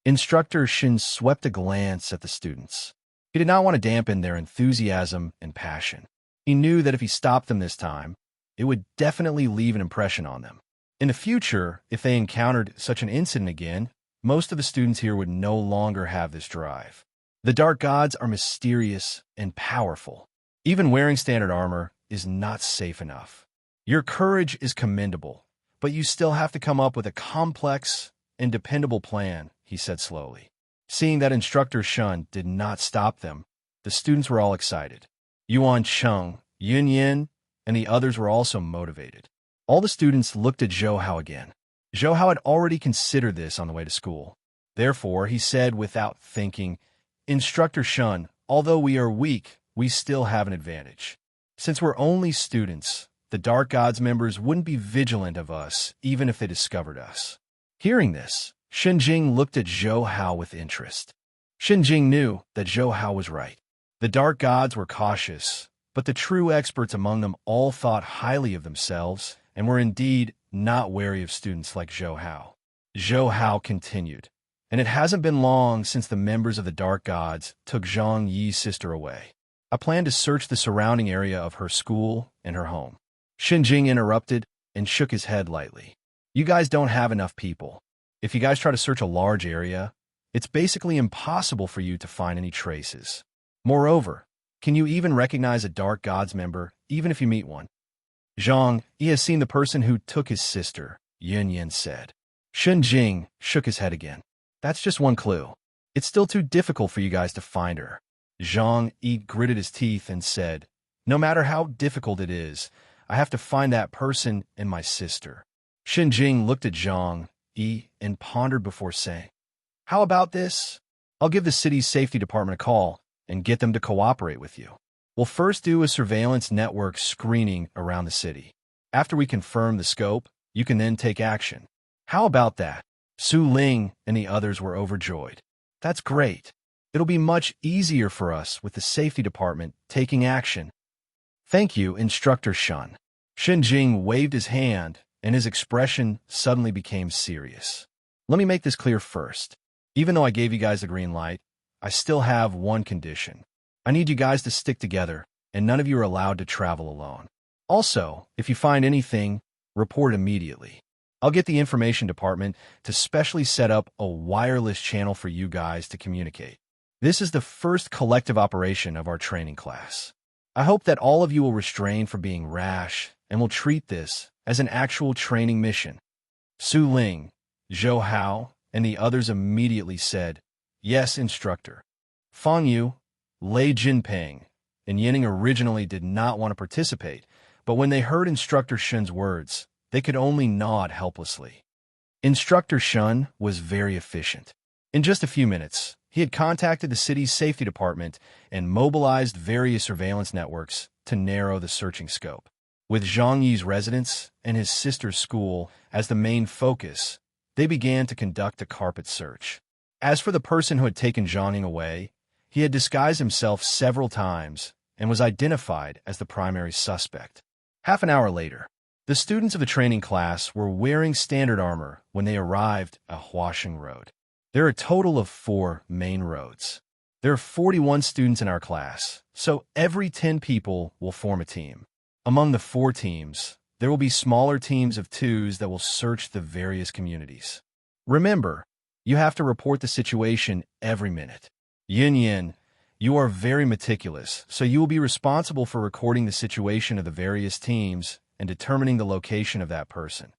Instructor Shin swept a glance at the students. He did not want to dampen their enthusiasm and passion. He knew that if he stopped them this time, it would definitely leave an impression on them. In the future, if they encountered such an incident again, most of the students here would no longer have this drive. The Dark Gods are mysterious and powerful. Even wearing standard armor is not safe enough. Your courage is commendable, but you still have to come up with a complex and dependable plan, he said slowly. Seeing that Instructor Shun did not stop them, the students were all excited. Yuan Cheng, Yun Yin, and the others were also motivated. All the students looked at Zhou Hao again. Zhou Hao had already considered this on the way to school. Therefore, he said without thinking, Instructor Shun, although we are weak, we still have an advantage. Since we're only students, the Dark Gods members wouldn't be vigilant of us even if they discovered us. Hearing this, Shenjing looked at Zhou Hao with interest. Shenjing knew that Zhou Hao was right. The Dark Gods were cautious, but the true experts among them all thought highly of themselves and were indeed not wary of students like Zhou Hao. Zhou Hao continued, and it hasn't been long since the members of the Dark Gods took Zhang Yi's sister away. I plan to search the surrounding area of her school and her home. Shenjing interrupted and shook his head lightly. You guys don't have enough people. If you guys try to search a large area, it's basically impossible for you to find any traces. Moreover, can you even recognize a Dark Gods member, even if you meet one? Zhang Yi has seen the person who took his sister, Yun Yin said. Shenjing shook his head again. That's just one clue. It's still too difficult for you guys to find her. Zhang Yi gritted his teeth and said, No matter how difficult it is, I have to find that person and my sister. Shenjing looked at Zhang Yi and pondered before saying, How about this? I'll give the city's safety department a call and get them to cooperate with you. We'll first do a surveillance network screening around the city. After we confirm the scope, you can then take action. How about that? Su Ling and the others were overjoyed. That's great. It'll be much easier for us with the safety department taking action. Thank you, Instructor Shun. Shenjing waved his hand, and his expression suddenly became serious. Let me make this clear first. Even though I gave you guys the green light, I still have one condition. I need you guys to stick together, and none of you are allowed to travel alone. Also, if you find anything, report immediately. I'll get the information department to specially set up a wireless channel for you guys to communicate. This is the first collective operation of our training class. I hope that all of you will restrain from being rash and will treat this as an actual training mission. Su Ling, Zhou Hao, and the others immediately said, Yes, instructor. Fang Yu, Lei Jinping, and Yining originally did not want to participate, but when they heard Instructor Shun's words, they could only nod helplessly. Instructor Shun was very efficient. In just a few minutes, he had contacted the city's safety department and mobilized various surveillance networks to narrow the searching scope. With Zhang Yi's residence and his sister's school as the main focus, they began to conduct a carpet search. As for the person who had taken Zhang Yi away, he had disguised himself several times and was identified as the primary suspect. Half an hour later, the students of the training class were wearing standard armor when they arrived at Huaxing Road. There are a total of 4 main roads. There are 41 students in our class, so every 10 people will form a team. Among the 4 teams, there will be smaller teams of 2s that will search the various communities. Remember, you have to report the situation every minute. Yin Yin, you are very meticulous, so you will be responsible for recording the situation of the various teams and determining the location of that person.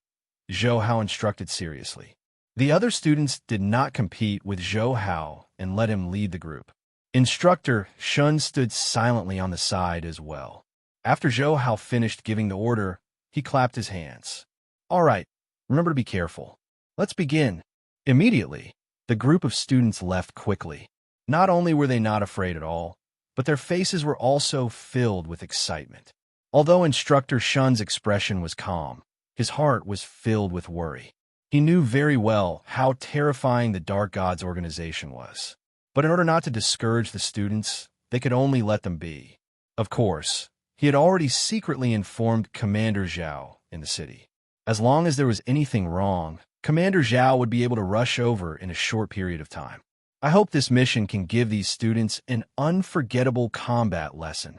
Zhou Hao instructed seriously. The other students did not compete with Zhou Hao and let him lead the group. Instructor Shun stood silently on the side as well. After Zhou Hao finished giving the order, he clapped his hands. All right, remember to be careful. Let's begin. Immediately, the group of students left quickly. Not only were they not afraid at all, but their faces were also filled with excitement. Although Instructor Shun's expression was calm, his heart was filled with worry. He knew very well how terrifying the Dark Gods organization was. But in order not to discourage the students, they could only let them be. Of course, he had already secretly informed Commander Zhao in the city. As long as there was anything wrong, Commander Zhao would be able to rush over in a short period of time. I hope this mission can give these students an unforgettable combat lesson.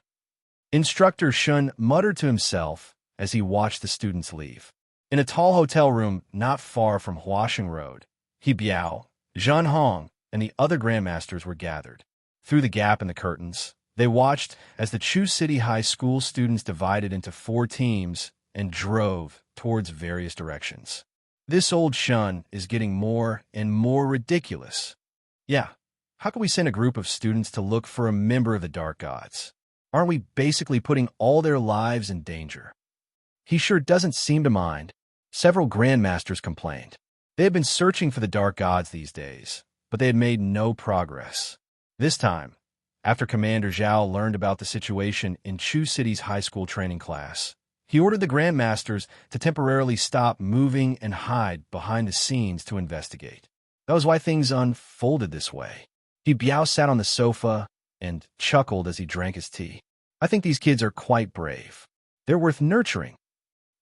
Instructor Shun muttered to himself as he watched the students leave. In a tall hotel room not far from Huasheng Road, He Biao, Zhan Hong, and the other grandmasters were gathered. Through the gap in the curtains, they watched as the Chu City High School students divided into 4 teams and drove towards various directions. This old Shun is getting more and more ridiculous. Yeah, how can we send a group of students to look for a member of the Dark Gods? Aren't we basically putting all their lives in danger? He sure doesn't seem to mind. Several grandmasters complained. They had been searching for the Dark Gods these days, but they had made no progress. This time, after Commander Zhao learned about the situation in Chu City's high school training class, he ordered the grandmasters to temporarily stop moving and hide behind the scenes to investigate. That was why things unfolded this way. He Biao sat on the sofa and chuckled as he drank his tea. I think these kids are quite brave. They're worth nurturing.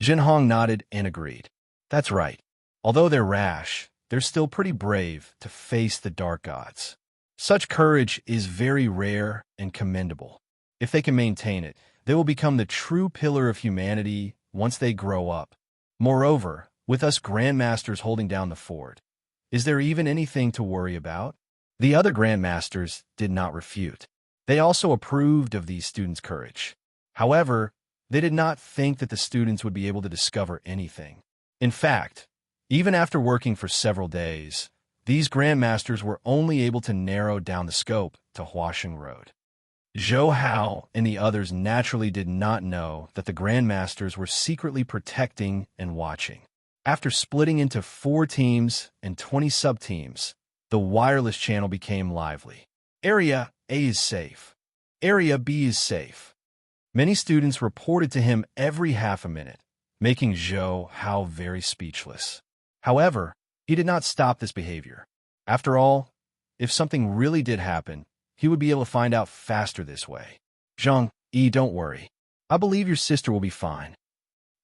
Zhen Hong nodded and agreed. That's right. Although they're rash, they're still pretty brave to face the Dark Gods. Such courage is very rare and commendable. If they can maintain it, they will become the true pillar of humanity once they grow up. Moreover, with us grandmasters holding down the fort, is there even anything to worry about? The other grandmasters did not refute. They also approved of these students' courage. However, they did not think that the students would be able to discover anything. In fact, even after working for several days, these grandmasters were only able to narrow down the scope to Huasheng Road. Zhou Hao and the others naturally did not know that the grandmasters were secretly protecting and watching. After splitting into 4 teams and 20 sub-teams, the wireless channel became lively. Area A is safe. Area B is safe. Many students reported to him every half a minute, making Zhou Hao very speechless. However, he did not stop this behavior. After all, if something really did happen, he would be able to find out faster this way. Zhang Yi, don't worry. I believe your sister will be fine.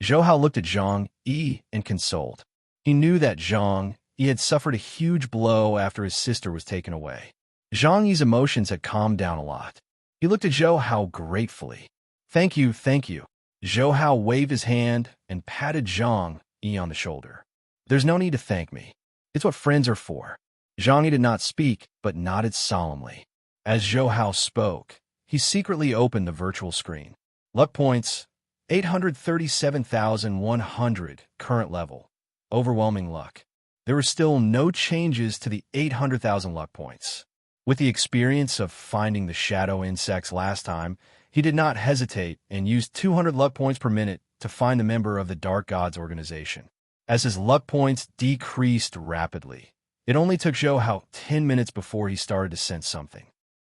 Zhou Hao looked at Zhang Yi and consoled. He knew that Zhang Yi had suffered a huge blow after his sister was taken away. Zhang Yi's emotions had calmed down a lot. He looked at Zhou Hao gratefully. Thank you, thank you. Zhou Hao waved his hand and patted Zhang Yi on the shoulder. There's no need to thank me. It's what friends are for. Zhang Yi did not speak, but nodded solemnly. As Zhou Hao spoke, he secretly opened the virtual screen. Luck points, 837,100 current level. Overwhelming luck. There were still no changes to the 800,000 luck points. With the experience of finding the shadow insects last time, he did not hesitate and used 200 luck points per minute to find the member of the Dark Gods organization. As his luck points decreased rapidly, it only took Zhou Hao 10 minutes before he started to sense something.